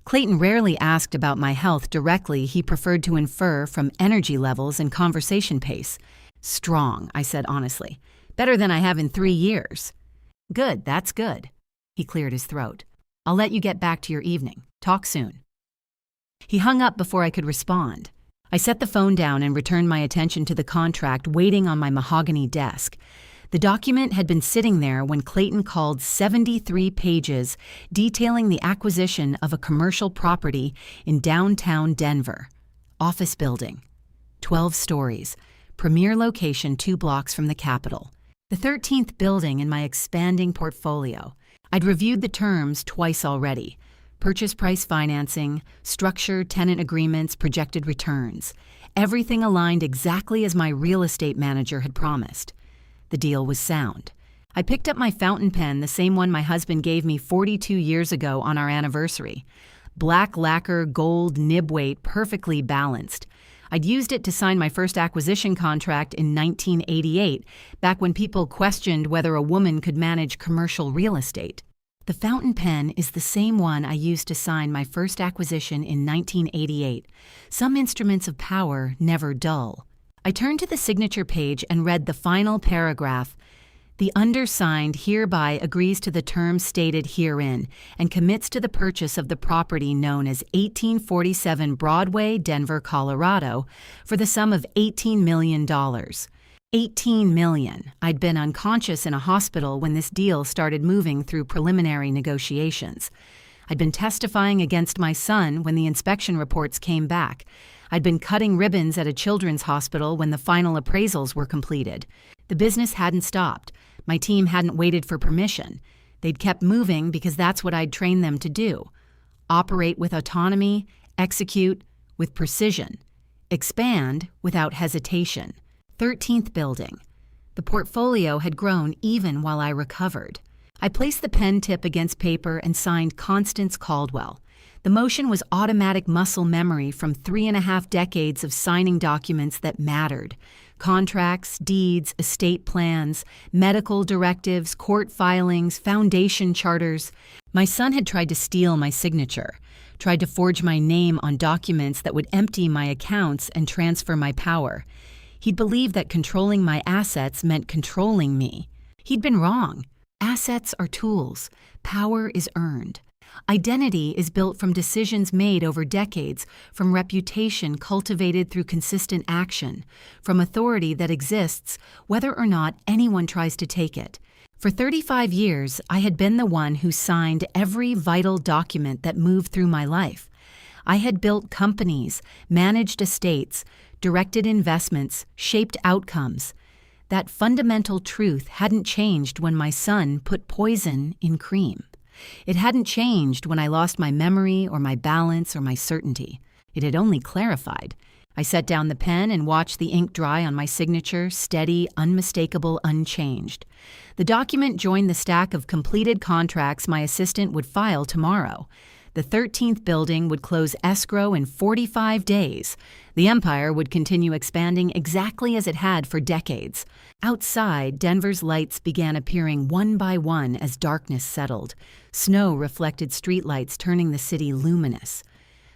Clayton rarely asked about my health directly. He preferred to infer from energy levels and conversation pace. Strong, I said honestly. Better than I have in 3 years. Good, that's good. He cleared his throat. I'll let you get back to your evening. Talk soon. He hung up before I could respond. I set the phone down and returned my attention to the contract waiting on my mahogany desk. The document had been sitting there when Clayton called 73 pages detailing the acquisition of a commercial property in downtown Denver. Office building. 12 stories. Premier location 2 blocks from the Capitol. The 13th building in my expanding portfolio. I'd reviewed the terms twice already. Purchase price financing, structure, tenant agreements, projected returns. Everything aligned exactly as my real estate manager had promised. The deal was sound. I picked up my fountain pen, the same one my husband gave me 42 years ago on our anniversary. Black lacquer, gold nib weight, perfectly balanced. I'd used it to sign my first acquisition contract in 1988, back when people questioned whether a woman could manage commercial real estate. The fountain pen is the same one I used to sign my first acquisition in 1988. Some instruments of power never dull. I turned to the signature page and read the final paragraph. The undersigned hereby agrees to the terms stated herein and commits to the purchase of the property known as 1847 Broadway, Denver, Colorado, for the sum of $18 million. $18 million. I'd been unconscious in a hospital when this deal started moving through preliminary negotiations. I'd been testifying against my son when the inspection reports came back. I'd been cutting ribbons at a children's hospital when the final appraisals were completed. The business hadn't stopped. My team hadn't waited for permission. They'd kept moving because that's what I'd trained them to do. Operate with autonomy, execute with precision, expand without hesitation. 13th building. The portfolio had grown even while I recovered. I placed the pen tip against paper and signed Constance Caldwell. The motion was automatic muscle memory from 3.5 decades of signing documents that mattered. Contracts, deeds, estate plans, medical directives, court filings, foundation charters. My son had tried to steal my signature, tried to forge my name on documents that would empty my accounts and transfer my power. He'd believed that controlling my assets meant controlling me. He'd been wrong. Assets are tools. Power is earned. Identity is built from decisions made over decades, from reputation cultivated through consistent action, from authority that exists whether or not anyone tries to take it. For 35 years, I had been the one who signed every vital document that moved through my life. I had built companies, managed estates, directed investments, shaped outcomes. That fundamental truth hadn't changed when my son put poison in cream. It hadn't changed when I lost my memory or my balance or my certainty. It had only clarified. I set down the pen and watched the ink dry on my signature, steady, unmistakable, unchanged. The document joined the stack of completed contracts my assistant would file tomorrow. The 13th building would close escrow in 45 days. The empire would continue expanding exactly as it had for decades. Outside, Denver's lights began appearing one by one as darkness settled. Snow reflected streetlights, turning the city luminous.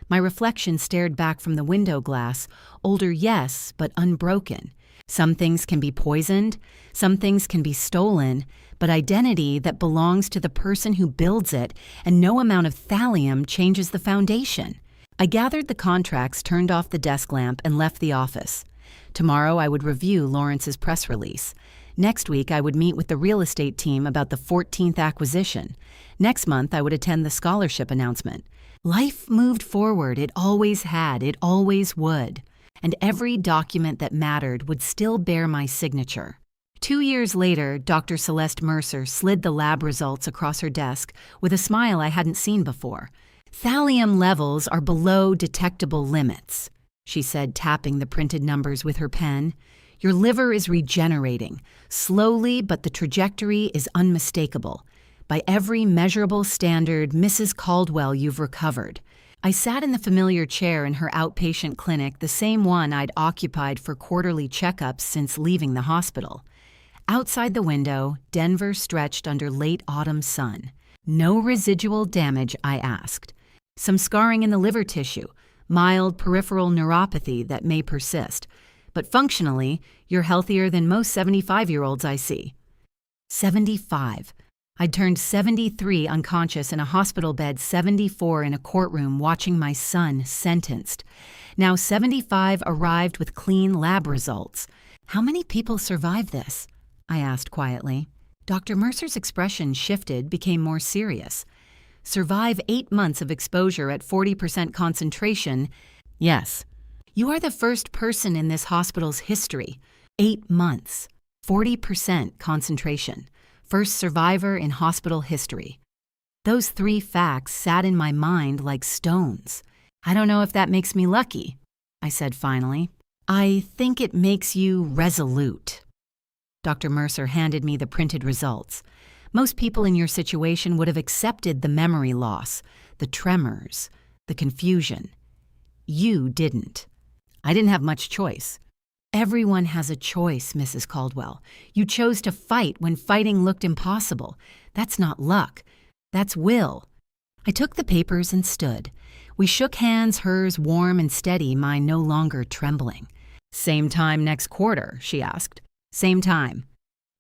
My reflection stared back from the window glass, older yes, but unbroken. Some things can be poisoned, some things can be stolen, but identity that belongs to the person who builds it, and no amount of thallium changes the foundation. I gathered the contracts, turned off the desk lamp, and left the office. Tomorrow I would review Lawrence's press release. Next week I would meet with the real estate team about the 14th acquisition. Next month I would attend the scholarship announcement. Life moved forward. It always had. It always would. And every document that mattered would still bear my signature. 2 years later, Dr. Celeste Mercer slid the lab results across her desk with a smile I hadn't seen before. "Thallium levels are below detectable limits," she said, tapping the printed numbers with her pen. "Your liver is regenerating, slowly, but the trajectory is unmistakable. By every measurable standard, Mrs. Caldwell, you've recovered." I sat in the familiar chair in her outpatient clinic, the same one I'd occupied for quarterly checkups since leaving the hospital. Outside the window, Denver stretched under late autumn sun. "No residual damage?" I asked. "Some scarring in the liver tissue, mild peripheral neuropathy that may persist. But functionally, you're healthier than most 75-year-olds I see." 75. I'd turned 73 unconscious in a hospital bed, 74 in a courtroom watching my son sentenced. Now 75 arrived with clean lab results. "How many people survive this?" I asked quietly. Dr. Mercer's expression shifted, became more serious. "Survive 8 months of exposure at 40% concentration? Yes. You are the first person in this hospital's history. 8 months. 40% concentration. First survivor in hospital history." Those 3 facts sat in my mind like stones. "I don't know if that makes me lucky," I said finally. "I think it makes you resolute." Dr. Mercer handed me the printed results. "Most people in your situation would have accepted the memory loss, the tremors, the confusion. You didn't." "I didn't have much choice." "Everyone has a choice, Mrs. Caldwell. You chose to fight when fighting looked impossible. That's not luck. That's will." I took the papers and stood. We shook hands, hers warm and steady, mine no longer trembling. "Same time next quarter?" she asked. "Same time."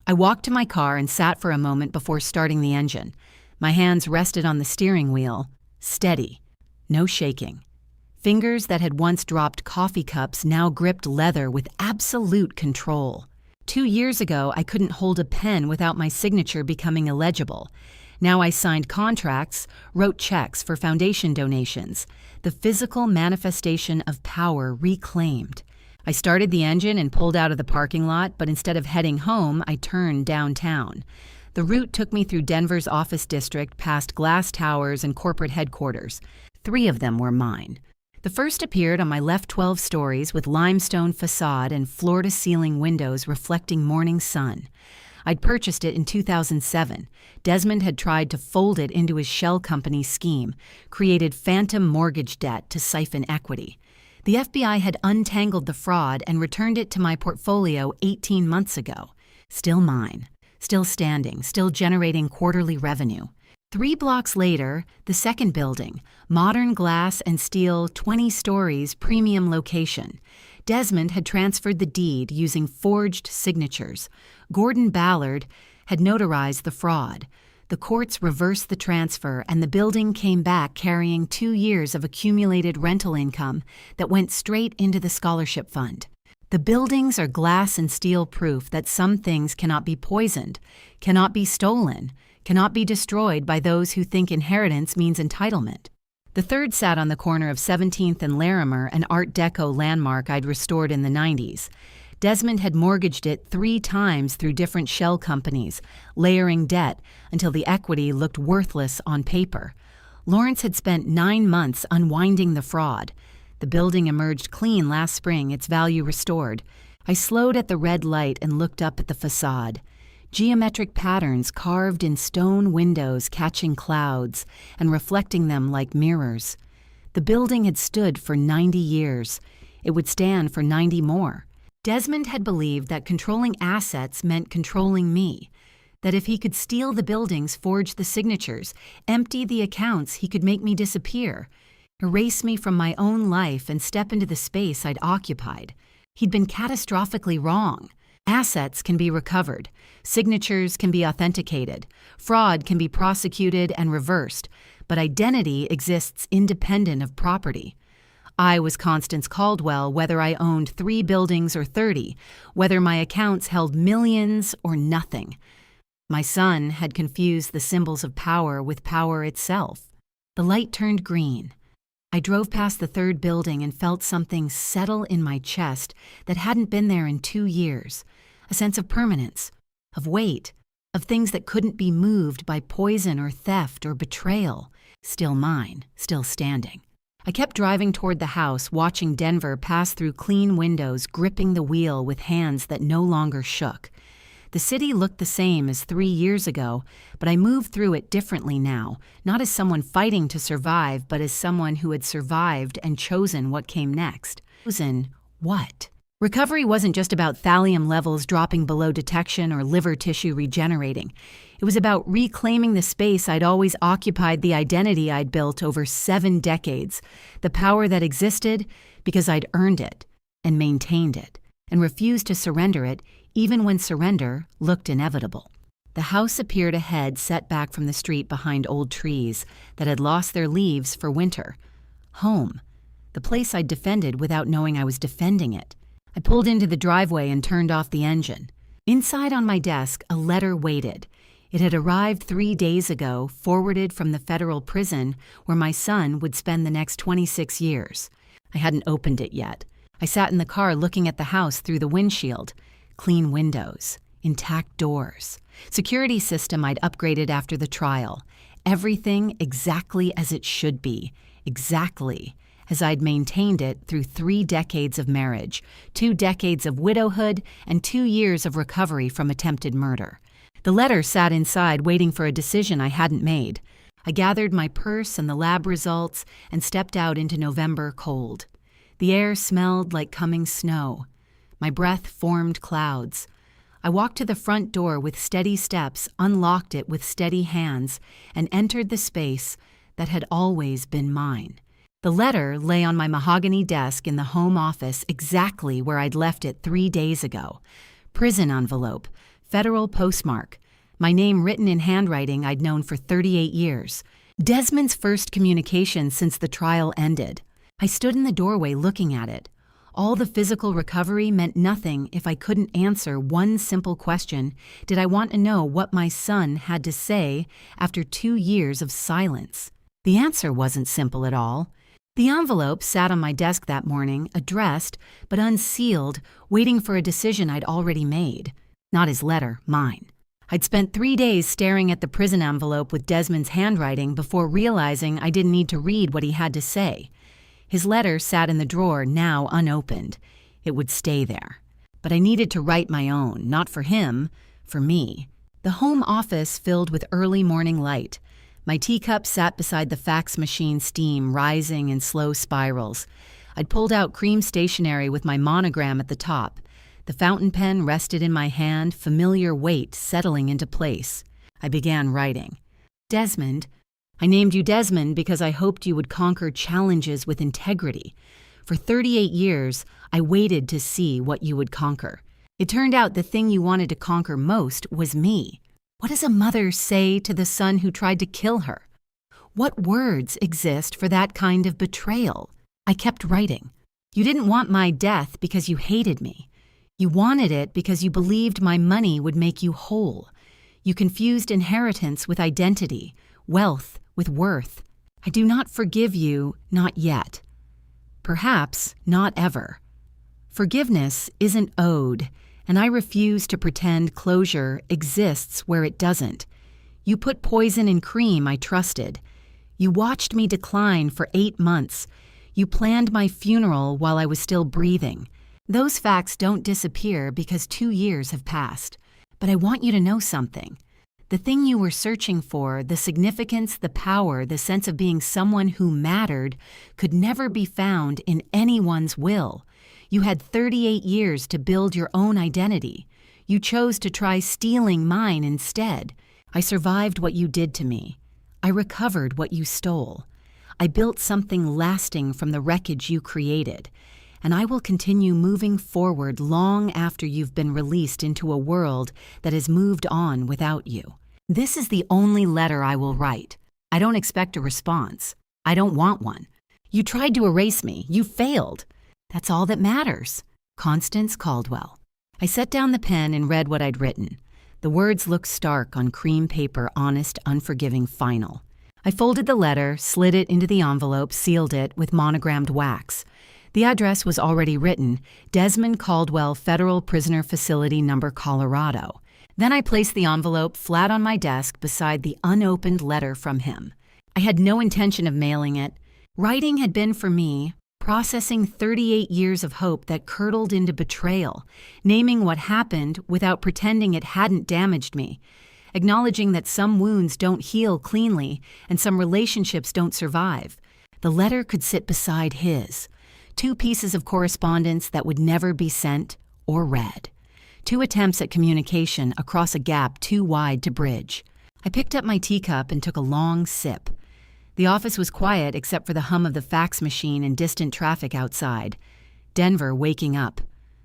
I walked to my car and sat for a moment before starting the engine. My hands rested on the steering wheel. Steady. No shaking. Fingers that had once dropped coffee cups now gripped leather with absolute control. 2 years ago, I couldn't hold a pen without my signature becoming illegible. Now I signed contracts, wrote checks for foundation donations, the physical manifestation of power reclaimed. I started the engine and pulled out of the parking lot, but instead of heading home, I turned downtown. The route took me through Denver's office district, past glass towers and corporate headquarters. 3 of them were mine. The first appeared on my left 12 stories with limestone facade and floor-to-ceiling windows reflecting morning sun. I'd purchased it in 2007. Desmond had tried to fold it into his shell company scheme, created phantom mortgage debt to siphon equity. The FBI had untangled the fraud and returned it to my portfolio 18 months ago. Still mine, still standing, still generating quarterly revenue. 3 blocks later, the second building, modern glass and steel, 20 stories, premium location. Desmond had transferred the deed using forged signatures. Gordon Ballard had notarized the fraud. The courts reversed the transfer, and the building came back carrying 2 years of accumulated rental income that went straight into the scholarship fund. The buildings are glass and steel proof that some things cannot be poisoned, cannot be stolen, cannot be destroyed by those who think inheritance means entitlement. The third sat on the corner of 17th and Larimer, an Art Deco landmark I'd restored in the 90s. Desmond had mortgaged it 3 times through different shell companies, layering debt until the equity looked worthless on paper. Lawrence had spent 9 months unwinding the fraud. The building emerged clean last spring, its value restored. I slowed at the red light and looked up at the facade. Geometric patterns carved in stone windows catching clouds and reflecting them like mirrors. The building had stood for 90 years. It would stand for 90 more. Desmond had believed that controlling assets meant controlling me, that if he could steal the buildings, forge the signatures, empty the accounts, he could make me disappear. erase me from my own life and step into the space I'd occupied. He'd been catastrophically wrong. Assets can be recovered. Signatures can be authenticated. Fraud can be prosecuted and reversed. But identity exists independent of property. I was Constance Caldwell, whether I owned 3 buildings or 30, whether my accounts held millions or nothing. My son had confused the symbols of power with power itself. The light turned green. I drove past the 3rd building and felt something settle in my chest that hadn't been there in 2 years. A sense of permanence, of weight, of things that couldn't be moved by poison or theft or betrayal. Still mine, still standing. I kept driving toward the house, watching Denver pass through clean windows, gripping the wheel with hands that no longer shook. The city looked the same as 3 years ago, but I moved through it differently now, not as someone fighting to survive, but as someone who had survived and chosen what came next. Chosen what? Recovery wasn't just about thallium levels dropping below detection or liver tissue regenerating. It was about reclaiming the space I'd always occupied, the identity I'd built over 7 decades, the power that existed because I'd earned it and maintained it and refused to surrender it even when surrender looked inevitable. The house appeared ahead, set back from the street behind old trees that had lost their leaves for winter. Home. The place I'd defended without knowing I was defending it. I pulled into the driveway and turned off the engine. Inside on my desk, a letter waited. It had arrived 3 days ago, forwarded from the federal prison where my son would spend the next 26 years. I hadn't opened it yet. I sat in the car looking at the house through the windshield. Clean windows, intact doors. Security system I'd upgraded after the trial. Everything exactly as it should be. Exactly as I'd maintained it through 3 decades of marriage, 2 decades of widowhood, and 2 years of recovery from attempted murder. The letter sat inside waiting for a decision I hadn't made. I gathered my purse and the lab results and stepped out into November cold. The air smelled like coming snow. My breath formed clouds. I walked to the front door with steady steps, unlocked it with steady hands, and entered the space that had always been mine. The letter lay on my mahogany desk in the home office exactly where I'd left it 3 days ago. Prison envelope, federal postmark, my name written in handwriting I'd known for 38 years. Desmond's first communication since the trial ended. I stood in the doorway looking at it. All the physical recovery meant nothing if I couldn't answer one simple question. Did I want to know what my son had to say after 2 years of silence? The answer wasn't simple at all. The envelope sat on my desk that morning, addressed but unsealed, waiting for a decision I'd already made. Not his letter, mine. I'd spent 3 days staring at the prison envelope with Desmond's handwriting before realizing I didn't need to read what he had to say. His letter sat in the drawer, now unopened. It would stay there. But I needed to write my own, not for him, for me. The home office filled with early morning light. My teacup sat beside the fax machine, steam rising in slow spirals. I'd pulled out cream stationery with my monogram at the top. The fountain pen rested in my hand, familiar weight settling into place. I began writing. Desmond, I named you Desmond because I hoped you would conquer challenges with integrity. For 38 years, I waited to see what you would conquer. It turned out the thing you wanted to conquer most was me. What does a mother say to the son who tried to kill her? What words exist for that kind of betrayal? I kept writing. You didn't want my death because you hated me. You wanted it because you believed my money would make you whole. You confused inheritance with identity, wealth with worth. I do not forgive you, not yet. Perhaps not ever. Forgiveness isn't owed, and I refuse to pretend closure exists where it doesn't. You put poison in cream I trusted. You watched me decline for 8 months. You planned my funeral while I was still breathing. Those facts don't disappear because 2 years have passed. But I want you to know something. The thing you were searching for, the significance, the power, the sense of being someone who mattered, could never be found in anyone's will. You had 38 years to build your own identity. You chose to try stealing mine instead. I survived what you did to me. I recovered what you stole. I built something lasting from the wreckage you created, and I will continue moving forward long after you've been released into a world that has moved on without you. This is the only letter I will write. I don't expect a response. I don't want one. You tried to erase me. You failed. That's all that matters. Constance Caldwell. I set down the pen and read what I'd written. The words looked stark on cream paper, honest, unforgiving, final. I folded the letter, slid it into the envelope, sealed it with monogrammed wax. The address was already written, Desmond Caldwell, Federal Prisoner Facility, Number, Colorado. Then I placed the envelope flat on my desk beside the unopened letter from him. I had no intention of mailing it. Writing had been for me processing 38 years of hope that curdled into betrayal, naming what happened without pretending it hadn't damaged me, acknowledging that some wounds don't heal cleanly and some relationships don't survive. The letter could sit beside his. 2 pieces of correspondence that would never be sent or read. 2 attempts at communication across a gap too wide to bridge. I picked up my teacup and took a long sip. The office was quiet except for the hum of the fax machine and distant traffic outside. Denver waking up.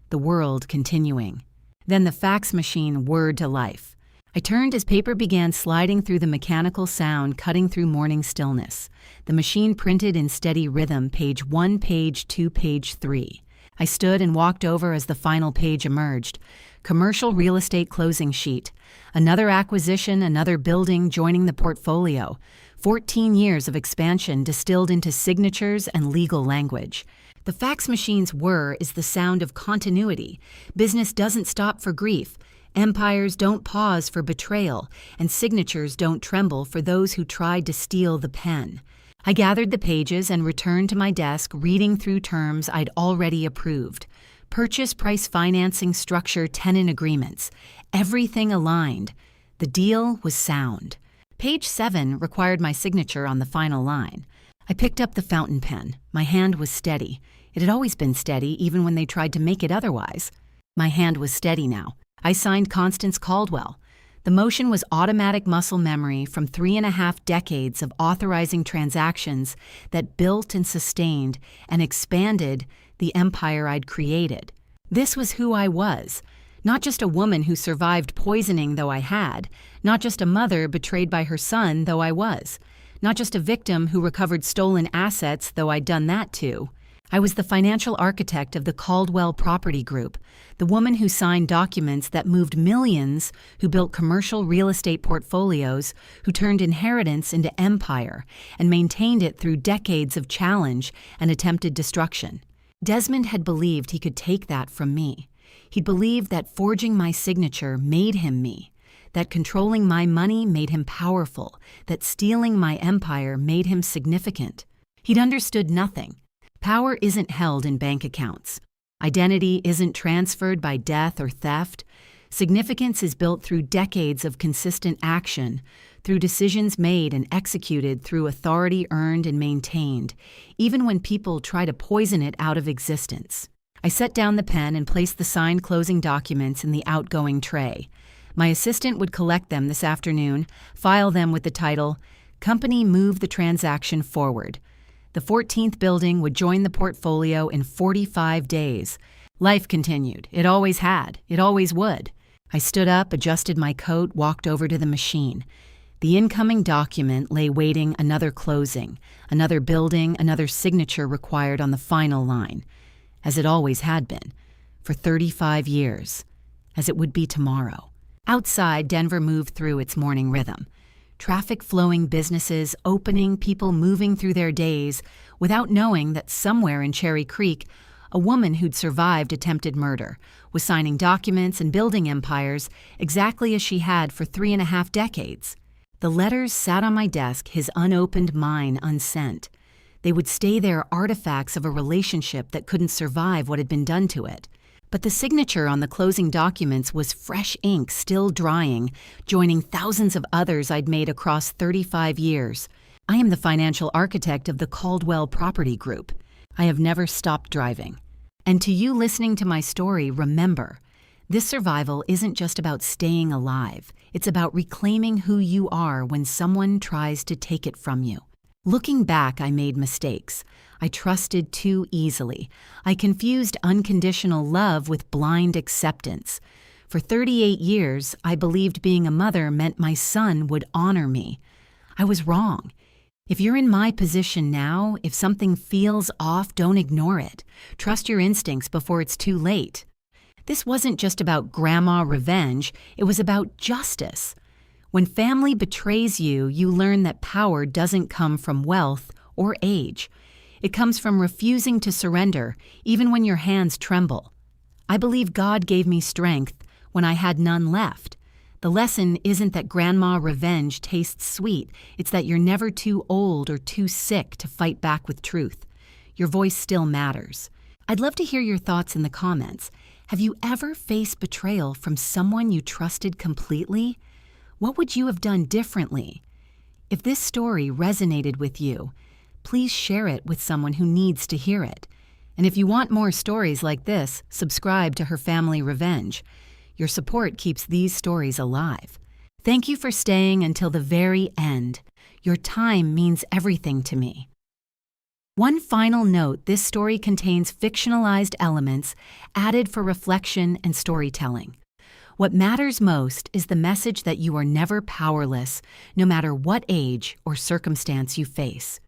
The world continuing. Then the fax machine whirred to life. I turned as paper began sliding through the mechanical sound cutting through morning stillness. The machine printed in steady rhythm, page 1, page 2, page 3. I stood and walked over as the final page emerged. Commercial real estate closing sheet. Another acquisition, another building joining the portfolio. 14 years of expansion distilled into signatures and legal language. The fax machine's whir is the sound of continuity. Business doesn't stop for grief. Empires don't pause for betrayal, and signatures don't tremble for those who tried to steal the pen. I gathered the pages and returned to my desk, reading through terms I'd already approved. Purchase price financing structure, tenant agreements. Everything aligned. The deal was sound. Page 7 required my signature on the final line. I picked up the fountain pen. My hand was steady. It had always been steady, even when they tried to make it otherwise. My hand was steady now. I signed Constance Caldwell. The motion was automatic muscle memory from 3.5 decades of authorizing transactions that built and sustained and expanded the empire I'd created. This was who I was. Not just a woman who survived poisoning, though I had. Not just a mother betrayed by her son, though I was. Not just a victim who recovered stolen assets, though I'd done that too. I was the financial architect of the Caldwell Property Group, the woman who signed documents that moved millions, who built commercial real estate portfolios, who turned inheritance into empire, and maintained it through decades of challenge and attempted destruction. Desmond had believed he could take that from me. He'd believed that forging my signature made him me, that controlling my money made him powerful, that stealing my empire made him significant. He'd understood nothing. Power isn't held in bank accounts. Identity isn't transferred by death or theft. Significance is built through decades of consistent action, through decisions made and executed, through authority earned and maintained, even when people try to poison it out of existence. I set down the pen and placed the signed closing documents in the outgoing tray. My assistant would collect them this afternoon, file them with the title, Company Move the Transaction Forward. The 14th building would join the portfolio in 45 days. Life continued. It always had. It always would. I stood up, adjusted my coat, walked over to the machine. The incoming document lay waiting, another closing, another building, another signature required on the final line, as it always had been, for 35 years, as it would be tomorrow. Outside, Denver moved through its morning rhythm. Traffic flowing, businesses opening, people moving through their days without knowing that somewhere in Cherry Creek, a woman who'd survived attempted murder was signing documents and building empires exactly as she had for 3.5 decades. The letters sat on my desk, his unopened, mine unsent. They would stay there, artifacts of a relationship that couldn't survive what had been done to it. But the signature on the closing documents was fresh ink still drying, joining thousands of others I'd made across 35 years. I am the financial architect of the Caldwell Property Group. I have never stopped driving. And to you listening to my story, remember, this survival isn't just about staying alive. It's about reclaiming who you are when someone tries to take it from you. Looking back, I made mistakes. I trusted too easily. I confused unconditional love with blind acceptance. For 38 years, I believed being a mother meant my son would honor me. I was wrong. If you're in my position now, if something feels off, don't ignore it. Trust your instincts before it's too late. This wasn't just about grandma revenge, it was about justice. When family betrays you, you learn that power doesn't come from wealth or age. It comes from refusing to surrender, even when your hands tremble. I believe God gave me strength when I had none left. The lesson isn't that grandma revenge tastes sweet, it's that you're never too old or too sick to fight back with truth. Your voice still matters. I'd love to hear your thoughts in the comments. Have you ever faced betrayal from someone you trusted completely? What would you have done differently? If this story resonated with you, please share it with someone who needs to hear it. And if you want more stories like this, subscribe to Her Family Revenge. Your support keeps these stories alive. Thank you for staying until the very end. Your time means everything to me. One final note, this story contains fictionalized elements added for reflection and storytelling. What matters most is the message that you are never powerless, no matter what age or circumstance you face.